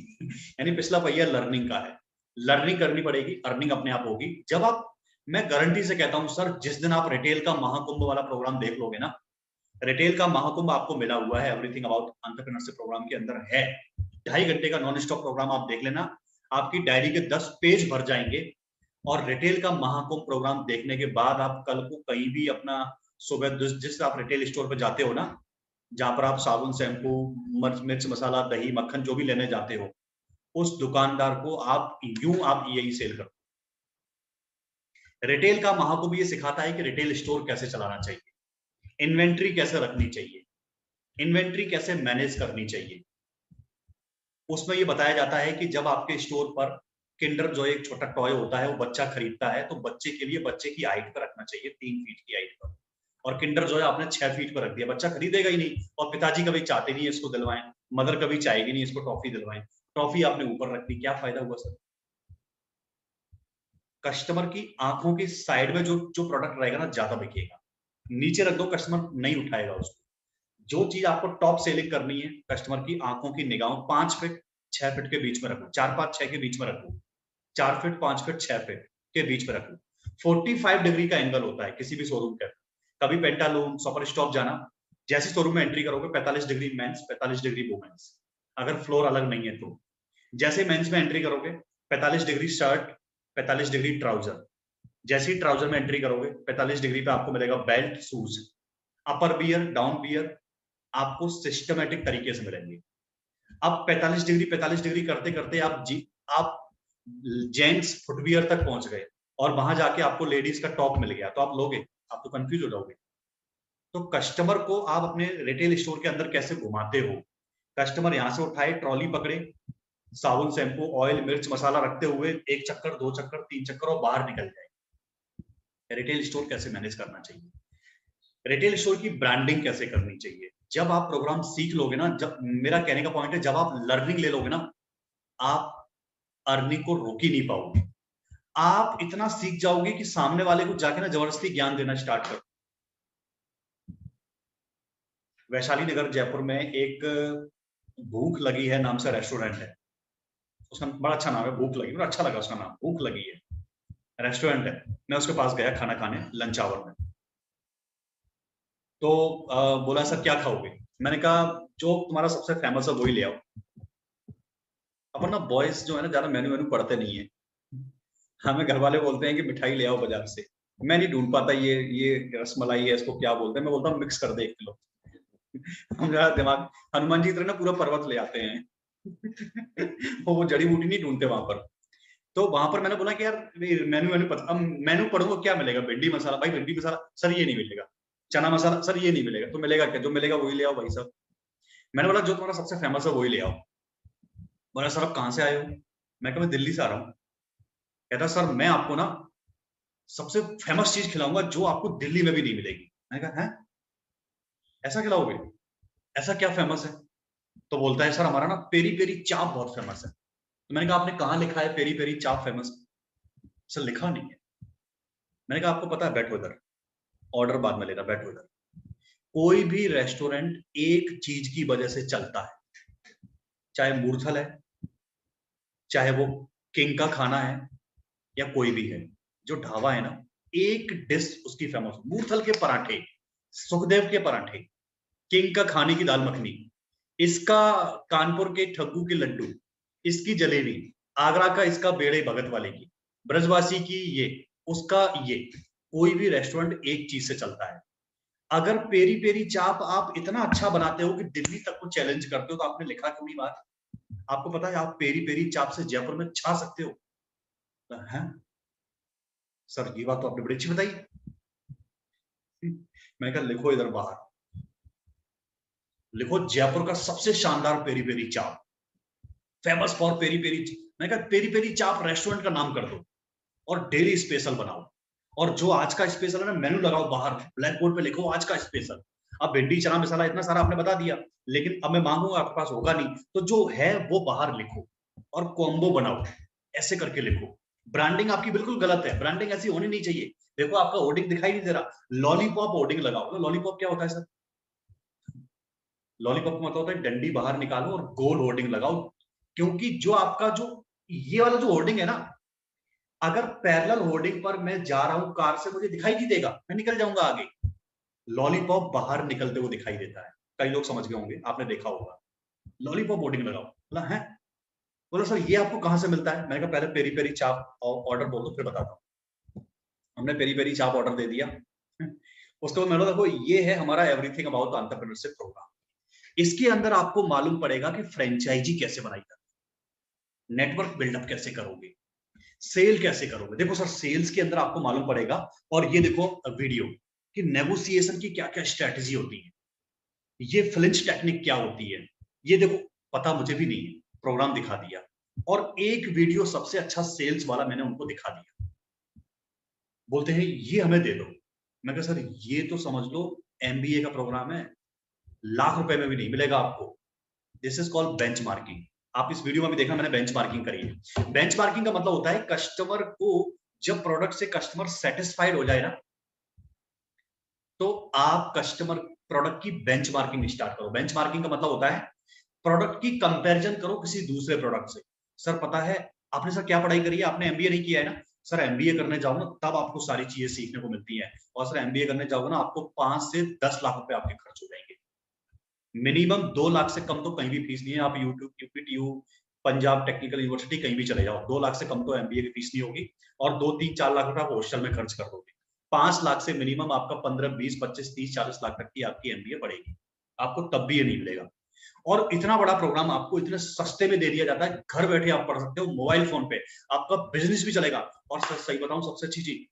यानी पिछला पहिया लर्निंग का है, लर्निंग करनी पड़ेगी, अर्निंग अपने आप होगी। जब आप, मैं गारंटी से कहता हूं सर जिस दिन आप रिटेल का महाकुंभ वाला प्रोग्राम देख लोगे ना, रिटेल का महाकुंभ आपको मिला हुआ है, एवरीथिंग अबाउट एंटरप्रेन्योरशिप प्रोग्राम के अंदर है। 2.5 घंटे का नॉन स्टॉप प्रोग्राम आप देख लेना, आपकी डायरी के 10 पेज भर जाएंगे। और रिटेल का महाकुंभ प्रोग्राम देखने के बाद आप कल को कहीं भी अपना सुबह जिस आप रिटेल स्टोर पे जाते हो ना, जहां पर आप साबुन, शैम्पू, मिर्च मसाला, दही, मक्खन जो भी लेने जाते हो, उस दुकानदार को आप यही सेल करो। रिटेल का महाकुंभ ये सिखाता है कि रिटेल स्टोर कैसे चलाना चाहिए, इन्वेंट्री कैसे रखनी चाहिए, इन्वेंट्री कैसे मैनेज करनी चाहिए, उसमें ये बताया जाता है कि जब आपके स्टोर पर किंडर जो एक छोटा टॉय होता है वो बच्चा खरीदता है तो बच्चे के लिए बच्चे की हाइट पर रखना चाहिए 3 फीट की हाइट पर, और किंडर जो है आपने 6 फीट पर रख दिया, बच्चा खरीदेगा ही नहीं। और पिताजी कभी चाहते नहीं है इसको दिलवाएं, मदर कभी चाहेगी नहीं इसको टॉफी दिलवाएं, टॉफी आपने ऊपर रख दी, क्या फायदा हुआ सर? कस्टमर की आंखों की साइड में जो जो प्रोडक्ट रहेगा ना ज्यादा बिकेगा, नीचे रख दो कस्टमर नहीं उठाएगा उसको। जो चीज आपको टॉप सेलिंग करनी है कस्टमर की आंखों की निगाहों 5 फीट 6 फीट के बीच में रखो, 4 5 6 के बीच में रखो, 4 फीट 5 फीट 6 फीट के बीच में रखो। 45 डिग्री का एंगल होता है किसी भी शोरूम के। कभी पेंटालून सुपर स्टॉप जाना, जैसे शोरूम में एंट्री करोगे 45 डिग्री मेंस 45 डिग्री वुमेन्स, अगर फ्लोर अलग नहीं है तो। जैसे मेंस में एंट्री करोगे 45 डिग्री शर्ट 45 डिग्री ट्राउजर, जैसे ही ट्राउजर में एंट्री करोगे 45 डिग्री पे आपको मिलेगा बेल्ट शूज, अपर बियर डाउन बियर आपको सिस्टमेटिक तरीके से मिलेंगे। अब 45 डिग्री करते करते आप जेंट्स फुटवियर तक पहुंच गए और वहां जाके आपको लेडीज का टॉप मिल गया, तो आप लोगे? आप तो कंफ्यूज हो जाओगे। तो कस्टमर को आप अपने रिटेल स्टोर के अंदर कैसे घुमाते हो? कस्टमर यहां से उठाए, ट्रॉली पकड़े, साबुन शैम्पू ऑयल मिर्च मसाला रखते हुए 1 चक्कर 2 चक्कर 3 चक्कर और बाहर निकल जाए। रिटेल स्टोर कैसे मैनेज करना चाहिए? रिटेल स्टोर की ब्रांडिंग कैसे करनी चाहिए? जब आप प्रोग्राम सीख लोगे ना, जब मेरा कहने का पॉइंट है जब आप लर्निंग ले लोगे ना, आप अर्निंग को रोक ही नहीं पाओगे। आप इतना सीख जाओगे कि सामने वाले को जाके ना जबरदस्ती ज्ञान देना स्टार्ट कर। वैशाली नगर जयपुर में एक भूख लगी है नाम से रेस्टोरेंट है, उसका बड़ा अच्छा नाम है, भूख लगी, मुझे अच्छा लगा उसका नाम, भूख लगी है रेस्टोरेंट है। मैं उसके पास गया खाना खाने लंच आवर में, तो बोला सर क्या खाओगे? मैंने कहा जो तुम्हारा सबसे फेमस है वही ले आओ। अपन ना बॉयज जो है ना ज्यादा मेन्यू पढ़ते नहीं है, हमें घर वाले बोलते हैं कि मिठाई ले आओ बाजार से, मैं नहीं ढूंढ पाता ये रसमलाई है इसको क्या बोलते हैं, मैं बोलता हूँ मिक्स कर दे 1 किलो। मेरा दिमाग हनुमान जी की तरह ना पूरा पर्वत ले आते हैं वो जड़ी बूटी नहीं ढूंढते वहां पर। तो वहां पर मैंने बोला कि यार मेन्यू पता, अब मेन्यू पढ़ूंगा क्या मिलेगा? भिंडी मसाला, भाई भिंडी मसाला सर ये नहीं मिलेगा, चना मसाला सर ये नहीं मिलेगा, तो मिलेगा क्या? जो मिलेगा वही ले आओ भाई साहब। मैंने बोला जो तुम्हारा सबसे फेमस है वही ले आओ। बोला सर आप कहाँ से आए हो? मैं कहा मैं दिल्ली से आ रहा हूँ। कहता सर मैं आपको ना सबसे फेमस चीज खिलाऊंगा जो आपको दिल्ली में भी नहीं मिलेगी। मैंने कहा है ऐसा खिलाओगे? ऐसा क्या फेमस है? तो बोलता है सर हमारा ना पेरी पेरी चाप बहुत फेमस है। तो मैंने कहा आपने कहाँ लिखा है पेरी पेरी चाप फेमस? सर लिखा नहीं है। मैंने कहा आपको पता है, बैठो इधर, ऑर्डर बाद में लेना, बैठो इधर। कोई भी रेस्टोरेंट एक चीज की वजह से चलता है, चाहे मूर्थल है, चाहे वो किंग का खाना है या कोई भी है, जो ढाबा है ना, एक डिश उसकी फेमस, मूर्थल के पराठे, सुखदेव के पराठे, किंग का खाने की दाल मखनी, इसका कानपुर के ठग्गू के लड्डू, इसकी जलेबी, आगरा का इसका बेड़े भगत वाले की, ब्रजवासी की ये, उसका ये। कोई भी रेस्टोरेंट एक चीज से चलता है। अगर पेरी पेरी चाप आप इतना अच्छा बनाते हो कि दिल्ली तक को चैलेंज करते हो, तो आपने लिखा क्यों नहीं बात? आपको पता है आप पेरी पेरी चाप से जयपुर में छा सकते हो? है सर ये बात तो आपने बड़ी अच्छी बताई। मैंने कहा लिखो इधर बाहर, लिखो जयपुर का सबसे शानदार पेरी पेरी चाप, फेमस फॉर पेरी पेरी। मैंने कहा पेरी पेरी चाप रेस्टोरेंट का नाम कर दो और डेली स्पेशल बनाओ, और जो आज का स्पेशल है ना मेनू लगाओ बाहर, ब्लैक बोर्ड पे लिखो आज का स्पेशल। अब भिंडी चना मसाला इतना सारा आपने बता दिया, लेकिन अब मैं मांगूंगा आपके पास होगा नहीं, तो जो है वो बाहर लिखो और कॉम्बो बनाओ, ऐसे करके लिखो। ब्रांडिंग आपकी बिल्कुल गलत है, ब्रांडिंग ऐसी होनी नहीं चाहिए। देखो आपका होर्डिंग दिखाई नहीं दे रहा, लॉलीपॉप होर्डिंग लगाओ। लॉलीपॉप क्या होता है सर? लॉलीपॉप का मतलब होता है डंडी बाहर निकालो और गोल होर्डिंग लगाओ, क्योंकि जो आपका जो ये वाला जो होर्डिंग है ना, अगर पैरेलल होर्डिंग पर मैं जा रहा हूं कार से, मुझे दिखाई नहीं देगा, मैं निकल जाऊंगा आगे। लॉलीपॉप बाहर निकलते हुए दिखाई देता है, कई लोग समझ गए होंगे, आपने देखा होगा। लॉलीपॉप होर्डिंग लगाओ। बोला है, बोला सर ये आपको कहां से मिलता है? मैंने कहा पहले पेरी पेरी चाप ऑर्डर बोल दो फिर बताता हूँ। हमने पेरी पेरी चाप ऑर्डर दे दिया, उसके बाद मैंने देखो ये है हमारा एवरीथिंग अबाउट एंटरप्रेन्योरशिप प्रोग्राम। इसके अंदर आपको मालूम पड़ेगा कि फ्रेंचाइजी कैसे बनाई जाती है, नेटवर्क बिल्डअप कैसे करोगे, सेल कैसे करोगे। देखो सर सेल्स के अंदर आपको मालूम पड़ेगा, और ये देखो वीडियो कि नेगोशिएशन की क्या क्या स्ट्रेटजी होती है। ये फ्लिंच टेक्निक क्या होती है, ये देखो पता मुझे भी नहीं है, प्रोग्राम दिखा दिया, और एक वीडियो सबसे अच्छा सेल्स वाला मैंने उनको दिखा दिया, बोलते हैं ये हमें दे दो। मैं कहा सर ये तो समझ लो MBA का प्रोग्राम है, लाख रुपए में भी नहीं मिलेगा आपको। This is called benchmarking. आप इस वीडियो में भी देखना मैंने बेंचमार्किंग करी है। बेंचमार्किंग का मतलब होता है कस्टमर को, जब प्रोडक्ट से कस्टमर सेटिस्फाइड हो जाए ना, तो आप कस्टमर प्रोडक्ट की बेंचमार्किंग स्टार्ट करो। बेंचमार्किंग का मतलब होता है प्रोडक्ट की कंपैरिजन करो किसी दूसरे प्रोडक्ट से। सर पता है आपने सर क्या पढ़ाई करी है, आपने MBA नहीं किया है ना? सर MBA करने जाओ ना तब आपको सारी चीजें सीखने को मिलती है, और सर MBA करने जाओगे ना आपको 5 से 10 लाख रुपए आपके खर्च हो जाएंगे। मिनिमम 2 लाख से कम तो कहीं भी फीस नहीं है। आप YouTube, UPTU, Punjab technical university कहीं भी चले जाओ, 2 लाख से कम तो MBA की फीस नहीं होगी, और 2-3-4 लाख रुपए आप हॉस्टल में खर्च कर दोगे। 5 लाख से मिनिमम आपका 15, 20, 25, 30, 40 लाख तक की आपकी MBA बढ़ेगी, आपको तब भी ये नहीं मिलेगा। और इतना बड़ा प्रोग्राम आपको इतने सस्ते में दे दिया जाता है, घर बैठे आप पढ़ सकते हो मोबाइल फोन पे, आपका बिजनेस भी चलेगा। और सही बताऊं सबसे अच्छी चीज,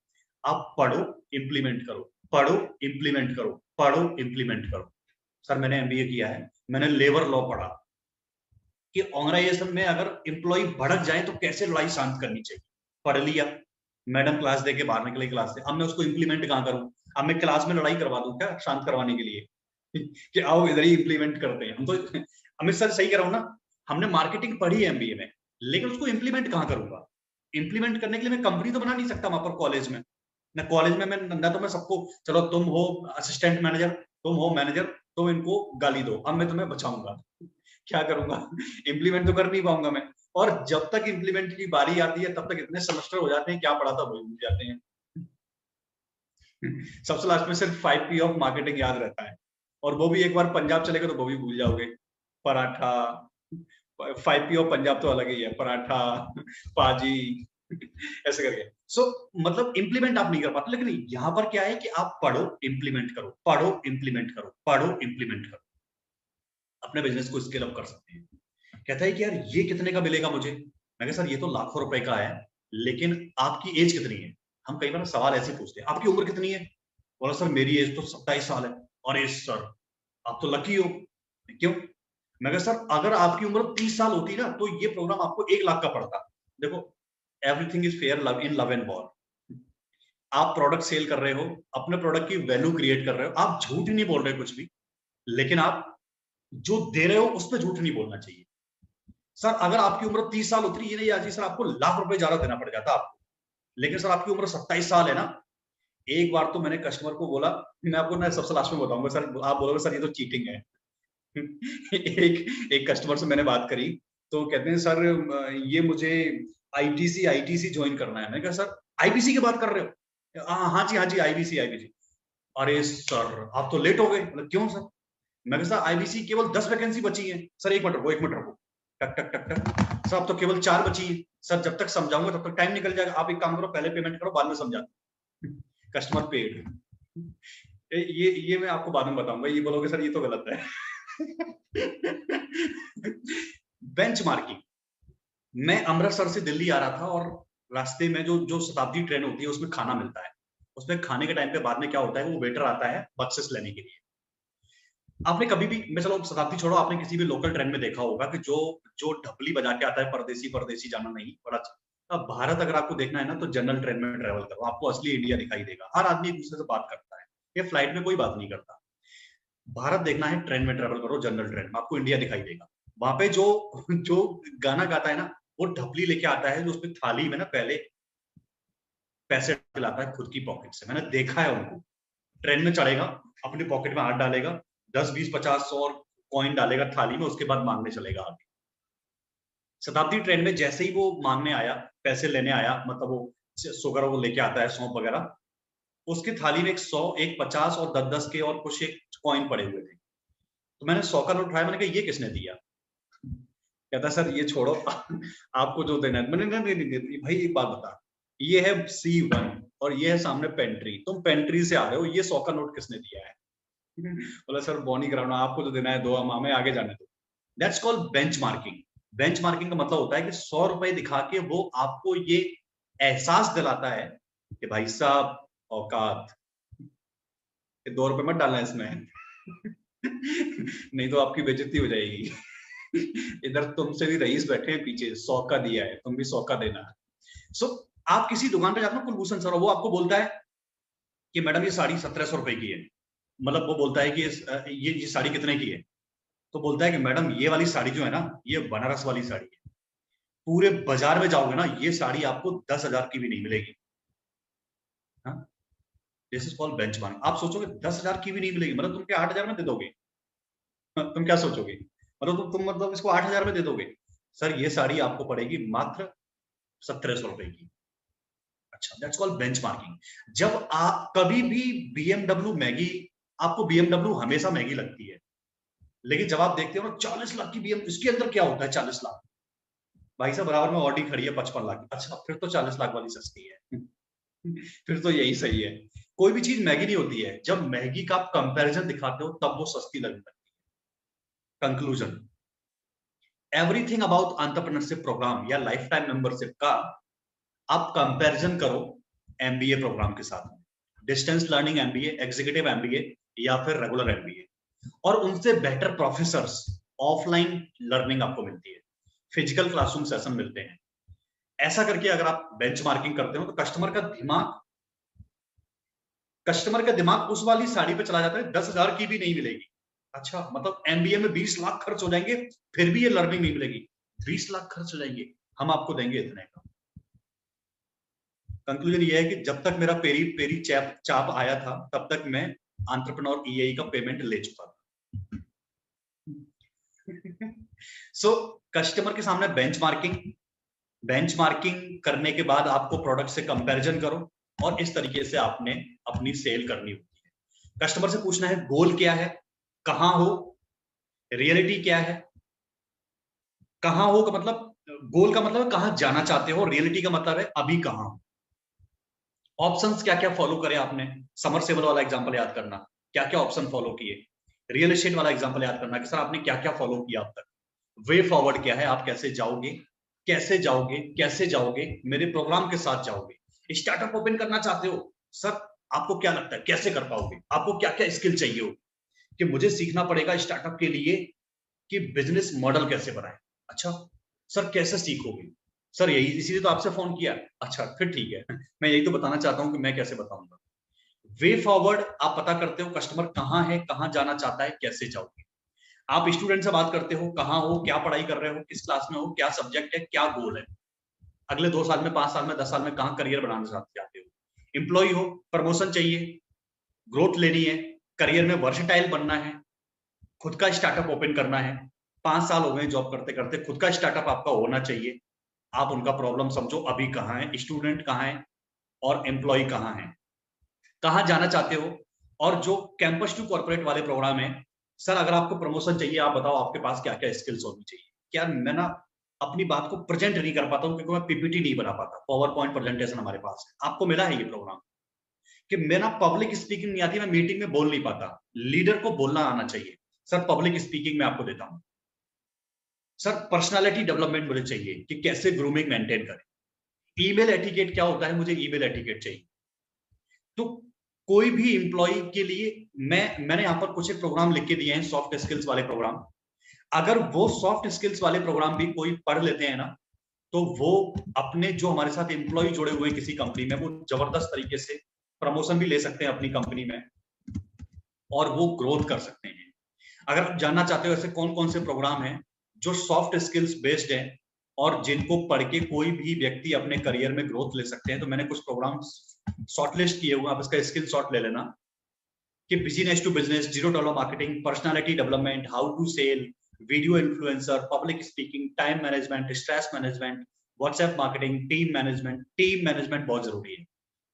आप पढ़ो इंप्लीमेंट करो, पढ़ो इंप्लीमेंट करो, पढ़ो इंप्लीमेंट करो। सर मैंने MBA किया है, मैंने लेबर लॉ पढ़ा कि ऑर्गेनाइजेशन में अगर एम्प्लॉय भड़क जाए तो कैसे लड़ाई शांत करनी चाहिए, पढ़ लिया। मैडम क्लास दे के बाहर निकले क्लास से, अब मैं उसको इंप्लीमेंट कहाँ करूं? अब मैं क्लास में लड़ाई करवा दूं क्या शांत करवाने के लिए कि आओ इधर ही इंप्लीमेंट करते हैं हम? तो अमित सर सही कह रहा हूं ना, हमने मार्केटिंग पढ़ी है MBA में, लेकिन उसको इंप्लीमेंट कहाँ करूंगा? इंप्लीमेंट करने के लिए मैं कंपनी तो बना नहीं सकता वहां पर कॉलेज में। ना कॉलेज में मैं ना तो मैं सबको, चलो तुम हो असिस्टेंट मैनेजर, तुम हो मैनेजर, तुम इनको गाली दो, अब मैं तुम्हें बचाऊंगा, क्या करूंगा? इंप्लीमेंट तो कर नहीं पाऊंगा मैं। और जब तक इंप्लीमेंट की बारी आती है तब तक इतने सेमेस्टर हो जाते हैं, क्या पढ़ा था वही भूल जाते हैं। सबसे लास्ट में सिर्फ 5P ऑफ मार्केटिंग याद रहता है, और वो भी एक बार पंजाब चले गए तो वो भी भूल जाओगे। पराठा, 5P ऑफ पंजाब तो अलग ही है, पराठा, पाजी, ऐसे करके। सो मतलब इंप्लीमेंट आप नहीं कर पाते, लेकिन यहां पर क्या है कि आप पढ़ो इंप्लीमेंट करो, पढ़ो इंप्लीमेंट करो, पढ़ो इंप्लीमेंट करो, अपने बिजनेस को स्केल अप कर सकते हैं। कहता है कि यार ये कितने का मिलेगा मुझे? मैं कहा सर ये तो लाखों रुपए का है, लेकिन आपकी एज कितनी है? हम कई बार सवाल ऐसे पूछते हैं, आपकी उम्र कितनी है? बोला सर मेरी एज तो 27 साल है। अरे सर आप तो लकी हो। क्यों? मैं कहा सर अगर आपकी उम्र 30 साल होती ना तो ये प्रोग्राम आपको 1 लाख का पड़ता। देखो everything is fair love in love and war. आप प्रोडक्ट सेल कर रहे हो, अपने प्रोडक्ट की वैल्यू क्रिएट कर रहे हो, आप झूठ ही नहीं बोल रहे कुछ भी, लेकिन आप जो दे रहे हो उस पर झूठ नहीं बोलना चाहिए। सर अगर आपकी उम्र 30 साल होती, ये नहीं आती सर आपको लाख रुपए ज्यादा देना पड़ जाता आपको, लेकिन सर आपकी उम्र 27 साल है ना। एक बार तो मैंने कस्टमर को बोला, मैं आपको ना सबसे लास्ट में बताऊंगा सर, आप बोलोगे सर ये तो चीटिंग है। एक कस्टमर से मैंने बात करी, तो कहते हैं सर ये मुझे ITC ज्वाइन करना है। मैंने कहा सर IBC की बात कर रहे हो? हाँ जी IBC। अरे सर आप तो लेट हो गए। मतलब क्यों सर? मैं कहा सर IBC केवल 10 वैकेंसी बची है। सर एक मिनट रुको, टक टक टक टक, सर अब तो केवल 4 बची है। सर जब तक समझाऊंगा तब तक टाइम निकल जाएगा, आप एक काम करो पहले पेमेंट करो बाद में समझाते। Customer paid. ये मैं आपको बाद में बताऊंगा, ये बोलोगे सर ये तो गलत है। बेंचमार्किंग, मैं अमृतसर से दिल्ली आ रहा था और रास्ते में जो शताब्दी ट्रेन होती है उसमें खाना मिलता है। उसमें खाने के टाइम पे बाद में क्या होता है, वो वेटर आता है बक्सेस लेने के लिए। आपने कभी भी, मैं चलो शताब्दी छोड़ो, आपने किसी भी लोकल ट्रेन में देखा होगा कि जो ढपली बजा के आता है, परदेसी जाना नहीं बड़ा। अब भारत अगर आपको देखना है ना तो जनरल ट्रेन में ट्रेवल करो, आपको असली इंडिया दिखाई देगा। हर आदमी एक दूसरे से बात करता है, ये फ्लाइट में कोई बात नहीं करता। भारत देखना है ट्रेन में ट्रेवल करो, जनरल ट्रेन में आपको इंडिया दिखाई देगा। वहां पे जो गाना गाता है ना, वो ढपली लेके आता है, जो उसमें थाली में ना पहले पैसे दिलाता है खुद की पॉकेट से। मैंने देखा है उनको, ट्रेन में चढ़ेगा, अपनी पॉकेट में हाथ डालेगा, 10, 20, 50, 100 और कॉइन डालेगा थाली में, उसके बाद मांगने चलेगा आगे। शताब्दी ट्रेन में जैसे ही वो मांगने आया, पैसे लेने आया, मतलब वो शुगर वो लेके आता है, सौंप वगैरह, उसकी थाली में 100, 1, 50 और 10 के और कुछ एक कॉइन पड़े हुए थे। तो मैंने 100 का नोट उठाया, मैंने कहा ये किसने दिया? कहता सर ये छोड़ो, आपको जो देना है। मैंने नहीं भाई एक बात बता, ये है C1 और ये है सामने पेंट्री, तुम पेंट्री से आ रहे हो, ये 100 का नोट किसने दिया है? बोला सर बॉनी कराना, आपको जो देना है दो, हम हमें आगे जाने दो। That's called benchmarking. बेंचमार्किंग का मतलब होता है कि 100 रुपए दिखा के वो आपको ये एहसास दिलाता है कि भाई साहब औकात, 2 रुपए मत डालना इसमें। नहीं तो आपकी बेइज्जती हो जाएगी। इधर तुमसे भी रईस बैठे हैं पीछे, 100 का दिया है, तुम भी 100 का देना। सो आप किसी दुकान पे जाते हो कुलभूषण सर, वो आपको बोलता है कि मैडम ये साड़ी 1700 रुपए की है, मतलब वो बोलता है कि ये साड़ी कितने की है, तो बोलता है कि मैडम ये वाली साड़ी जो है ना, ये बनारस वाली साड़ी है, पूरे बाजार में जाओगे ना ये साड़ी आपको 10,000 की भी नहीं मिलेगी। This is called benchmark. आप सोचोगे 10,000 की भी नहीं मिलेगी, मतलब तुम क्या 8,000 में दे दोगे? तुम क्या सोचोगे, मतलब तुम मतलब इसको 8,000 में दे दोगे? सर ये साड़ी आपको पड़ेगी मात्र 1,700 रुपए की। अच्छा, दैट्स कॉल्ड बेंचमार्किंग। जब आप कभी भी BMW मैगी, आपको BMW हमेशा महंगी लगती है, लेकिन जब आप देखते हो ना 40 लाख की BMW, इसके अंदर क्या होता है 40 लाख? भाई साहब बराबर में ऑडी खड़ी है 55 लाख। अच्छा, फिर तो 40 लाख वाली सस्ती है। फिर तो यही सही है। कोई भी चीज महंगी नहीं होती है, जब महंगी का आप कंपैरिजन दिखाते हो तब वो सस्ती लगने लगती है। Conclusion, everything about entrepreneurship programme या लाइफ टाइम मेंबरशिप का आप कंपैरिजन करो MBA प्रोग्राम के साथ, distance learning MBA, executive MBA या फिर रेगुलर MBA, और उनसे बेटर प्रोफेसर्स, ऑफलाइन लर्निंग आपको मिलती है, फिजिकल क्लासरूम सेशन मिलते हैं। ऐसा करके अगर आप बेंचमार्किंग करते हो तो कस्टमर का दिमाग उस वाली साड़ी पे चला जाता है, 10,000 की भी नहीं मिलेगी। अच्छा, मतलब MBA में 20 लाख खर्च हो जाएंगे फिर भी ये लर्निंग नहीं मिलेगी। 20 लाख खर्च हो जाएंगे, हम आपको देंगे इतने का। कंक्लूजन ये है कि जब तक मेरा पेरी पेरी चाप आया था तब तक मैं एंटरप्रेन्योर EAE का पेमेंट ले चुका था। सो कस्टमर के सामने बेंचमार्किंग करने के बाद आपको प्रोडक्ट से कंपैरिजन करो, और इस तरीके से आपने अपनी सेल करनी होती है। कस्टमर से पूछना है गोल क्या है, कहां हो, रियलिटी क्या है। कहां हो का मतलब, गोल का मतलब कहां जाना चाहते हो, रियलिटी का मतलब है अभी कहां हो। ऑप्शंस क्या क्या फॉलो करे आपने, समरसेबल वाला एग्जांपल याद करना, क्या क्या ऑप्शन फॉलो किए। रियल एस्टेट वाला एग्जांपल याद करना कि सर आपने क्या क्या फॉलो किया अब तक। वे फॉरवर्ड क्या है, आप कैसे जाओगे, कैसे जाओगे, कैसे जाओगे, मेरे प्रोग्राम के साथ जाओगे। स्टार्टअप ओपन करना चाहते हो, सर आपको क्या लगता है कैसे कर पाओगे, आपको क्या क्या स्किल चाहिए हो, कि मुझे सीखना पड़ेगा स्टार्टअप के लिए कि बिजनेस मॉडल कैसे बनाए। अच्छा सर कैसे सीखोगे, सर यही इसीलिए तो आपसे फोन किया। अच्छा फिर ठीक है, मैं यही तो बताना चाहता हूं कि मैं कैसे बताऊंगा। वे फॉरवर्ड आप पता करते हो कस्टमर कहां है, कहां जाना चाहता है, कैसे जाओगे। आप स्टूडेंट से बात करते हो, कहां हो, क्या पढ़ाई कर रहे हो, किस क्लास में हो, क्या सब्जेक्ट है, क्या गोल है, अगले 2 साल में, 5 साल में, 10 साल में कहां करियर बनाना चाहते हो। एम्प्लॉय हो, प्रमोशन चाहिए, ग्रोथ लेनी है, करियर में वर्सेटाइल बनना है, खुद का स्टार्टअप ओपन करना है, 5 साल हो गए जॉब करते करते, खुद का स्टार्टअप आपका होना चाहिए। आप उनका प्रॉब्लम समझो, अभी कहां है, स्टूडेंट कहां है और एम्प्लॉय कहां है, कहां जाना चाहते हो। और जो कैंपस टू कॉर्पोरेट वाले प्रोग्राम है, सर अगर आपको प्रमोशन चाहिए आप बताओ आपके पास क्या क्या स्किल्स होनी चाहिए। क्या मैं ना अपनी बात को प्रेजेंट नहीं कर पाता हूं क्योंकि मैं PPT नहीं बना पाता, पावर पॉइंट प्रेजेंटेशन हमारे पास है। आपको मिला है ये प्रोग्राम कि मैं ना पब्लिक स्पीकिंग नहीं आती, मैं मीटिंग में बोल नहीं पाता, लीडर को बोलना आना चाहिए। सर पब्लिक स्पीकिंग में आपको देता हूं। सर पर्सनालिटी डेवलपमेंट मुझे चाहिए कि कैसे ग्रूमिंग मेंटेन करें। ईमेल एटिकेट क्या होता है, मुझे ईमेल एटिकेट चाहिए। तो कोई भी एम्प्लॉय के लिए मैंने यहाँ पर कुछ एक प्रोग्राम लिख के दिए हैं, सॉफ्ट स्किल्स वाले प्रोग्राम। अगर वो सॉफ्ट स्किल्स वाले प्रोग्राम भी कोई पढ़ लेते हैं ना, तो वो अपने जो हमारे साथ एम्प्लॉय जुड़े हुए किसी कंपनी में, वो जबरदस्त तरीके से प्रमोशन भी ले सकते हैं अपनी कंपनी में और वो ग्रोथ कर सकते हैं। अगर आप जानना चाहते हो ऐसे कौन कौन से प्रोग्राम हैं जो सॉफ्ट स्किल्स बेस्ड हैं और जिनको पढ़ के कोई भी व्यक्ति अपने करियर में ग्रोथ ले सकते हैं, तो मैंने कुछ प्रोग्राम शॉर्टलिस्ट किए हुए, आप इसका स्किल शॉट ले लेना कि business to business, $0 marketing, personality development, how to sell, video influencer, public speaking, time management, stress management, WhatsApp marketing, team management बहुत जरूरी है।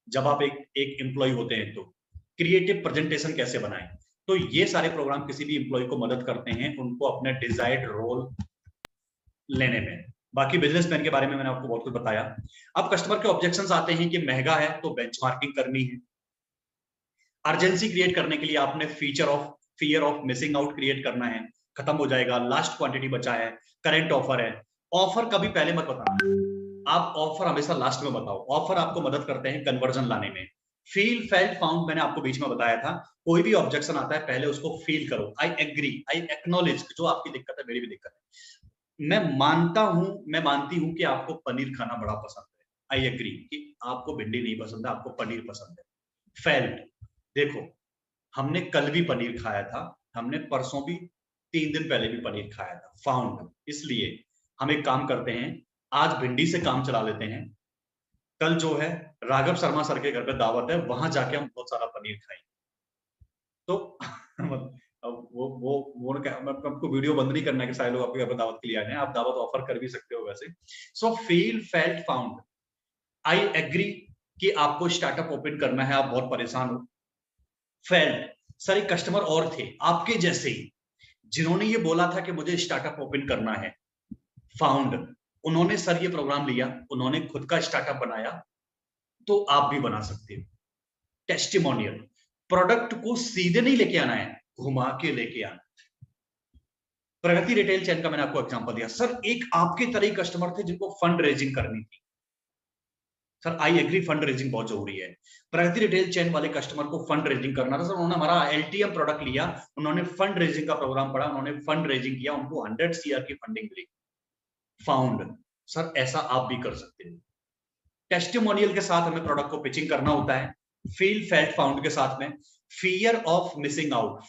जब आप एक एम्प्लॉय होते हैं तो क्रिएटिव प्रेजेंटेशन कैसे बनाएं, तो ये सारे प्रोग्राम किसी भी एम्प्लॉय को मदद करते हैं उनको अपने डिजायर्ड रोल लेने में। बाकी बिजनेसमैन के बारे में मैंने आपको बहुत कुछ बताया। अब कस्टमर के ऑब्जेक्शंस आते हैं कि महंगा है तो बेंचमार्किंग करनी है। अर्जेंसी क्रिएट करने के लिए आपने fear of missing out create करना है, खत्म हो जाएगा, लास्ट क्वांटिटी बचा है, करंट ऑफर है। ऑफर कभी पहले मत बताना, आप ऑफर हमेशा लास्ट में बताओ। ऑफर आपको मदद करते हैं कन्वर्जन लाने में, फील फेल्ट फाउंड मैंने आपको बीच में बताया था। कोई भी ऑब्जेक्शन आता है पहले उसको फील करो, आई एग्री, आई एक्नॉलेज, जो आपकी दिक्कत है मेरी भी दिक्कत है। मैं मानती हूं कि आपको पनीर खाना बड़ा पसंद है, आई एग्री कि आपको भिंडी नहीं पसंद है, आपको पनीर पसंद है। फेल्ट, देखो हमने कल भी पनीर खाया था, हमने परसों भी 3 दिन पहले भी पनीर खाया था। फाउंड, इसलिए हम एक काम करते हैं, आज भिंडी से काम चला लेते हैं, कल जो है राघव शर्मा सर के घर पे दावत है, वहां जाके हम बहुत सारा पनीर खाएंगे। तो वो मैं आपको वीडियो बंद नहीं करना है कि सारे लोग आपके घर पे दावत के लिए आ जाए, आप दावत ऑफर कर भी सकते हो वैसे। So feel felt found, I agree कि आपको स्टार्टअप ओपन करना है, आप बहुत परेशान हो। फेल्ट, सर एक कस्टमर और थे आपके जैसे ही जिन्होंने ये बोला था कि मुझे स्टार्टअप ओपन करना है। फाउंड, उन्होंने सर ये प्रोग्राम लिया, उन्होंने खुद का स्टार्टअप बनाया, तो आप भी बना सकते हो। टेस्टिमोनियल, प्रोडक्ट को सीधे नहीं लेके आना है, घुमा के लेके आना। प्रगति रिटेल चेन का मैंने आपको एग्जांपल दिया। सर एक आपके तरह कस्टमर थे जिनको फंड रेजिंग करनी थी। Sir I agree, fund raising बहुत जरूरी है। प्रगति रिटेल चेन वाले कस्टमर को फंड रेजिंग करना था सर, उन्होंने हमारा एलटीएम प्रोडक्ट लिया, उन्होंने फंड रेजिंग का प्रोग्राम पढ़ा, उन्होंने फंड रेजिंग किया, उनको 100 CR की फंडिंग मिली। फाउंड, सर ऐसा आप भी कर सकते हो। टेस्टिमोनियल के साथ हमें प्रोडक्ट को पिचिंग करना होता है। फील फेल्ट फाउंड के साथ में fear of missing out,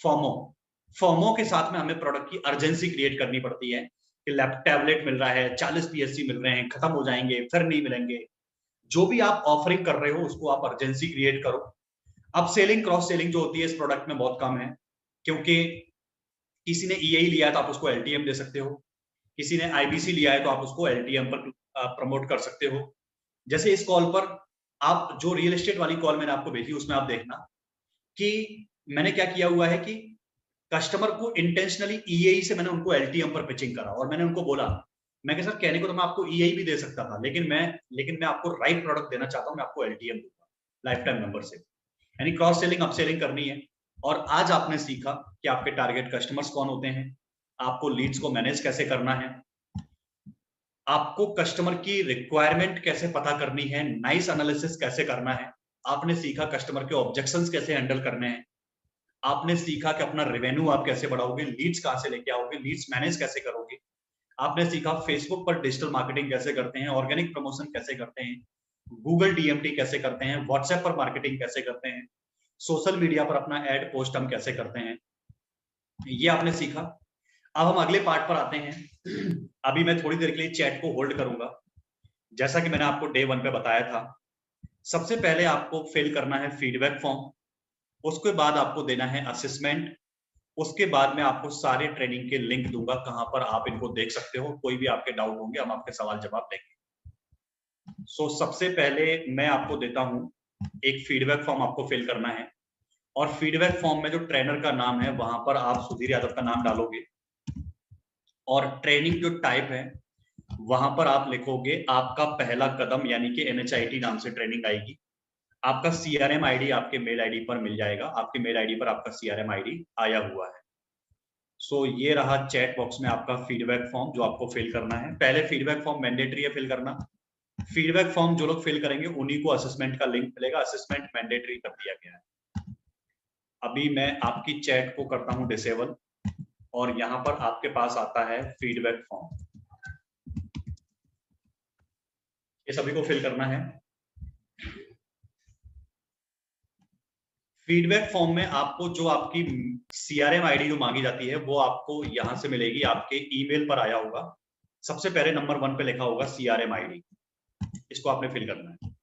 FOMO के साथ में हमें प्रोडक्ट की अर्जेंसी क्रिएट करनी पड़ती है कि टैबलेट मिल रहा है, 40 PSC मिल रहे हैं, खत्म हो जाएंगे, फिर नहीं मिलेंगे। जो भी आप ऑफरिंग कर रहे हो उसको आप अर्जेंसी क्रिएट करो। अब सेलिंग क्रॉस सेलिंग जो होती है इस प्रोडक्ट में बहुत कम है, क्योंकि किसी ने EI लिया है तो आप उसको LTM दे सकते हो, किसी ने IBC लिया है तो आप उसको LTM पर प्रमोट कर सकते हो। जैसे इस कॉल पर आप जो रियल एस्टेट वाली कॉल मैंने आपको भेजी उसमें आप देखना कि मैंने क्या किया हुआ है कि कस्टमर को इंटेंशनली EI से मैंने उनको LTM पर पिचिंग करा, और मैंने उनको बोला, मैं सर कहने को तो मैं आपको EI भी दे सकता था, लेकिन मैं आपको राइट प्रोडक्ट देना चाहता हूं, मैं आपको LTM दूंगा लाइफ टाइम मेंबरशिप। यानी क्रॉस सेलिंग अप सेलिंग करनी है। और आज आपने सीखा कि आपके टारगेट कस्टमर्स कौन होते हैं, आपको लीड्स को मैनेज कैसे करना है, आपको कस्टमर की रिक्वायरमेंट कैसे पता करनी है, नाइस एनालिसिस कैसे करना है, आपने सीखा कस्टमर के ऑब्जेक्शंस कैसे हैंडल करने हैं, आपने सीखा कि अपना रेवेन्यू आप कैसे बढ़ाओगे, लीड्स कहां से लेके आओगे, लीड्स मैनेज कैसे करोगे, आपने सीखा फेसबुक पर डिजिटल मार्केटिंग कैसे करते हैं, ऑर्गेनिक प्रमोशन कैसे करते हैं, गूगल DMT कैसे करते हैं, व्हाट्सएप पर मार्केटिंग कैसे करते हैं, सोशल मीडिया पर अपना एड पोस्ट हम कैसे करते हैं, ये आपने सीखा। अब हम अगले पार्ट पर आते हैं। अभी मैं थोड़ी देर के लिए चैट को होल्ड करूंगा। जैसा कि मैंने आपको डे 1 पे बताया था, सबसे पहले आपको फिल करना है फीडबैक फॉर्म, उसके बाद आपको देना है असेसमेंट, उसके बाद में आपको सारे ट्रेनिंग के लिंक दूंगा, कहां पर आप इनको देख सकते हो, कोई भी आपके डाउट होंगे हम आपके सवाल जवाब देंगे। सो सबसे पहले मैं आपको देता हूं एक फीडबैक फॉर्म, आपको फिल करना है, और फीडबैक फॉर्म में जो ट्रेनर का नाम है वहां पर आप सुधीर यादव का नाम डालोगे, और ट्रेनिंग जो टाइप है वहां पर आप लिखोगे आपका पहला कदम, यानी कि NHIT नाम से ट्रेनिंग आएगी। आपका CRM ID आपके मेल ID पर मिल जाएगा, आपके मेल ID पर आपका CRM ID आया हुआ है। सो ये रहा चैट बॉक्स में आपका फीडबैक फॉर्म जो आपको फिल करना है। पहले फीडबैक फॉर्म मैंडेटरी है फिल करना, फीडबैक फॉर्म जो लोग फिल करेंगे उन्हीं को असेसमेंट का लिंक मिलेगा, असेसमेंट मैंडेटरी कर दिया गया है। अभी मैं आपकी चैट को करता हूं डिसेबल, और यहां पर आपके पास आता है फीडबैक फॉर्म, ये सभी को फिल करना है। फीडबैक फॉर्म में आपको जो आपकी CRM ID जो मांगी जाती है वो आपको यहां से मिलेगी, आपके ईमेल पर आया होगा, सबसे पहले नंबर 1 पे लिखा होगा CRM ID, इसको आपने फिल करना है।